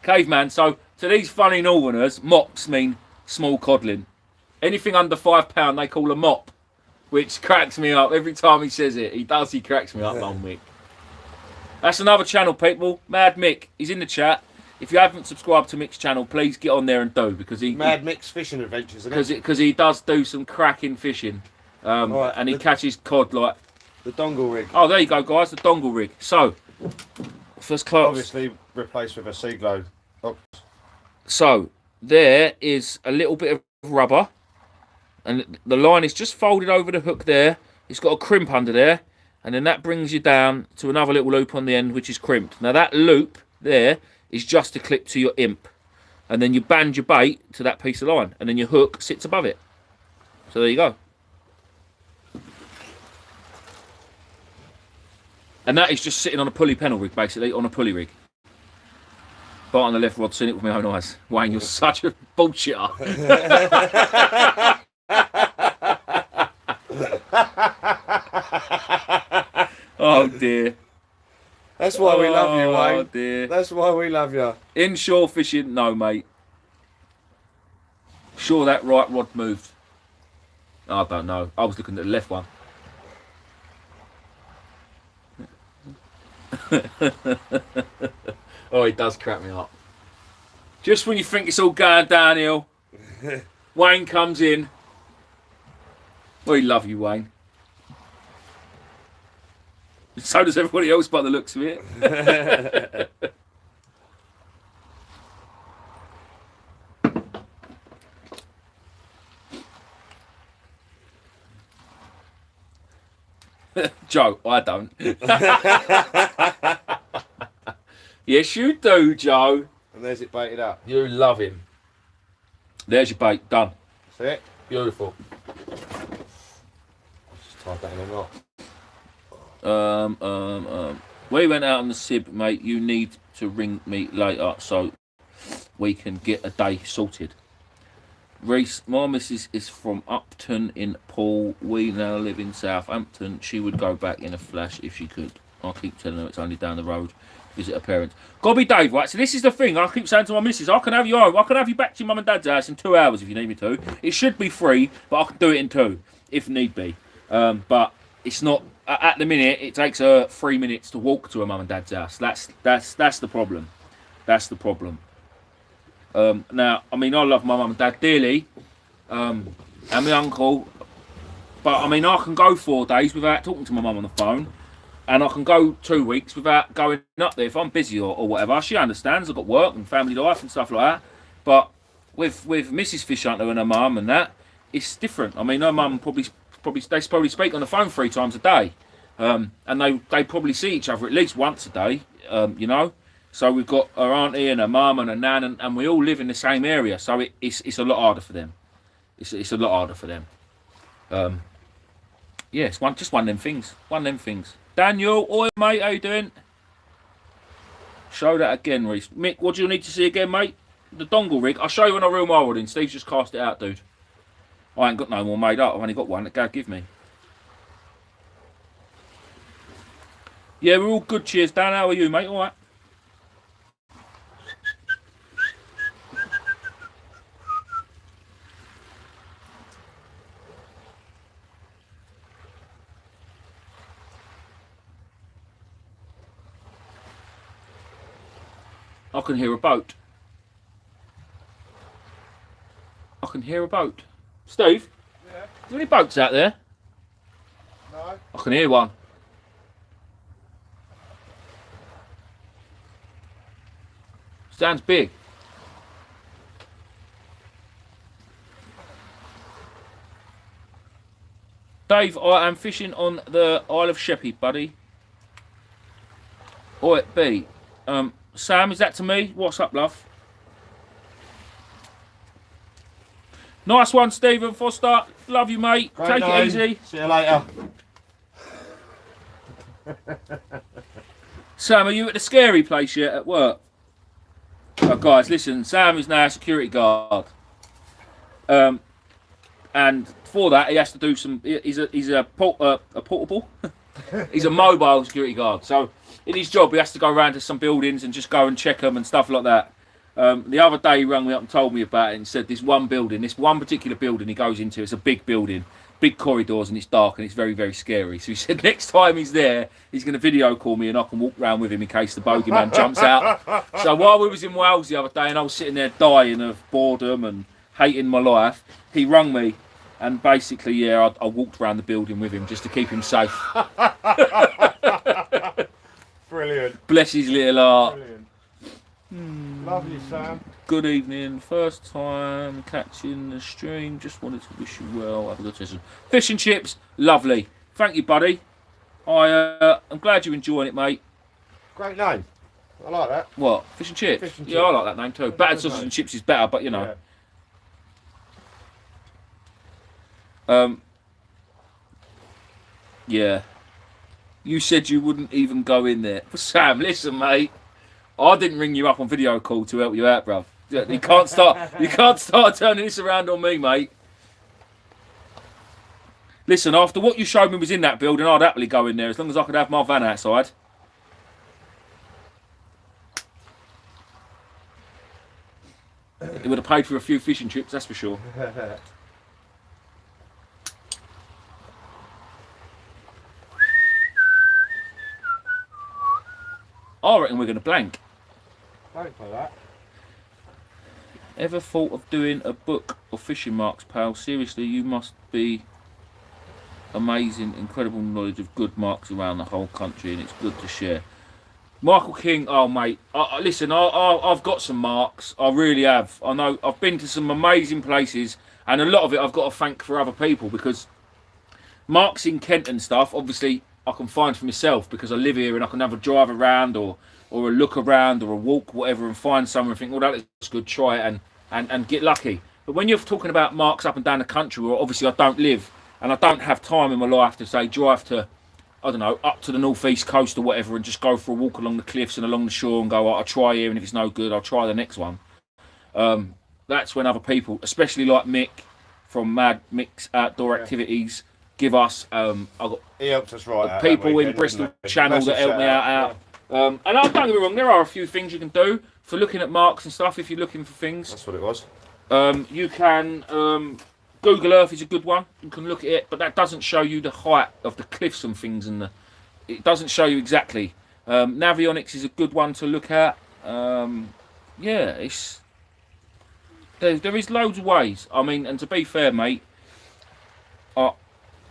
Caveman, so to these funny northerners, mops mean small codling. Anything under £5 they call a mop, which cracks me up every time he says it. He cracks me up, Long Mick. That's another channel, people. Mad Mick. He's in the chat. If you haven't subscribed to Mick's channel, please get on there and do, because Mad Mick's fishing adventures, isn't it? Because he does do some cracking fishing, Right, and he catches cod like the dongle rig. Oh, there you go, guys. The dongle rig. So, first class. Obviously replaced with a sea glow. Oh. So there is a little bit of rubber, and the line is just folded over the hook there. It's got a crimp under there, and then that brings you down to another little loop on the end, which is crimped. Now that loop there is just to clip to your imp, and then you band your bait to that piece of line, and then your hook sits above it. So there you go. And that is just sitting on a pulley pennel rig, basically, on a pulley rig. But on the left rod, seen it with my own eyes. Wayne, you're such a bullshitter. Oh dear. That's why we love you, Wayne. Oh dear. That's why we love you. Inshore fishing, no, mate. Sure that right rod moved. I don't know. I was looking at the left one. Oh, it does crack me up. Just when you think it's all going downhill, Wayne comes in. We love you, Wayne. So does everybody else by the looks of it. Joe, I don't. Yes, you do, Joe. And there's it baited up. You love him. There's your bait, done. See it? Beautiful. Just tied that in a knot. We went out on the Sib, mate. You need to ring me later so we can get a day sorted. Reese, my missus is from Upton in Poole. We now live in Southampton. She would go back in a flash if she could. I keep telling her it's only down the road. Visit her parents. Gotta be Dave, right? So this is the thing. I keep saying to my missus, I can have you home. I can have you back to your mum and dad's house in 2 hours if you need me to. It should be free, but I can do it in 2 if need be. But it's not. At the minute, it takes her 3 minutes to walk to her mum and dad's house. That's the problem. That's the problem. Now, I mean, I love my mum and dad dearly, and my uncle, but I mean, I can go 4 days without talking to my mum on the phone, and I can go 2 weeks without going up there if I'm busy or whatever. She understands. I've got work and family life and stuff like that. But with Mrs. Fish Hunter and her mum and that, it's different. I mean, her mum probably speak on the phone 3 times a day, and they probably see each other at least once a day, you know. So we've got her auntie and her mum and her nan, and we all live in the same area. So it's a lot harder for them. It's a lot harder for them. Yeah, it's just one of them things. One of them things. Daniel, oi mate, how you doing? Show that again, Reese. Mick, what do you need to see again, mate? The dongle rig. I'll show you on a real wild in. Steve's just cast it out, dude. I ain't got no more made up. I've only got one that God give me. Yeah, we're all good. Cheers, Dan. How are you, mate? All right. I can hear a boat. I can hear a boat. Steve? Yeah? Are there any boats out there? No. I can hear one. Sounds big. Dave, I am fishing on the Isle of Sheppey, buddy. Oi, B. Sam, is that to me? What's up, love? Nice one, Stephen Foster. Love you, mate. Great Take name. it easy. See you later. Sam, are you at the scary place yet at work? guys, listen, Sam is now a security guard. And for that, he has to do some. He's a portable. He's a mobile security guard. So in his job, he has to go around to some buildings and just go and check them and stuff like that. The other day, he rang me up and told me about it and said this one particular building he goes into, it's a big building, big corridors, and it's dark and it's very, very scary. So he said next time he's there, he's going to video call me and I can walk around with him in case the bogeyman jumps out. So while we was in Wales the other day and I was sitting there dying of boredom and hating my life, he rung me. And basically, yeah, I walked around the building with him just to keep him safe. Brilliant. Bless his little heart. Brilliant. Lovely, Sam. Good evening. First time catching the stream. Just wanted to wish you well. Have a good session. Fish and chips. Lovely. Thank you, buddy. I'm glad you're enjoying it, mate. Great name. I like that. What? Fish and chips? Fish and yeah, chips. I like that name too. Battered sausage and chips is better, but you know. Yeah. Yeah. You said you wouldn't even go in there. But Sam, listen, mate. I didn't ring you up on video call to help you out, bruv. You can't start turning this around on me, mate. Listen, after what you showed me was in that building, I'd happily go in there as long as I could have my van outside. It would have paid for a few fish and chips, that's for sure. I reckon we're going to blank. Don't play that. Ever thought of doing a book of fishing marks, pal? Seriously, you must be amazing, incredible knowledge of good marks around the whole country, and it's good to share. Michael King, oh mate, listen, I've got some marks, I really have. I know I've been to some amazing places, and a lot of it I've got to thank for other people, because marks in Kent and stuff, obviously I can find for myself because I live here and I can have a drive around or a look around or a walk, whatever, and find somewhere and think, well, that looks good, try it and get lucky. But when you're talking about marks up and down the country where obviously I don't live and I don't have time in my life to say drive to, I don't know, up to the northeast coast or whatever and just go for a walk along the cliffs and along the shore and go, I'll try here, and if it's no good, I'll try the next one. That's when other people, especially like Mick from Mad Mick's Outdoor Activities, give us, I've got He helped us right people in Bristol Channel that help me out. And don't get me wrong, there are a few things you can do for looking at marks and stuff if you're looking for things. That's what it was. You can, Google Earth is a good one. You can look at it, but that doesn't show you the height of the cliffs and things, and it doesn't show you exactly. Navionics is a good one to look at. Yeah, there is loads of ways. I mean, and to be fair, mate,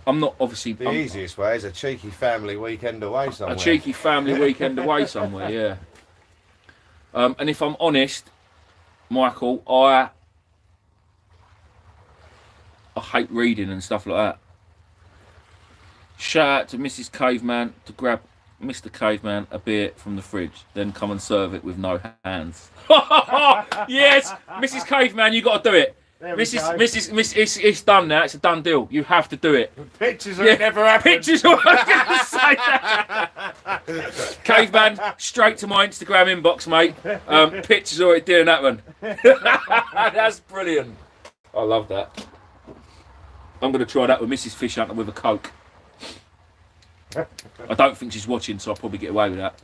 I'm not obviously... The easiest way is a cheeky family weekend away somewhere. A cheeky family weekend away somewhere, yeah. And if I'm honest, Michael, I hate reading and stuff like that. Shout out to Mrs. Caveman to grab Mr. Caveman a beer from the fridge, then come and serve it with no hands. Yes, Mrs. Caveman, you got to do it. It's done now. It's a done deal. You have to do it. Pictures of it never happened. Pictures of I was going to say that. Caveman, straight to my Instagram inbox, mate. Pictures of it doing that one. That's brilliant. I love that. I'm going to try that with Mrs. Fish Hunter with a Coke. I don't think she's watching, so I'll probably get away with that.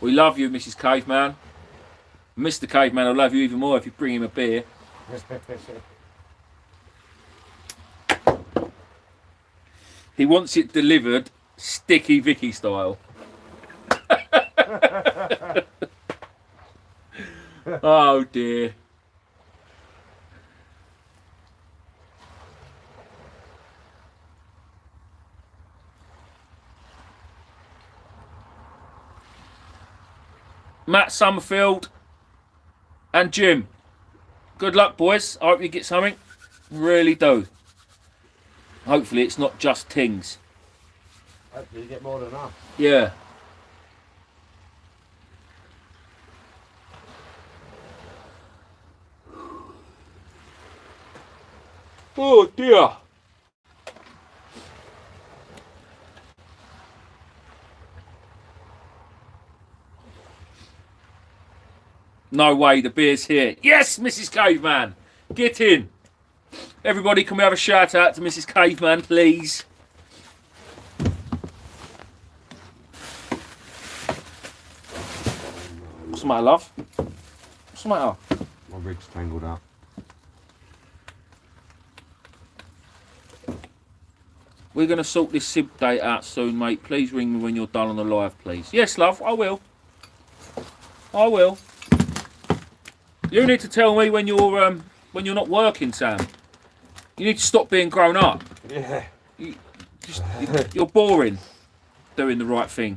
We love you, Mrs. Caveman. Mr. Caveman will love you even more if you bring him a beer. He wants it delivered Sticky Vicky style. Oh dear. Matt Summerfield and Jim, good luck, boys. I hope you get something. Really do. Hopefully it's not just tings. Hopefully you get more than enough. Yeah. Oh dear. No way, the beer's here. Yes, Mrs. Caveman. Get in. Everybody, can we have a shout out to Mrs. Caveman, please? What's the matter, love? What's the matter? My rig's tangled up. We're going to sort this Sib date out soon, mate. Please ring me when you're done on the live, please. Yes, love, I will. I will. You need to tell me when you're not working, Sam. You need to stop being grown up. Yeah. You're boring doing the right thing.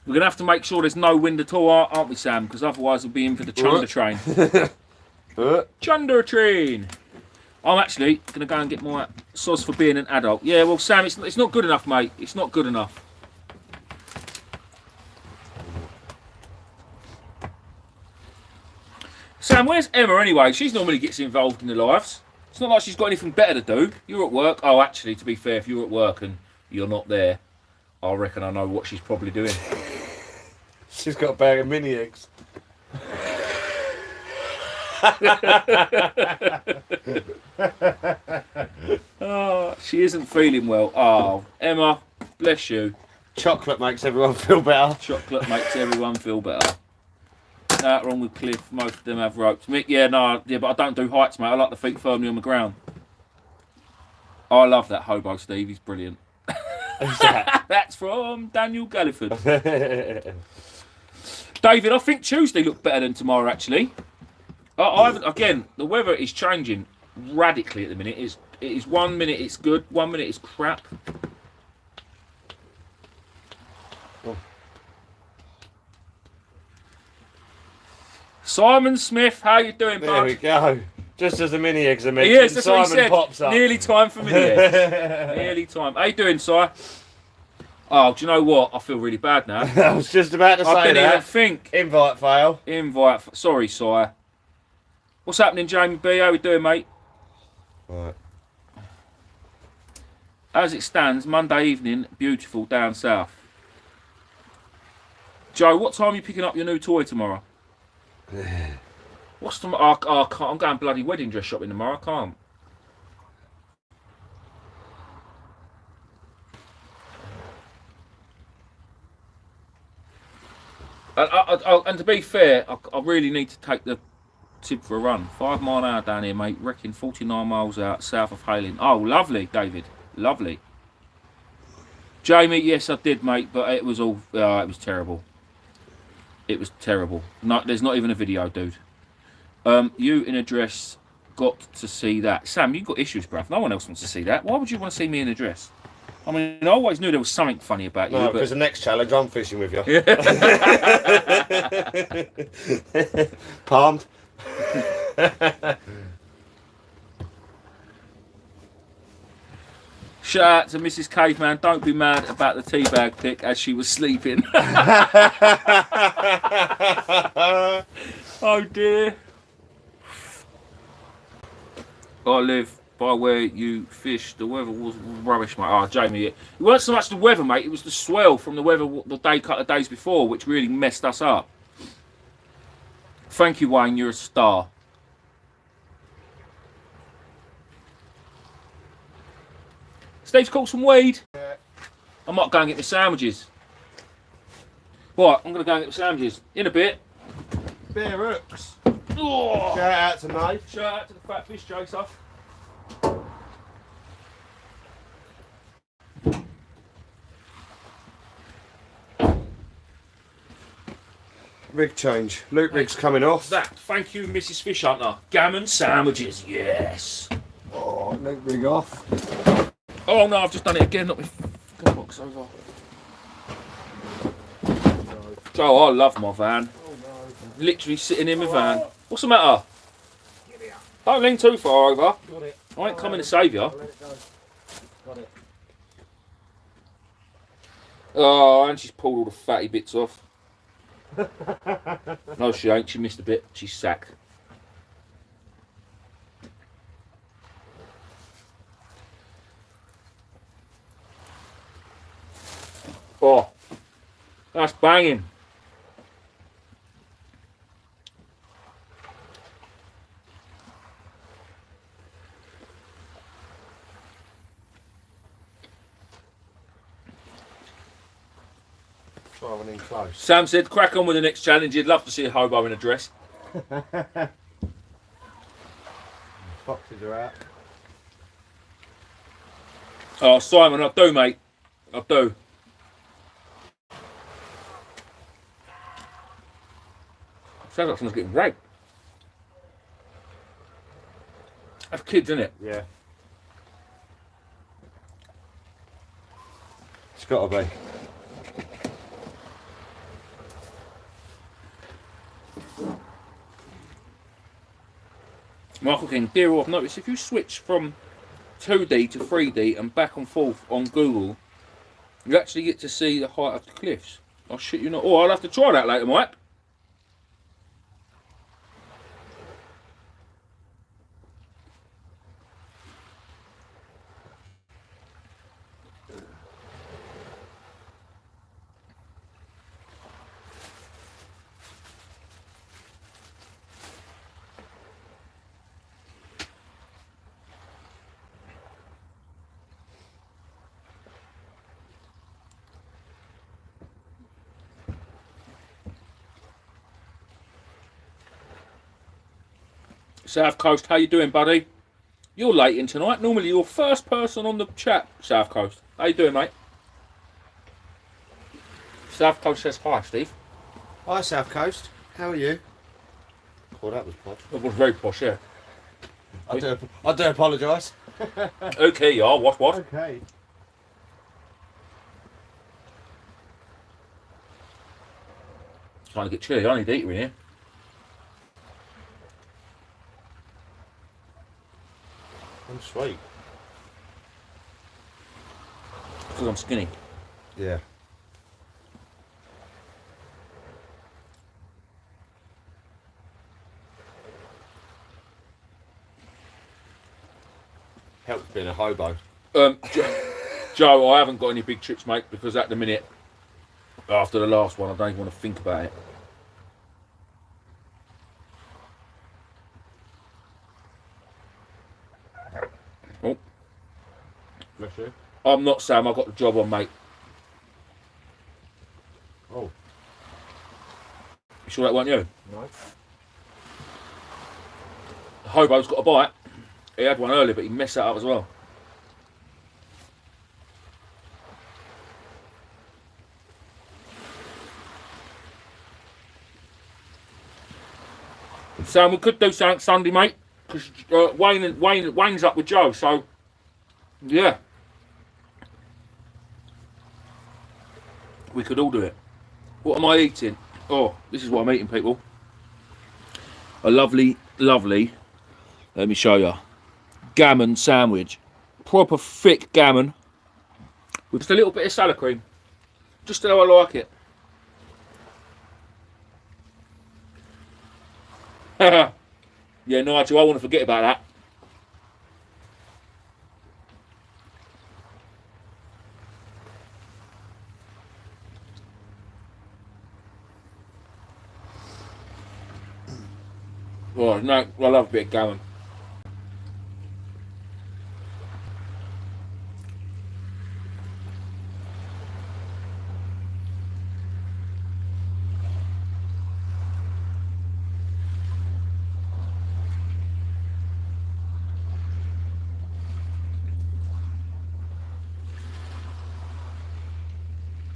We're going to have to make sure there's no wind at all, aren't we, Sam? Because otherwise we'll be in for the chunder train. Chunder train. I'm actually going to go and get my sauce for being an adult. Yeah, well, Sam, it's not good enough, mate. It's not good enough. Sam, where's Emma anyway? She's normally gets involved in the lives. It's not like she's got anything better to do. You're at work. Oh, actually, to be fair, if you're at work and you're not there, I reckon I know what she's probably doing. She's got a bag of mini eggs. Oh, she isn't feeling well. Oh, Emma, bless you. Chocolate makes everyone feel better. Chocolate makes everyone feel better. That wrong with Cliff. Most of them have ropes. Mick, yeah, but I don't do heights, mate. I like the feet firmly on the ground. I love that hobo, Steve. He's brilliant. Who's that? That's from Daniel Galliford. David, I think Tuesday looked better than tomorrow, actually. Again, the weather is changing radically at the minute. It is 1 minute it's good, 1 minute it's crap. Simon Smith, how you doing, bud? There we go. Just as the mini eggs are mentioned, Yes, that's Simon what he said. pops up. Nearly time for mini eggs. Nearly time. How you doing, Si? Oh, do you know what? I feel really bad now. I was just about to say I didn't that. even think. Invite fail. Sorry, Si. What's happening, Jamie B? How we doing, mate? Right. As it stands, Monday evening, beautiful down south. Joe, what time are you picking up your new toy tomorrow? What's tomorrow? I can't. I'm going bloody wedding dress shopping tomorrow. I can't. And to be fair, I really need to take the Sib for a run. 5 mile an hour down here, mate. Wrecking 49 miles out south of Hayling. Oh, lovely, David. Lovely. Jamie, yes, I did, mate, but it was all. It was terrible. It was terrible. No, there's not even a video, dude. You in a dress got to see that. Sam, you've got issues, bruv. No one else wants to see that. Why would you want to see me in a dress? I mean, I always knew there was something funny about you. No, because the next challenge, I'm fishing with you. Palmed. Shout out to Mrs. Caveman. Don't be mad about the teabag pic as she was sleeping. Oh dear. I live by where you fish. The weather was rubbish, mate. Oh, Jamie, it weren't so much the weather, mate. It was the swell from the weather the couple of days before, which really messed us up. Thank you, Wayne. You're a star. Steve's caught some weed. Yeah. I might go and get my sandwiches. Right, I'm going to go and get my sandwiches. In a bit. Bear hooks. Oh. Shout out to Nate. Shout out to the fat fish chaser. Rig change. Loop rig's coming off. Thank you, Mrs. Fish Hunter. Gammon sandwiches, yes. Oh, loop rig off. Oh no, I've just done it again. Not my box over. Oh, I love my van. Oh no. Literally sitting in my van. What's the matter? Don't lean too far over. Got it. I ain't coming to save you. Let it go. Got it. Oh, and she's pulled all the fatty bits off. No, she ain't. She missed a bit. She's sacked. Oh, That's banging. Try one in close. Sam said, crack on with the next challenge. He'd love to see a hobo in a dress. Foxes are out. Oh, Simon, I do, mate. I do. Sounds like someone's getting raped. That's kids, isn't it? Yeah. It's got to be. Michael King, dear, I've noticed if you switch from 2D to 3D and back and forth on Google, you actually get to see the height of the cliffs. Oh shit, you not. Oh, I'll have to try that later, Mike. South Coast, how you doing, buddy? You're late in tonight. Normally you're first person on the chat, South Coast. How you doing, mate? South Coast says hi, Steve. Hi, South Coast. How are you? Oh, that was posh. That was very posh, yeah. I do apologise. Okay, you are. What? Okay. Trying to get chilly. I need to eat in here. I'm sweet. Because I'm skinny. Yeah. Helps being a hobo. Joe, I haven't got any big trips, mate, because at the minute, after the last one, I don't even want to think about it. Oh. Bless you. I'm not Sam, I've got the job on, mate. Oh. You sure that weren't you? No. The hobo's got a bite. He had one earlier, but he messed that up as well. Sam, we could do something Sunday, mate, because Wayne's up with Joe, so yeah, we could all do it. What am I eating? Oh, this is what I'm eating, people. A lovely, let me show you, gammon sandwich. Proper thick gammon with just a little bit of salad cream. Just how I like it. Yeah, Nigel, I want to forget about that. Oh, no, I love a bit of gammon.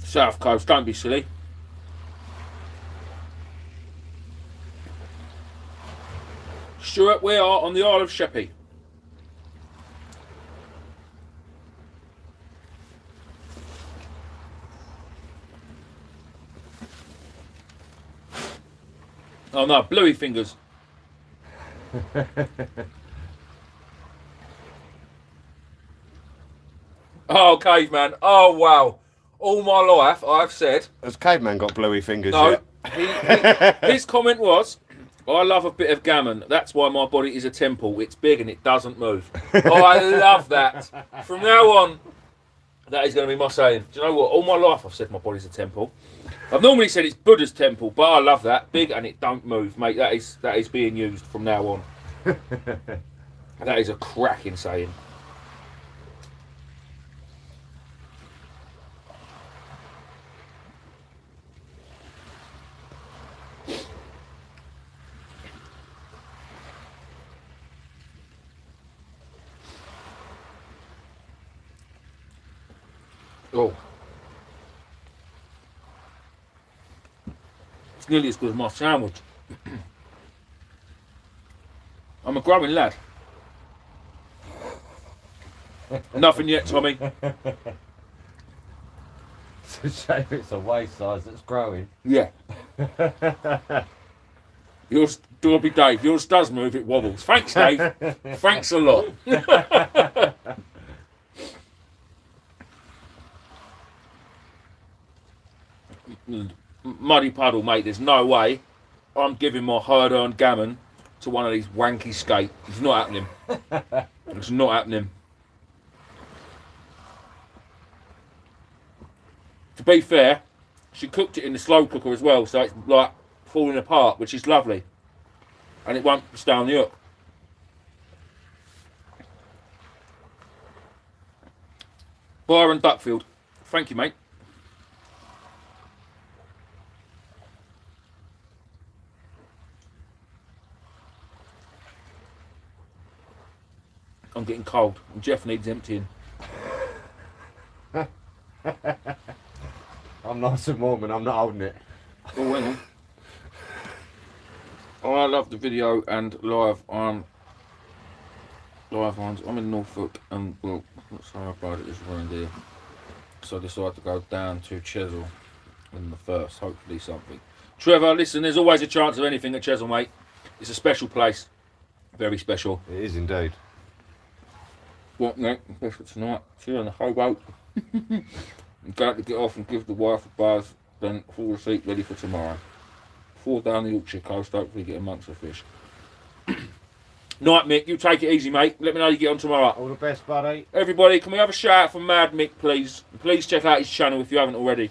South Coast, don't be silly. Stuart, we are on the Isle of Sheppey. Oh no, bluey fingers. Oh, caveman. Oh wow. All my life I've said. Has caveman got bluey fingers No, yet? his comment was, I love a bit of gammon. That's why my body is a temple. It's big and it doesn't move. Oh, I love that. From now on, That is going to be my saying. Do you know what? All my life I've said my body's a temple. I've normally said it's Buddha's temple, but I love that. Big and it don't move, mate. That is being used from now on. That is a cracking saying. Oh. It's nearly as good as my sandwich. I'm a growing lad. Nothing yet, Tommy. It's a shame it's a waist size that's growing. Yeah. Yours, Dorby Dave, yours does move, it wobbles. Thanks, Dave. Thanks a lot. Muddy puddle, mate, there's no way I'm giving my hard-earned gammon to one of these wanky skate. It's not happening. It's not happening. To be fair, she cooked it in the slow cooker as well, so it's like falling apart, which is lovely. And it won't stay on the hook. Byron Duckfield, thank you, mate. I'm getting cold, and Jeff needs emptying. I'm nice and warm and I'm not holding it. Oh, hang on. Oh, I love the video and live ones. I'm in Norfolk and, well, that's how I brought it this around here. So I decided to go down to Chesil in the first, hopefully something. Trevor, listen, there's always a chance of anything at Chesil, mate. It's a special place. Very special. It is indeed. What, mate? Best for tonight. See you on the hobo. I'm going to get off and give the wife a bath, then fall asleep ready for tomorrow. Fall down the Yorkshire coast, hopefully get amongst the fish. Night, Mick. You take it easy, mate. Let me know how you get on tomorrow. All the best, buddy. Everybody, can we have a shout out for Mad Mick, please? Please check out his channel if you haven't already.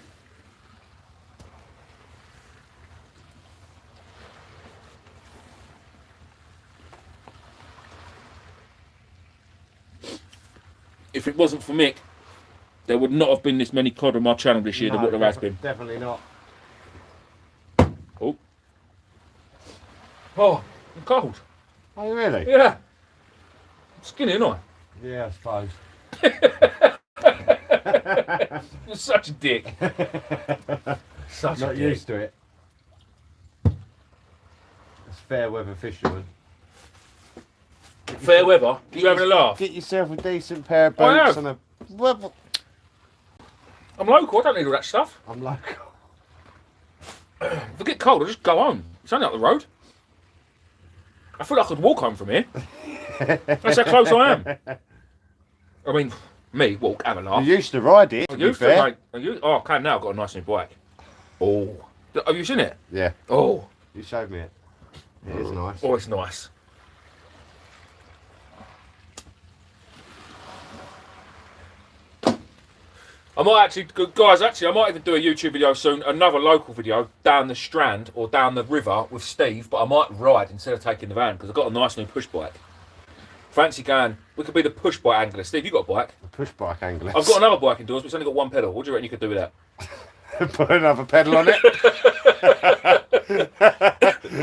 If it wasn't for Mick, there would not have been this many cod on my channel this year. No, there would have been. Definitely not. Oh. Oh, I'm cold. Are you really? Yeah. I'm skinny, aren't I? Yeah, I suppose. You're such a dick. Such not a dick. used to it. It's fair weather fisherman. Fair weather? You having a laugh? Get yourself a decent pair of boots and a... Well, I'm local, I don't need all that stuff. I'm local. If I get cold, I'll just go home. It's only up the road. I feel like I could walk home from here. That's how close I am. I mean, me, walk, have a laugh. You used to ride it, I to be used to, fair. mate. Oh, I can now, I've got a nice new bike. Oh. Have you seen it? Yeah. Oh. You showed me it. It is nice. Oh, it's nice. I might actually, guys, I might even do a YouTube video soon, another local video down the Strand or down the river with Steve, but I might ride instead of taking the van because I've got a nice new push bike. Fancy going, we could be the push bike angler. Steve, you got a bike? The push bike angler. I've got another bike indoors, but it's only got one pedal. What do you reckon you could do with that? Put another pedal on it.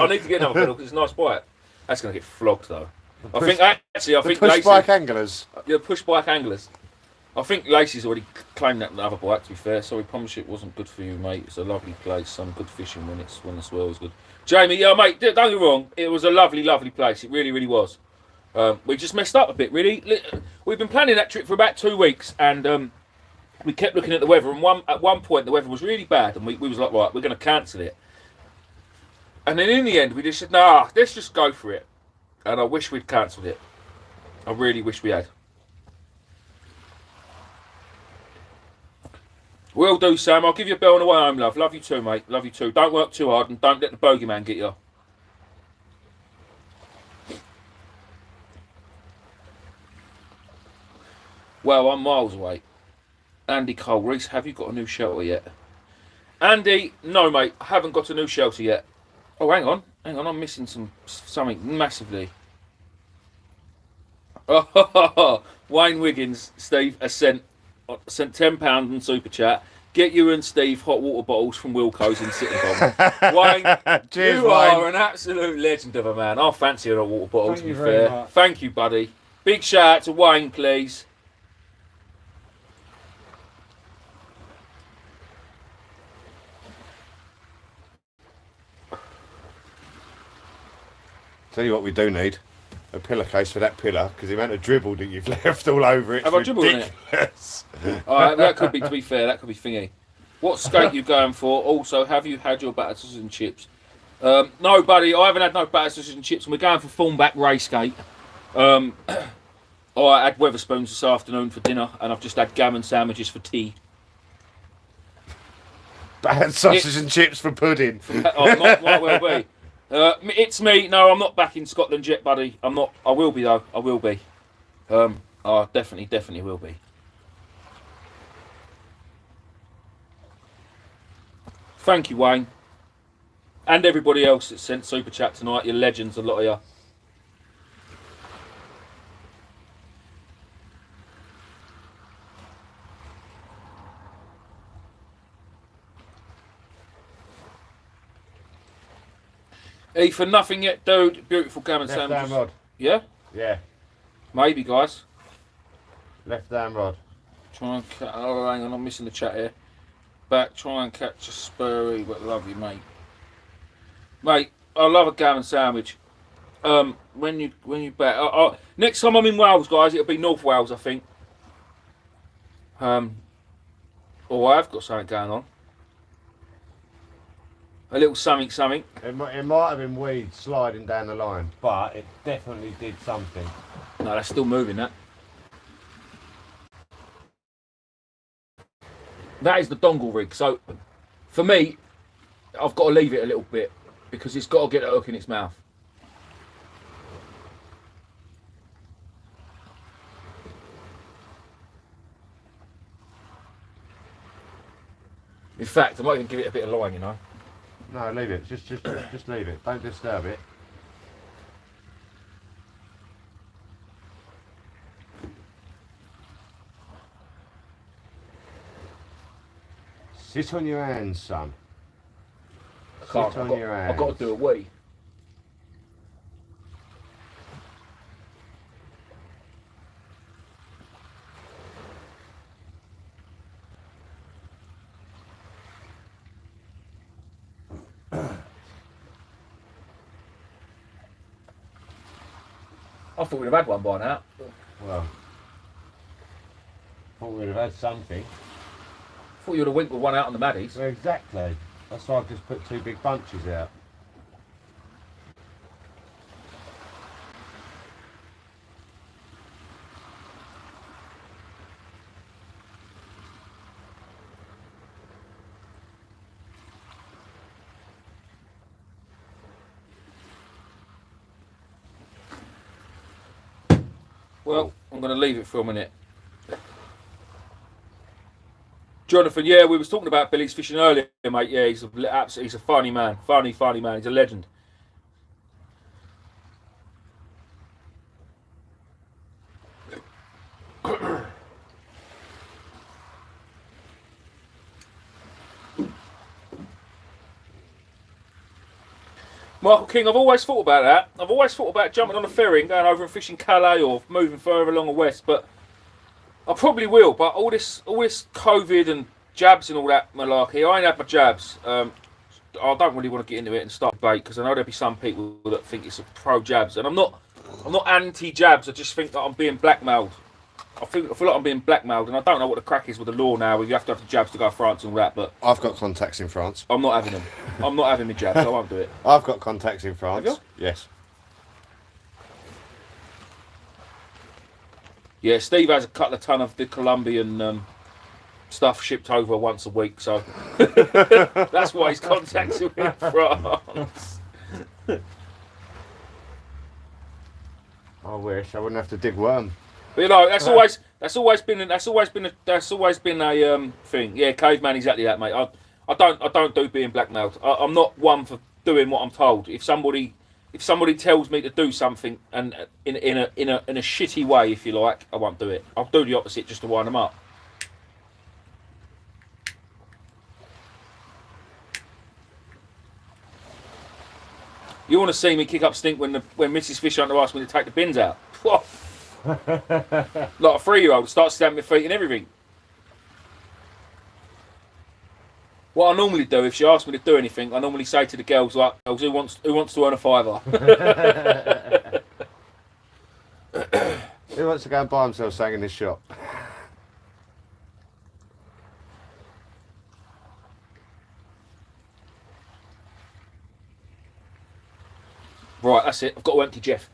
I need to get another pedal because it's a nice bike. That's going to get flogged though. I think push Lacey, bike anglers. Yeah, push bike anglers. I think Lacey's already claimed that other bike, to be fair, so we promise you it wasn't good for you, mate. It's a lovely place, some good fishing when the swell's good. Jamie, yeah, mate, don't get me wrong, it was a lovely, lovely place. It really, really was. We just messed up a bit, really. We've been planning that trip for about 2 weeks, and we kept looking at the weather, and at one point the weather was really bad, and we was like, right, we're going to cancel it. And then in the end, we just said, nah, let's just go for it. And I wish we'd cancelled it. I really wish we had. Will do, Sam. I'll give you a bell on the way home, love. Love you too, mate. Love you too. Don't work too hard and don't let the bogeyman get you. Well, I'm miles away. Andy Cole, Reese, have you got a new shelter yet? Andy, no, mate, I haven't got a new shelter yet. Oh, hang on, I'm missing something massively. Oh, Wayne Wiggins, Steve, has sent £10 on Super Chat. Get you and Steve hot water bottles from Wilco's in Sittingbourne. Wayne, cheers, you Wayne. are an absolute legend of a man. I fancy a hot water bottle, Thank to be you very fair. much. Thank you, buddy. Big shout out to Wayne, please. Tell you what we do need. A pillowcase for that pillar, because the amount of dribble that you've left all over it. Have I dribbled in it? Alright, that could be, to be fair, that could be thingy. What skate you going for? Also, have you had your batter sausage and chips? No, buddy, I haven't had no batter sausage and chips, and we're going for Thornback Ray skate. I had Weatherspoons this afternoon for dinner, and I've just had gammon sandwiches for tea. Bad sausage and chips for pudding. Might well be. It's me. No, I'm not back in Scotland yet, buddy. I'm not. I will be though. I will be. I definitely will be. Thank you, Wayne, and everybody else that sent super chat tonight. You're legends, a lot of you. Ethan, nothing yet, dude. Beautiful gammon Left sandwiches. hand rod. Yeah? Yeah. Maybe, guys. Left hand rod. Try and catch. Oh, hang on, I'm missing the chat here. Back, try and catch a spurry, but love you, mate. Mate, I love a gammon sandwich. When you back, next time I'm in Wales, guys, it'll be North Wales, I think. Oh, I've got something going on. A little something. It might have been weeds sliding down the line, but it definitely did something. No, that's still moving, that. That is the dongle rig. So, for me, I've got to leave it a little bit because it's got to get a hook in its mouth. In fact, I might even give it a bit of line, you know. No, leave it. Just leave it. Don't disturb it. Sit on your hands, son. Sit on your hands. I've got to do a wee. I thought we'd have had one by now. Well, thought we'd have had something. Thought you'd have winked with one out on the Maddies. Well, exactly. That's why I've just put 2 big bunches out. Well, I'm going to leave it for a minute. Jonathan, yeah, we was talking about Billy's fishing earlier, mate. Yeah, he's a funny man. Funny man. He's a legend. Michael King, I've always thought about that. I've always thought about jumping on a ferry and going over and fishing Calais or moving further along the west, but I probably will. But all this COVID and jabs and all that malarkey, I ain't had my jabs. I don't really want to get into it and start debate because I know there'll be some people that think it's a pro jabs, and I'm not anti jabs. I just think that I'm being blackmailed. I feel like I'm being blackmailed, and I don't know what the crack is with the law now. You have to have the jabs to go to France and all that, but I've got contacts in France. I'm not having them. I'm not having my jabs. I won't do it. I've got contacts in France. Have you? Yes. Yeah, Steve has a couple of ton of the Colombian stuff shipped over once a week, so that's why he's contacting me in France. I wish I wouldn't have to dig worm. But you know, that's always been a thing. Yeah, caveman, exactly that, mate. I don't do being blackmailed. I'm not one for doing what I'm told. If somebody tells me to do something and in a shitty way, if you like, I won't do it. I'll do the opposite just to wind them up. You want to see me kick up stink when Mrs. Fisher asked me to take the bins out? Like a 3-year-old, start stamping my feet and everything. What I normally do, if she asks me to do anything, I normally say to the girls, like, who wants to earn a fiver? Who wants to go and buy himself something in this shop? Right, that's it. I've got to empty Jeff.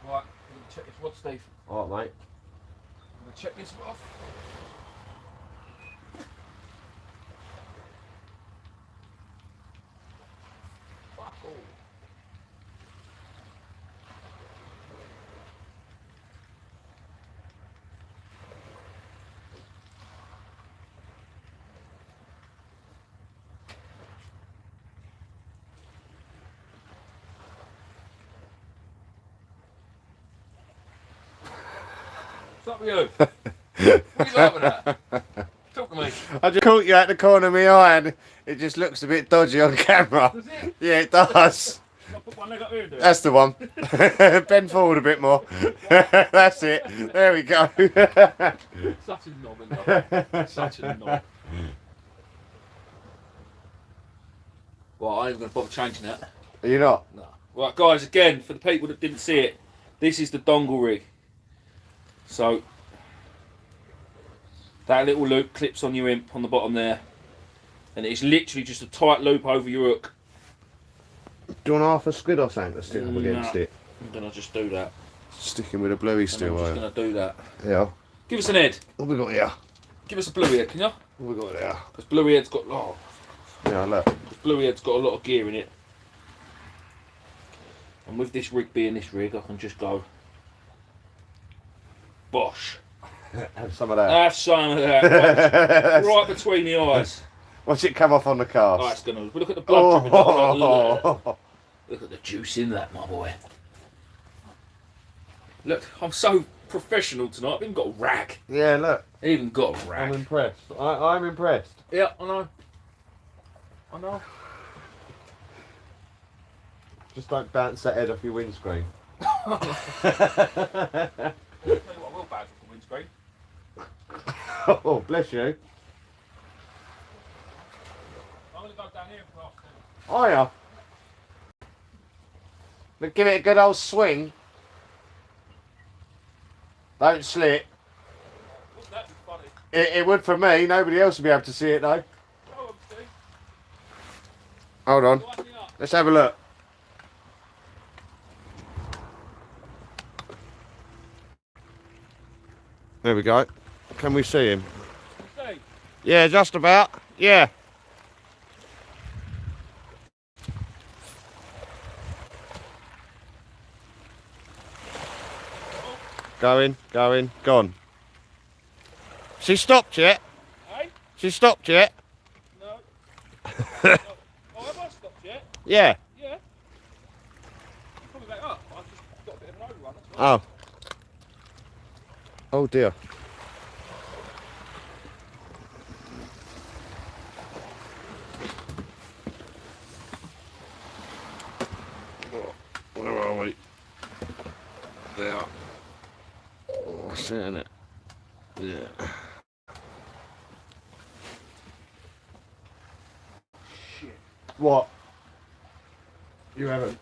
Right, I'm going to check this rod, Steve. Alright, mate. I'm going to check this off. Fuck all. What's up with you? What are you laughing at? Talk to me. I just caught you at the corner of my eye and it just looks a bit dodgy on camera. Does it? Yeah, it does. I'll put one leg up here and do it. That's the one. Bend forward a bit more. That's it. There we go. Such a knob, isn't it? Such a knob. Well, I ain't going to bother changing that. Are you not? No. Right, guys, again, for the people that didn't see it, this is the dongle rig. So, that little loop clips on your imp on the bottom there. And it's literally just a tight loop over your hook. Do you want half a squid or something to stick up against it? I'm going to just do that. Sticking with a bluey And still, I'm just are you? going to do that. Yeah. Give us an head. What have we got here? Give us a bluey head, can you? What have we got here? Because bluey head's got... Oh, Yeah, look. bluey head's got a lot of gear in it. And with this rig being this rig, I can just go... Bosh. Have some of that. Have some of that. Right between the eyes. Watch it come off on the cast. Oh, it's gonna look at the blood dripping. Oh. Look at the juice in that, my boy. Look, I'm so professional tonight. I've even got a rag. Yeah, look. I even got a rag. I'm impressed. I'm impressed. Yeah, I know. I know. Just don't bounce that head off your windscreen. I'll tell you what, I will bounce off the windscreen. Oh, bless you. I'm gonna go down here for after. Oh, yeah. But give it a good old swing. Don't slip. Wouldn't that be funny? It would for me. Nobody else would be able to see it, though. Show 'em, Steve. Hold on. Light me up. Let's have a look. There we go. Can we see him? Steve. Yeah, just about. Yeah. Going, gone. She stopped yet? Hey? She stopped yet? No. Oh, have I stopped yet? Yeah. Yeah. Probably back up. I've just got a bit of an overrun, that's all. Oh. Oh dear. Where are we? There. Oh, seeing it. Yeah. Shit. What? You haven't?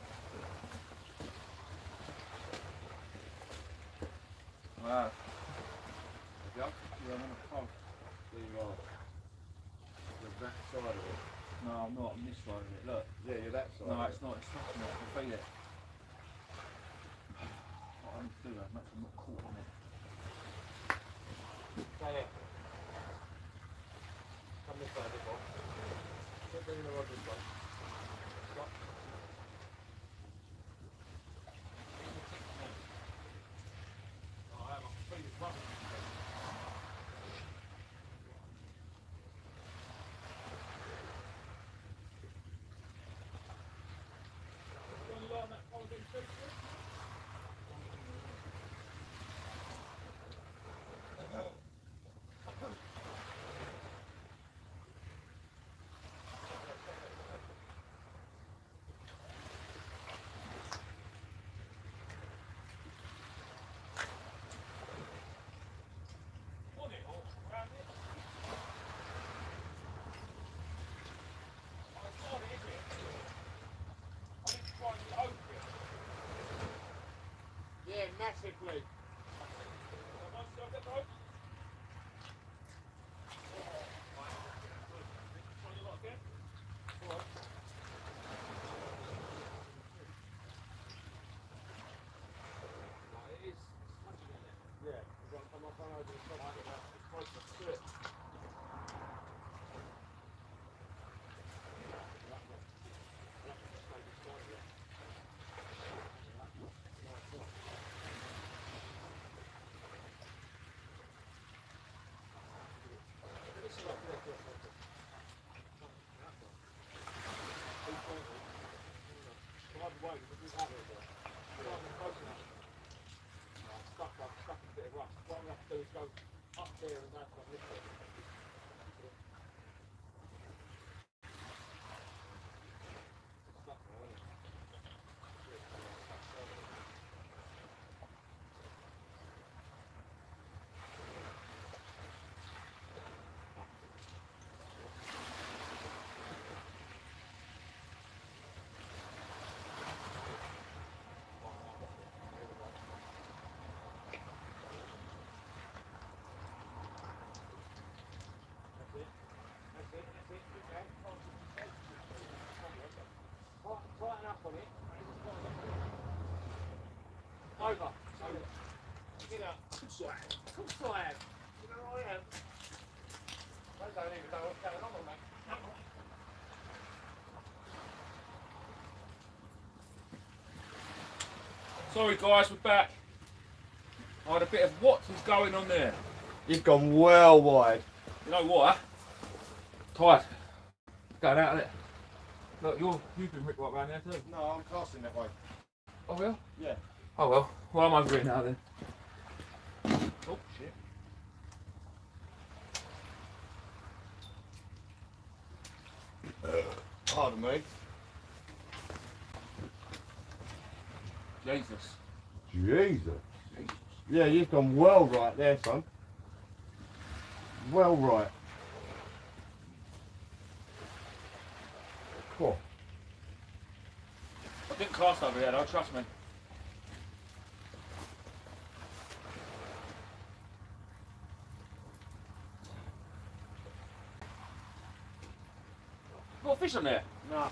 Wow. Yep. Yeah, I'm on a pole. There you are. You're that side of it. No, I'm not. I'm this side of it. Look. Yeah, you're that side. No, of it's it. not. It's touching it. I can feel it. What I need to do that, make sure I'm not caught on it. Stay there. Come this way a bit more. Keep bringing the rod this way. Stop. Oh, I can feel it rubbing. Yeah, massively. Yeah, you've got to come up on over the top of that. It's close to it. Up there and that's what this is. Tighten up on it. Over. Get up. Good side. Good side. You know where I am? I don't even know what's going on, mate. Sorry guys, we're back. I had a bit of what was going on there. You've gone well wide. You know what? Tired. Going out of it. Look, you've been ripped right round there too. No, I'm casting that way. Oh well? Yeah. Oh well. Well, I'm over here now then. Oh shit. Pardon me. Jesus. Jesus. Yeah, you've gone well right there, son. Well right. Cool. I didn't cast over here though, trust me. Got a fish on there? No.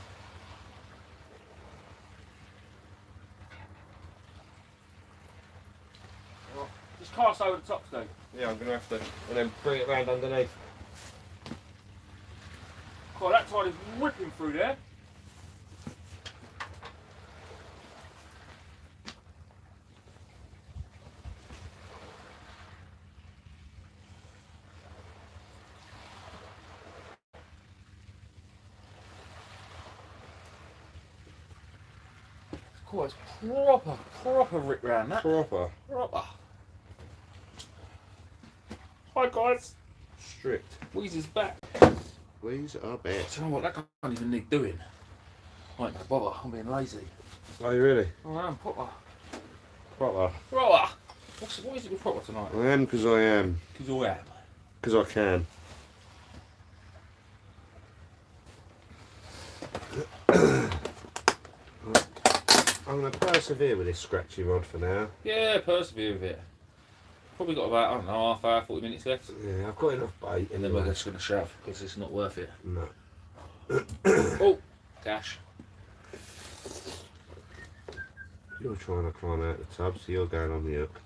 Just cast over the top, Steve. Yeah, I'm going to have to. And then bring it round underneath. God, that tide is whipping through there. God, it's proper rip round that. Proper. Proper. Hi guys. Strict. Weezy's back. Please are back. Do you know what? That can't even need doing. I ain't gonna bother. I'm being lazy. Are you really? I am proper. Proper. Proper. What is it with proper tonight? I am because I am. Because I am. Because I can. I'm going to persevere with this scratchy rod for now. Yeah, persevere with it. Probably got about, I don't know, half hour, 40 minutes left. Yeah, I've got enough bait. And then we're just going to shove because it's not worth it. No. Oh, dash. You're trying to climb out the tub, so you're going on the hook.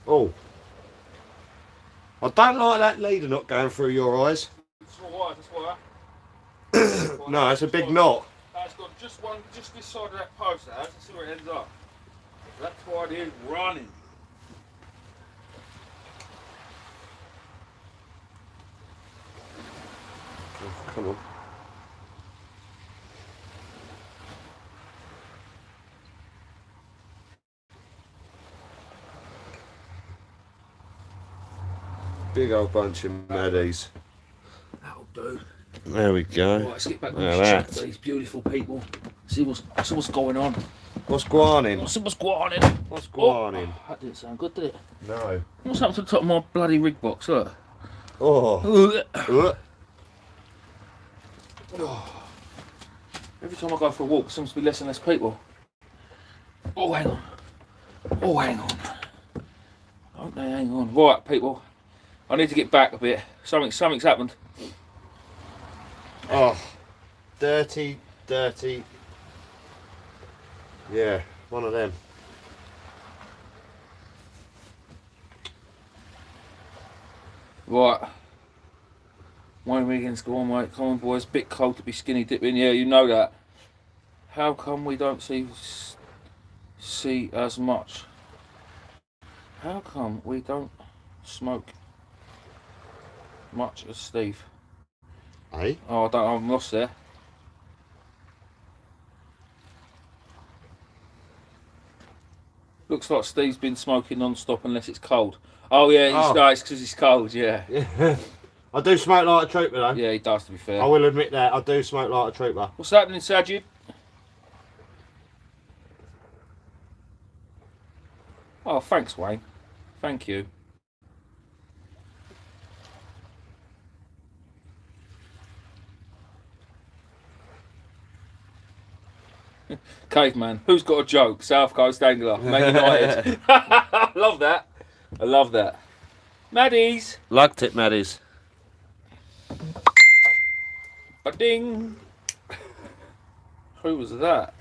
Oh. I don't like that leader not going through your eyes. That's why. No, it's a big knot. It's got just this side of that post now. Let's see where it ends up. That's why it is running. Oh, come on. Big old bunch of maddies. That'll do. There we go. Right, let's get back on Look the at chat that. to these beautiful people. See what's going on. What's guaning? See what's going on. What's guaning? Oh, that didn't sound good, did it? No. What's happened to the top of my bloody rig box? Look. Oh. Every time I go for a walk, there seems to be less and less people. Oh, hang on. Oh, hang on. Don't they hang on. Right, people. I need to get back a bit. Something's happened. Oh. Dirty. Yeah, one of them. Right. Wayne Wiggins, go on, mate. Come on, boys. Bit cold to be skinny dipping. Yeah, you know that. How come we don't see as much? How come we don't smoke much as Steve? Eh? Oh, I'm lost there. Looks like Steve's been smoking non-stop unless it's cold. Oh yeah, it's because it's cold. Yeah. Yeah. I do smoke like a trooper though. Yeah, he does. To be fair. I will admit that. I do smoke like a trooper. What's happening, Sajid? Oh, thanks, Wayne. Thank you. Caveman, who's got a joke? South Coast Angler, Man United. I love that. I love that. Maddies. Lugged it, Maddies. A ding. Who was that?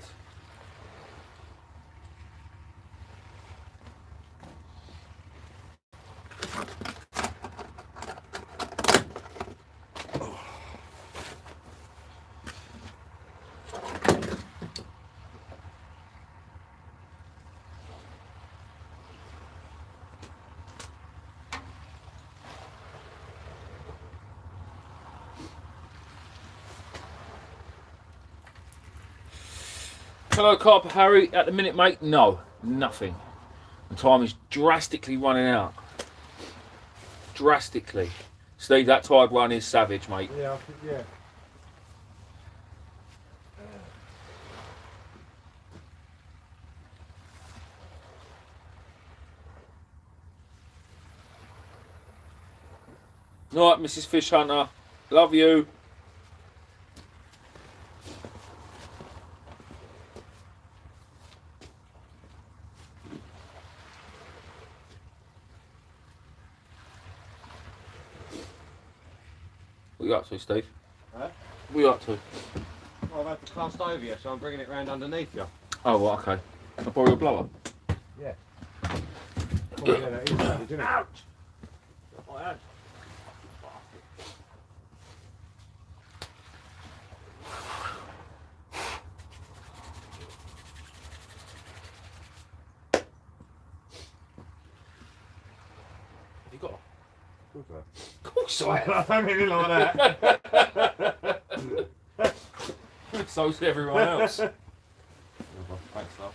Hello, Carper Harry. At the minute, mate, no, nothing. The time is drastically running out. Drastically. Steve, that tide run is savage, mate. Yeah, I think, yeah. All right, Mrs. Fish Hunter. Love you. What are you up to, Steve? Huh? What are you up to? Well, I've had the cast over you, so I'm bringing it round underneath you. Oh, well, okay. Can I borrow your blower? Yeah. Well, yeah, that is, isn't it? Ouch! My hand. Have you got? Of course I have. I don't really like that. So's everyone else. Thanks, love.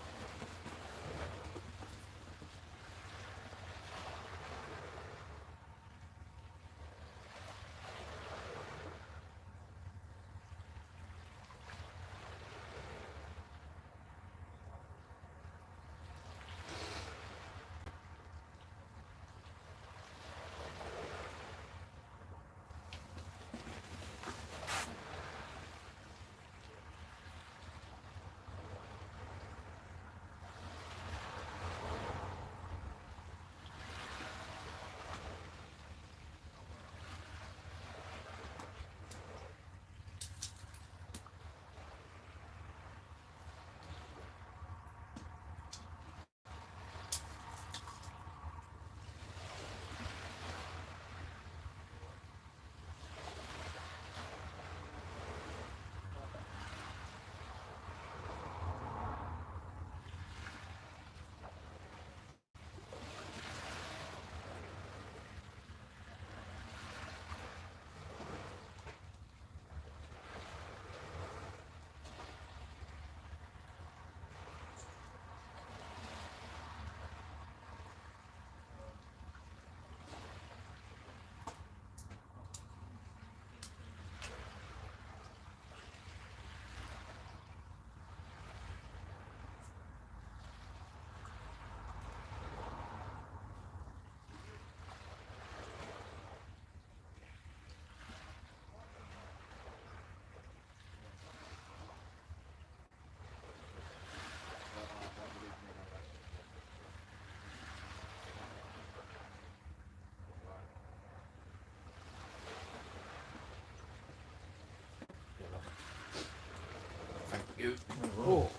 You. Oh.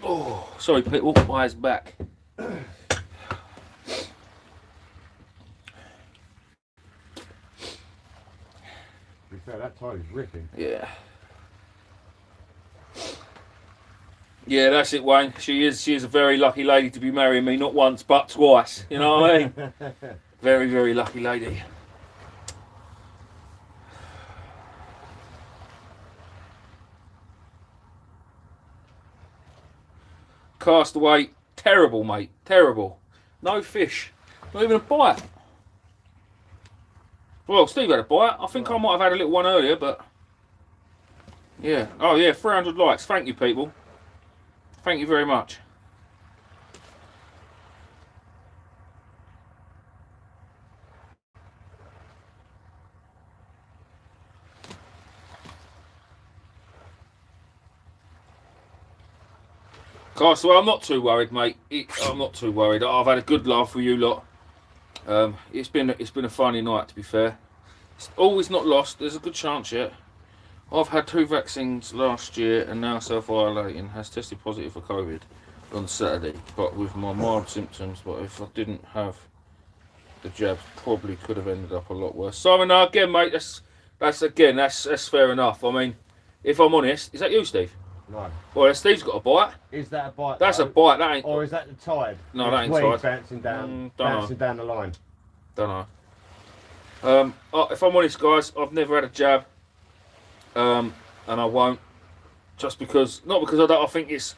Oh, sorry, people. Eyes back. To be fair, that tide is ripping. Yeah. Yeah, that's it, Wayne. She is a very lucky lady to be marrying me, not once but twice. You know what I mean? Very, very lucky lady. Castaway, terrible, mate. Terrible. No fish. Not even a bite. Well, Steve had a bite. I think I might have had a little one earlier, but yeah. Oh yeah, 300 likes. Thank you, people. Thank you very much. Castaway, I'm not too worried, mate. I'm not too worried. I've had a good laugh with you lot. It's been a funny night, to be fair. It's always not lost. There's a good chance yet. I've had 2 vaccines last year and now self-isolating. Has tested positive for COVID on Saturday, but with my mild symptoms. But if I didn't have the jabs, probably could have ended up a lot worse. Simon, no, again, mate, that's fair enough. I mean, if I'm honest, is that you, Steve? No. Well, Steve's got a bite. Is that a bite? That's though? a bite. That ain't. Or is that the tide? No, that ain't Weed tide. bouncing down the line. Don't know. If I'm honest, guys, I've never had a jab, and I won't, just because, not because I think it's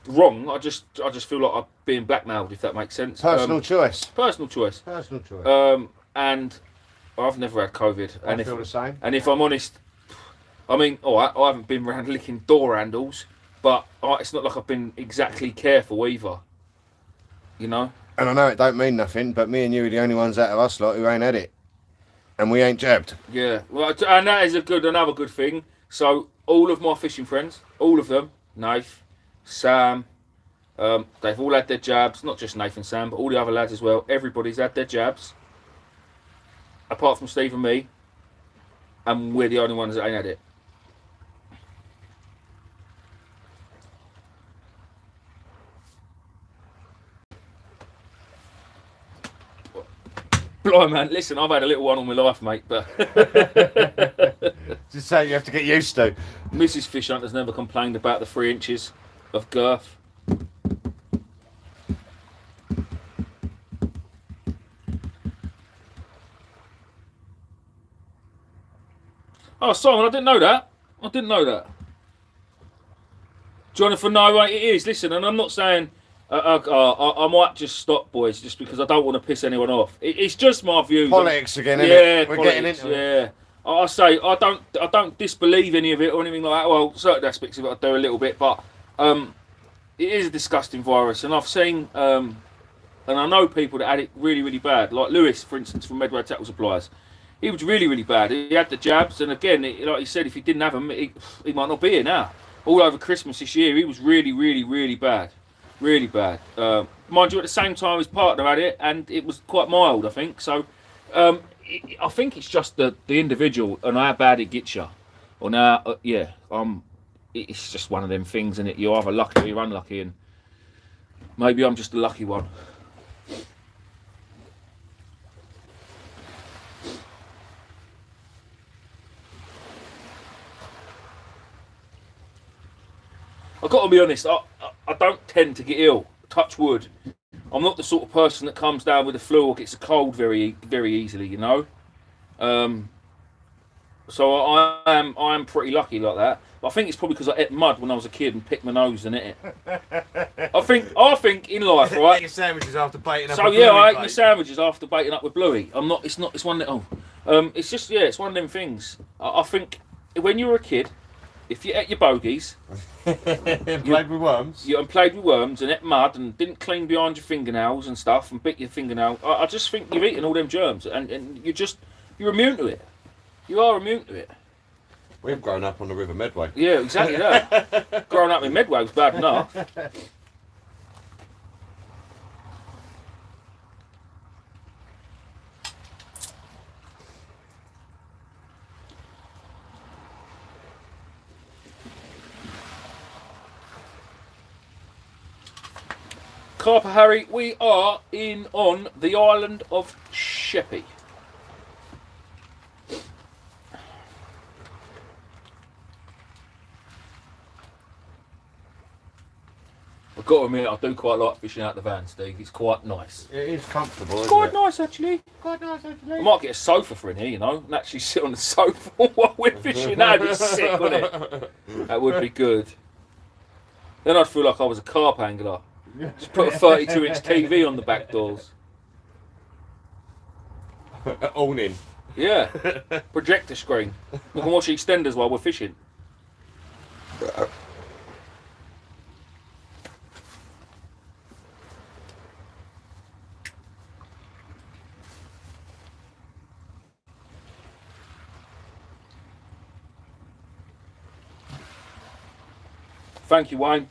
wrong. I just feel like I'm being blackmailed, if that makes sense. Personal choice. Personal choice. Personal choice. And I've never had COVID. I feel the same. And if I'm honest, I mean, all right, I haven't been around licking door handles, but it's not like I've been exactly careful either. You know. And I know it don't mean nothing, but me and you are the only ones out of us lot who ain't had it. And we ain't jabbed. Yeah, well, and that is another good thing. So all of my fishing friends, all of them, Nath, Sam, they've all had their jabs. Not just Nath and Sam, but all the other lads as well. Everybody's had their jabs, apart from Steve and me, and we're the only ones that ain't had it. Blimey, man, listen, I've had a little one all my life, mate, but Just say you have to get used to. Mrs. Fish Hunter's never complained about the 3 inches of girth. Oh, Simon, I didn't know that. I didn't know that. Jonathan, no, it is. Listen, and I'm not saying I might just stop, boys, just because I don't want to piss anyone off. It's just my views. Politics again, isn't yeah, it? We're politics, getting into it. yeah. I say I don't disbelieve any of it or anything like that. Well, certain aspects of it I do a little bit, but it is a disgusting virus, and I've seen and I know people that had it really, really bad. Like Lewis, for instance, from Medway Tackle Supplies. He was really, really bad. He had the jabs, and again, like he said, if he didn't have them, he might not be here now. All over Christmas this year, he was really, really, really bad. Really bad. Mind you, at the same time, his partner had it, and it was quite mild, I think. So, I think it's just the individual and how bad it gets you. Or now, it's just one of them things, and you're either lucky or you're unlucky, and maybe I'm just the lucky one. I've got to be honest, I don't tend to get ill, touch wood. I'm not the sort of person that comes down with the flu or gets a cold very, very easily, you know. So I am pretty lucky like that. But I think it's probably because I ate mud when I was a kid and picked my nose and ate it. I think in life, right? Eat your sandwiches after baiting up. So yeah, I ate my sandwiches after baiting up with Bluey. I'm not. It's not. It's one that. It's just it's one of them things. I think when you were a kid, if you ate your bogies, played with worms. You played with worms and ate mud and didn't clean behind your fingernails and stuff and bit your fingernail. I just think you're eating all them germs and you're immune to it. You are immune to it. We've grown up on the River Medway. Yeah, exactly that. Growing up in Medway was bad enough. Carper Harry, we are on the island of Sheppey. I've got to admit, I do quite like fishing out the van, Steve. It's quite nice. It is comfortable. It's quite nice, actually. Quite nice, actually. I might get a sofa for in here, you know, and actually sit on the sofa while we're fishing. That'd be sick, wouldn't it? That would be good. Then I'd feel like I was a carp angler. Just put a 32-inch TV on the back doors. Awning. Yeah. Projector screen. We can watch EastEnders while we're fishing. Thank you, Wayne.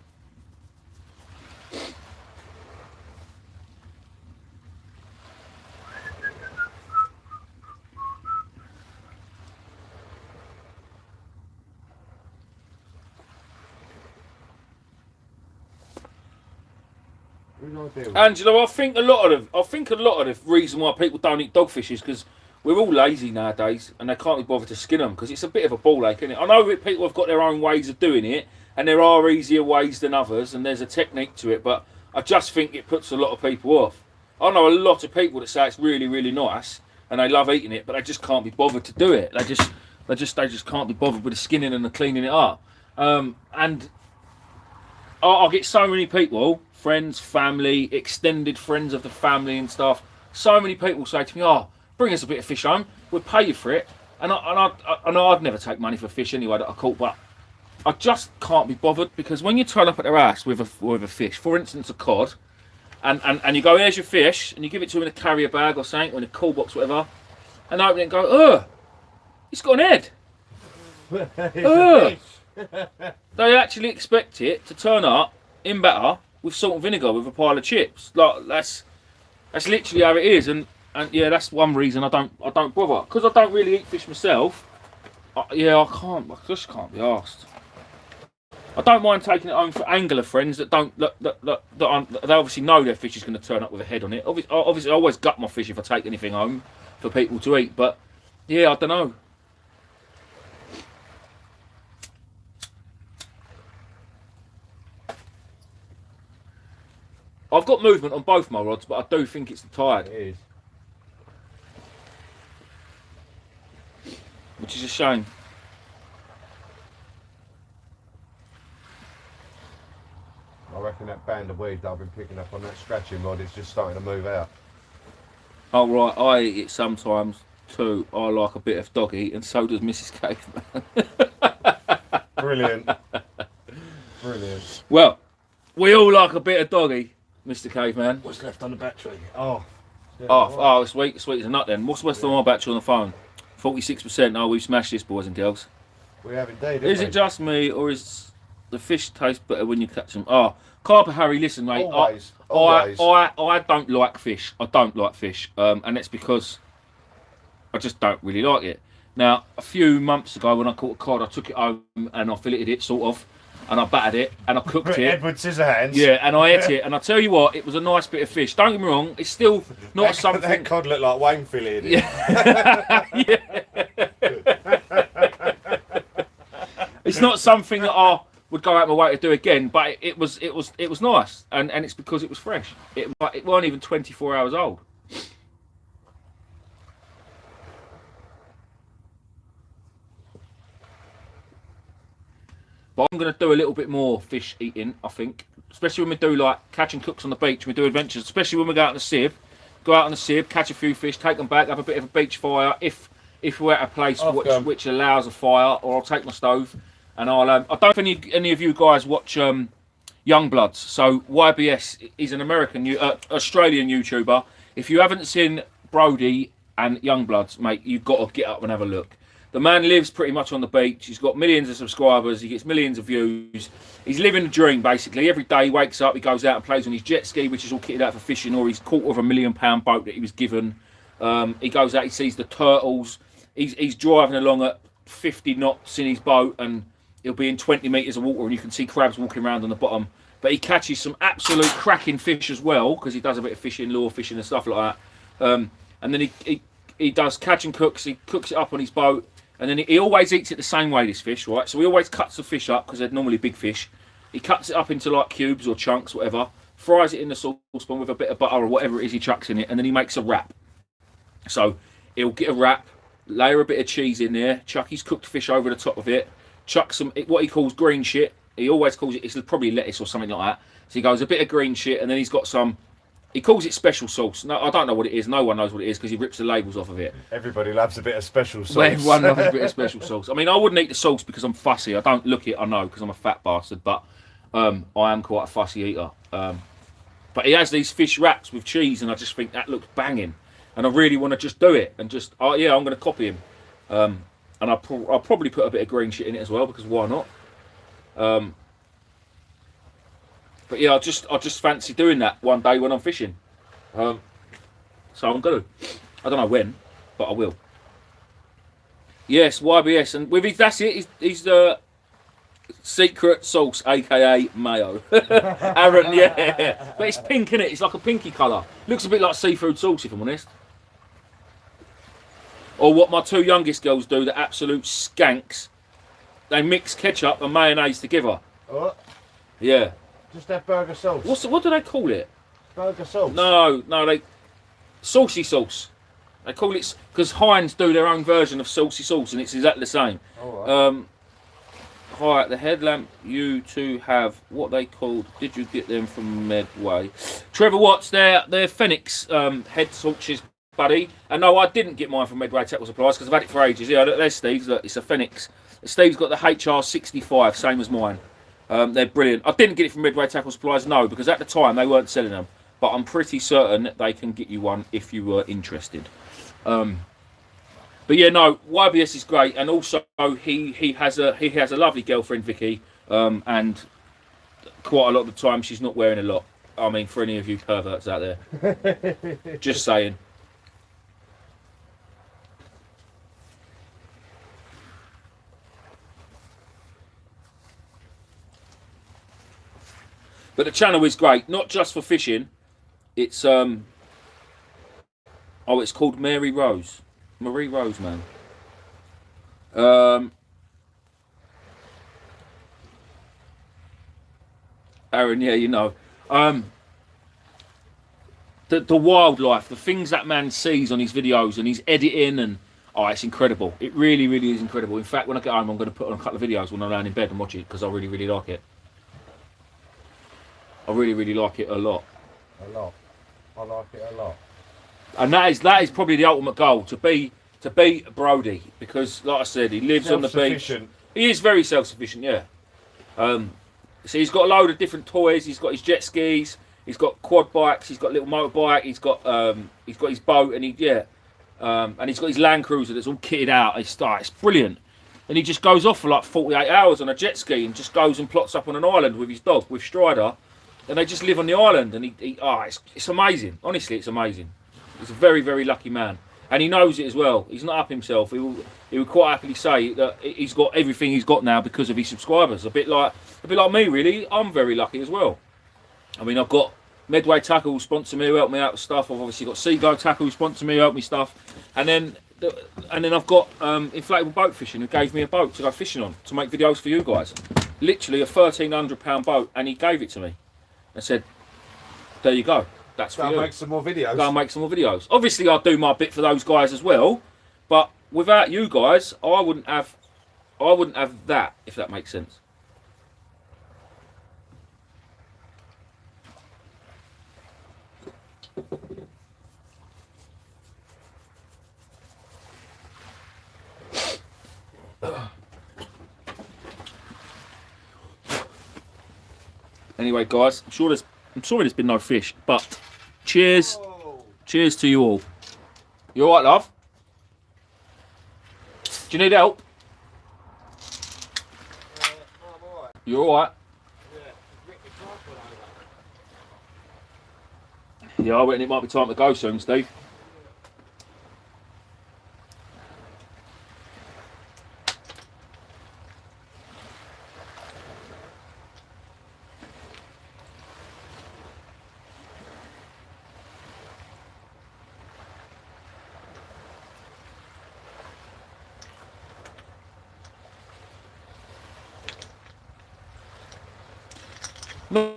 Angelo, I think a lot of the reason why people don't eat dogfish is because we're all lazy nowadays and they can't be bothered to skin them because it's a bit of a ball ache, isn't it? I know that people have got their own ways of doing it and there are easier ways than others and there's a technique to it, but I just think it puts a lot of people off. I know a lot of people that say it's really, really nice and they love eating it, but they just can't be bothered to do it. They just can't be bothered with the skinning and the cleaning it up. And I get so many people, friends, family, extended friends of the family and stuff. So many people say to me, "Oh, bring us a bit of fish home. We'll pay you for it." And I know I'd never take money for fish anyway that I caught, but I just can't be bothered because when you turn up at their house with a fish, for instance, a cod, and you go, "Here's your fish," and you give it to them in a carrier bag or something, or in a cool box, whatever, and open it and go, "Ugh, it's got an head." Ugh. They actually expect it to turn up in batter with salt and vinegar with a pile of chips. Like that's literally how it is, and yeah, that's one reason I don't bother because I don't really eat fish myself. I just can't be arsed. I don't mind taking it home for angler friends that they obviously know their fish is going to turn up with a head on it. Obviously, I always gut my fish if I take anything home for people to eat, but yeah, I don't know. I've got movement on both my rods, but I do think it's the tide. It is. Which is a shame. reckon that band of weed that I've been picking up on that scratching rod is just starting to move out. Oh right, I eat it sometimes too. I like a bit of doggy, and so does Mrs. Caveman. Brilliant. Brilliant. Well, we all like a bit of doggy, Mr. Caveman. What's left on the battery? Oh. Yeah, Oh, sweet as a nut then. What's the rest of my battery on the phone? 46%. Oh, we've smashed this, boys and girls. We have indeed. Is it just me, or is the fish taste better when you catch them? Oh, Carper Harry, listen, mate. Always. I don't like fish. I don't like fish, and it's because I just don't really like it. Now, a few months ago, when I caught a cod, I took it home and I filleted it, sort of, and I battered it and I cooked it. Edward Scissorhands. Yeah, and I ate it, and I tell you what, it was a nice bit of fish. Don't get me wrong, it's still not something. That cod looked like Wayne filleted it. Yeah. It's not something that I would go out my way to do again, but it was nice, and it's because it was fresh. It weren't even 24 hours old. But I'm going to do a little bit more fish eating, I think. Especially when we do like catch and cooks on the beach, we do adventures, especially when we go out on the Sib. Go out on the Sib, catch a few fish, take them back, have a bit of a beach fire. If we're at a place which allows a fire, or I'll take my stove and I'll. I don't know if any of you guys watch Young Bloods. So YBS is an Australian YouTuber. If you haven't seen Brody and Young Bloods, mate, you've got to get up and have a look. The man lives pretty much on the beach. He's got millions of subscribers. He gets millions of views. He's living a dream, basically. Every day he wakes up, he goes out and plays on his jet ski, which is all kitted out for fishing, or his £250,000 boat that he was given. He goes out, he sees the turtles. He's driving along at 50 knots in his boat, and he'll be in 20 metres of water, and you can see crabs walking around on the bottom. But he catches some absolute cracking fish as well, because he does a bit of fishing, lure fishing and stuff like that. And then he does catch and cooks. He cooks it up on his boat. And then he always eats it the same way, this fish, right? So he always cuts the fish up, because they're normally big fish. He cuts it up into like cubes or chunks, whatever. Fries it in the saucepan with a bit of butter or whatever it is he chucks in it. And then he makes a wrap. So he'll get a wrap, layer a bit of cheese in there, chuck his cooked fish over the top of it, chuck some, what he calls green shit. He always calls it, it's probably lettuce or something like that. So he goes a bit of green shit, and then he's got some, he calls it special sauce. No, I don't know what it is. No one knows what it is, because he rips the labels off of it. Everybody loves a bit of special sauce. Well, everyone loves a bit of special sauce. I mean, I wouldn't eat the sauce because I'm fussy. I don't look it, I know, because I'm a fat bastard. But I am quite a fussy eater. But he has these fish wraps with cheese, and I just think that looks banging. And I really want to just do it. And just, oh yeah, I'm going to copy him. And I'll probably put a bit of green shit in it as well, because why not? But yeah, I just fancy doing that one day when I'm fishing. So I'm going to. I don't know when, but I will. Yes, YBS. And with his, that's it. He's the secret sauce, aka mayo. Aaron, yeah. But it's pink, innit? It's like a pinky colour. Looks a bit like seafood sauce, if I'm honest. Or what my two youngest girls do, the absolute skanks. They mix ketchup and mayonnaise together. What? Yeah. Just that burger sauce. What do they call it? Burger sauce. No, they saucy sauce. They call it, because Heinz do their own version of saucy sauce, and it's exactly the same. Right. Hi, at the headlamp, you two have what they called. Did you get them from Medway? Trevor Watts, they're Phoenix head sauces, buddy. And no, I didn't get mine from Medway Tackle Supplies, because I've had it for ages. Yeah, there's Steve's. Look, it's a Phoenix. Steve's got the HR65, same as mine. They're brilliant. I didn't get it from Midway Tackle Supplies, no, because at the time they weren't selling them. But I'm pretty certain that they can get you one if you were interested. But yeah, no, YBS is great, and also he has a lovely girlfriend, Vicky, and quite a lot of the time she's not wearing a lot. I mean, for any of you perverts out there, just saying. But the channel is great, not just for fishing. It's it's called Marie Rose, man. Aaron, yeah, you know, the wildlife, the things that man sees on his videos and his editing, and it's incredible. It really, really is incredible. In fact, when I get home, I'm going to put on a couple of videos when I'm laying in bed and watch it, because I really, really like it. I really, really like it a lot. A lot. I like it a lot. And that is probably the ultimate goal, to beat Brody, because like I said, he lives on the beach. He is very self-sufficient, yeah. So he's got a load of different toys. He's got his jet skis, he's got quad bikes, he's got a little motorbike, he's got his boat, and he's got his Land Cruiser that's all kitted out. It's brilliant. And he just goes off for like 48 hours on a jet ski and just goes and plots up on an island with his dog, with Strider, and they just live on the island. And it's amazing. Honestly, it's amazing. He's a very, very lucky man, and he knows it as well. He's not up himself. He will quite happily say that he's got everything he's got now because of his subscribers. A bit like me, really. I'm very lucky as well. I mean, I've got Medway Tackle who sponsor me, who help me out with stuff. I've obviously got Seagull Tackle who sponsor me, who help me stuff, and then I've got Inflatable Boat Fishing, who gave me a boat to go fishing on to make videos for you guys. Literally a £1,300 boat, and he gave it to me and said, "There you go. That's for you. Go make some more videos. Go and make some more videos." Obviously, I'll do my bit for those guys as well, but without you guys, I wouldn't have that, if that makes sense. Anyway, guys, I'm sorry there's been no fish, but cheers. Cheers to you all. You alright, love? Do you need help? I'm alright. You alright? Yeah, I reckon it might be time to go soon, Steve.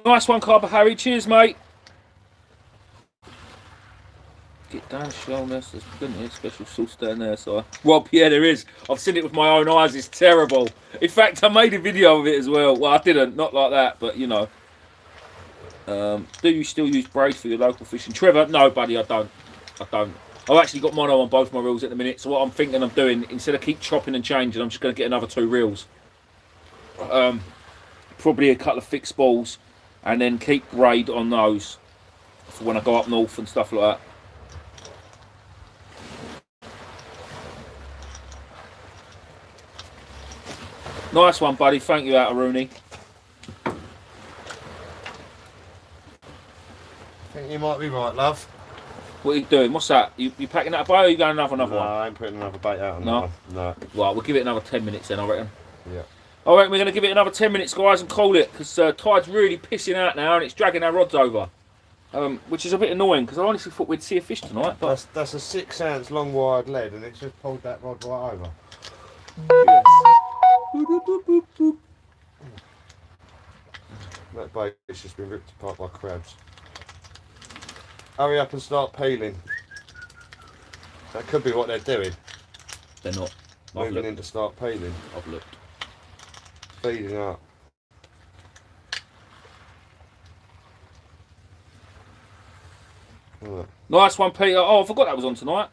Nice one, Carver Harry. Cheers, mate. Get down, Shelness. There's plenty of special sauce down there. So, Rob, yeah, there is. I've seen it with my own eyes. It's terrible. In fact, I made a video of it as well. Well, I didn't, not like that, but you know. Do you still use braid for your local fishing, Trevor? No, buddy, I don't. I've actually got mono on both my reels at the minute. So what I'm thinking of doing, instead of keep chopping and changing, I'm just going to get another 2 reels. Probably a couple of fixed balls, and then keep braid on those for when I go up north and stuff like that. Nice one, buddy. Thank you, out of Rooney. I think you might be right, love. What are you doing? What's that? You packing that a bait, or are you going another one? No, I ain't putting another bait out on that one. No. Well, we'll give it another 10 minutes then, I reckon. Yeah. I reckon we're going to give it another 10 minutes, guys, and call it, because tide's really pissing out now and it's dragging our rods over. Which is a bit annoying, because I honestly thought we'd see a fish tonight. But that's a 6 ounce long wired lead, and it's just pulled that rod right over. yes. That bait's just been ripped apart by crabs. Hurry up and start peeling. That could be what they're doing. They're not. Moving in to start peeling. I've looked. Feeding up. Right. Nice one, Peter. Oh, I forgot that was on tonight.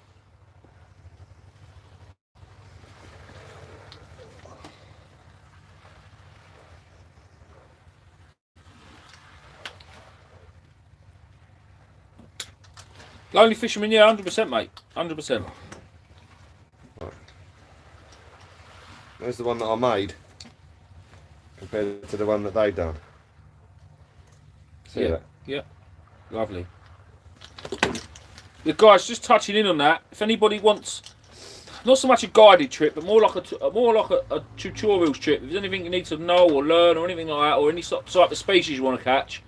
Only fisherman, yeah, 100%, mate. 100%. Right. There's the one that I made compared to the one that they done. See Yeah, that? yeah. Lovely. Yeah, guys, just touching in on that. If anybody wants, not so much a guided trip, but more like a tutorials trip. If there's anything you need to know or learn or anything like that, or any type of species you want to catch,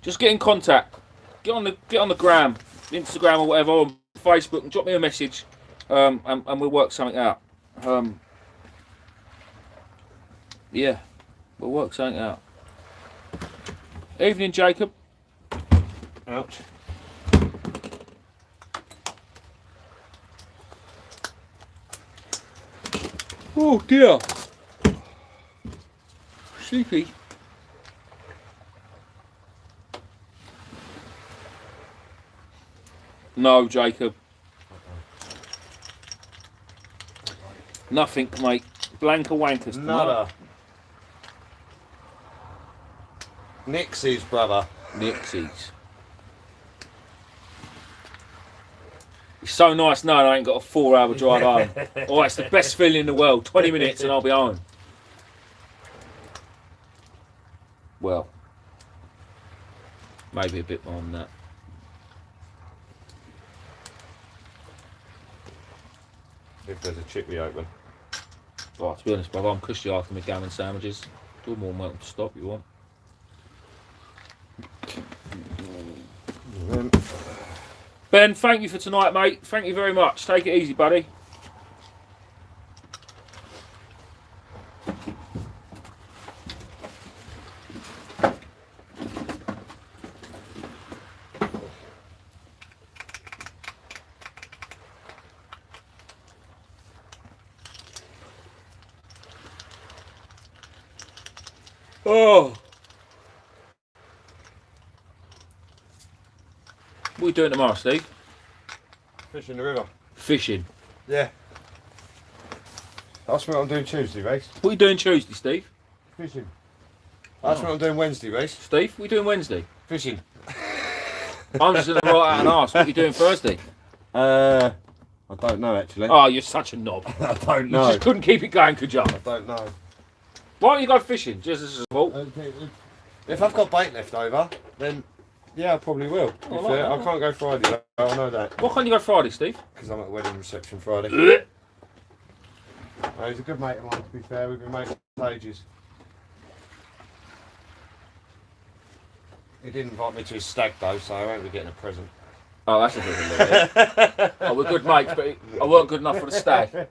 just get in contact. Get on the gram, Instagram or whatever, or Facebook, and drop me a message, and we'll work something out. Yeah, we'll work something out. Evening, Jacob. Ouch. Oh dear. Sleepy. No, Jacob. Nothing, mate. Blanker wankers. Nada. Nixie's brother. Nixies. It's so nice knowing I ain't got a 4-hour drive home. Oh, it's the best feeling in the world. 20 minutes and I'll be home. Well, maybe a bit more than that. If there's a chippy open. Oh, to be honest, brother, I'm cushy after my gammon sandwiches. Do more than welcome to stop you want. Ben, thank you for tonight, mate. Thank you very much. Take it easy, buddy. Oh. What are you doing tomorrow, Steve? Fishing the river. Fishing. Yeah. That's what I'm doing Tuesday, race. What are you doing Tuesday, Steve? Fishing. That's what I'm doing Wednesday, race. Steve, what are you doing Wednesday? Fishing. I'm just going to write out and ask, what are you doing Thursday? I don't know actually. Oh, you're such a knob. I don't You know. just couldn't keep it going, could you? I don't know. Why don't you go fishing, just as a sport? If I've got bait left over, then yeah, I probably will. Oh, I like that. I can't go Friday, though, I know that. Why can't you go Friday, Steve? Because I'm at a wedding reception Friday. He's a good mate of mine, to be fair. We've been mates for ages. He didn't invite me to his stag though, so I won't be getting a present. Oh, that's a bit of a little. Oh, we're good mates, but I weren't good enough for the stag.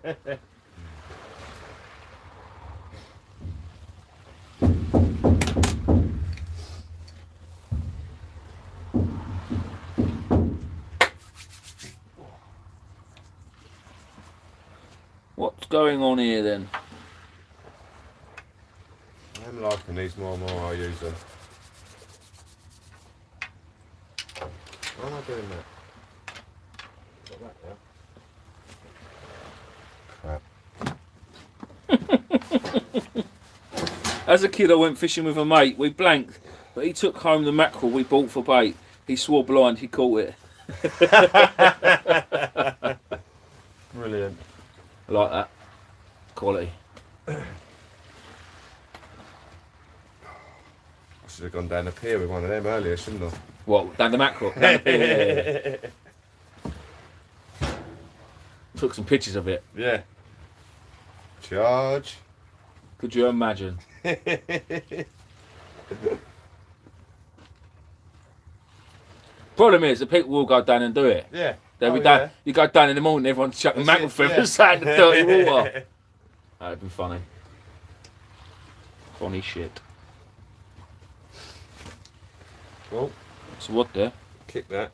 What's going on here then? I'm liking these more and more I use them. Why am I doing that? Crap. As a kid I went fishing with a mate, we blanked, but he took home the mackerel we bought for bait. He swore blind he caught it. Brilliant. I like that. Quality. I should have gone down the pier with one of them earlier, shouldn't I? What, down the mackerel? Down the pier, yeah. Took some pictures of it. Yeah. Charge. Could you imagine? Problem is, the people will go down and do it. Yeah. They'll be down. You go down in the morning, everyone's chucking mackerel feathers out in the dirty water. That'd be funny. Funny shit. Oh, So what there? kick that.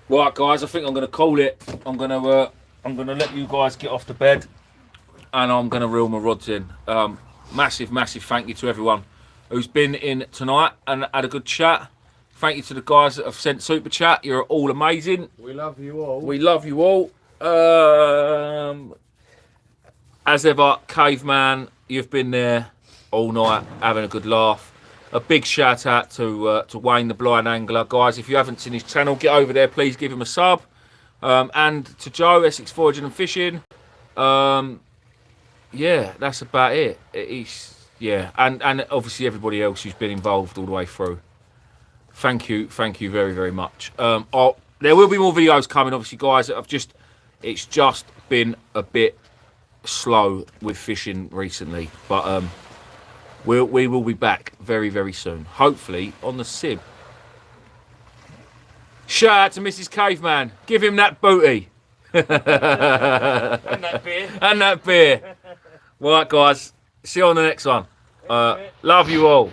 Right, guys, I think I'm gonna call it. I'm gonna let you guys get off to bed, and I'm gonna reel my rods in. Massive thank you to everyone who's been in tonight and had a good chat. Thank you to the guys that have sent super chat. You're all amazing. We love you all. We love you all. As ever, Caveman, you've been there all night having a good laugh. A big shout out to Wayne the Blind Angler. Guys, if you haven't seen his channel, get over there, please give him a sub. And to Joe, Essex Foraging and Fishing. Yeah, that's about it. Yeah, and obviously everybody else who's been involved all the way through. Thank you very much. There will be more videos coming, obviously, guys. It's just been a bit slow with fishing recently, but we will be back very soon, hopefully on the Sib. Shout out to Mrs. Caveman. Give him that booty. And that beer. And that beer. Right, guys. See you on the next one. Love you all.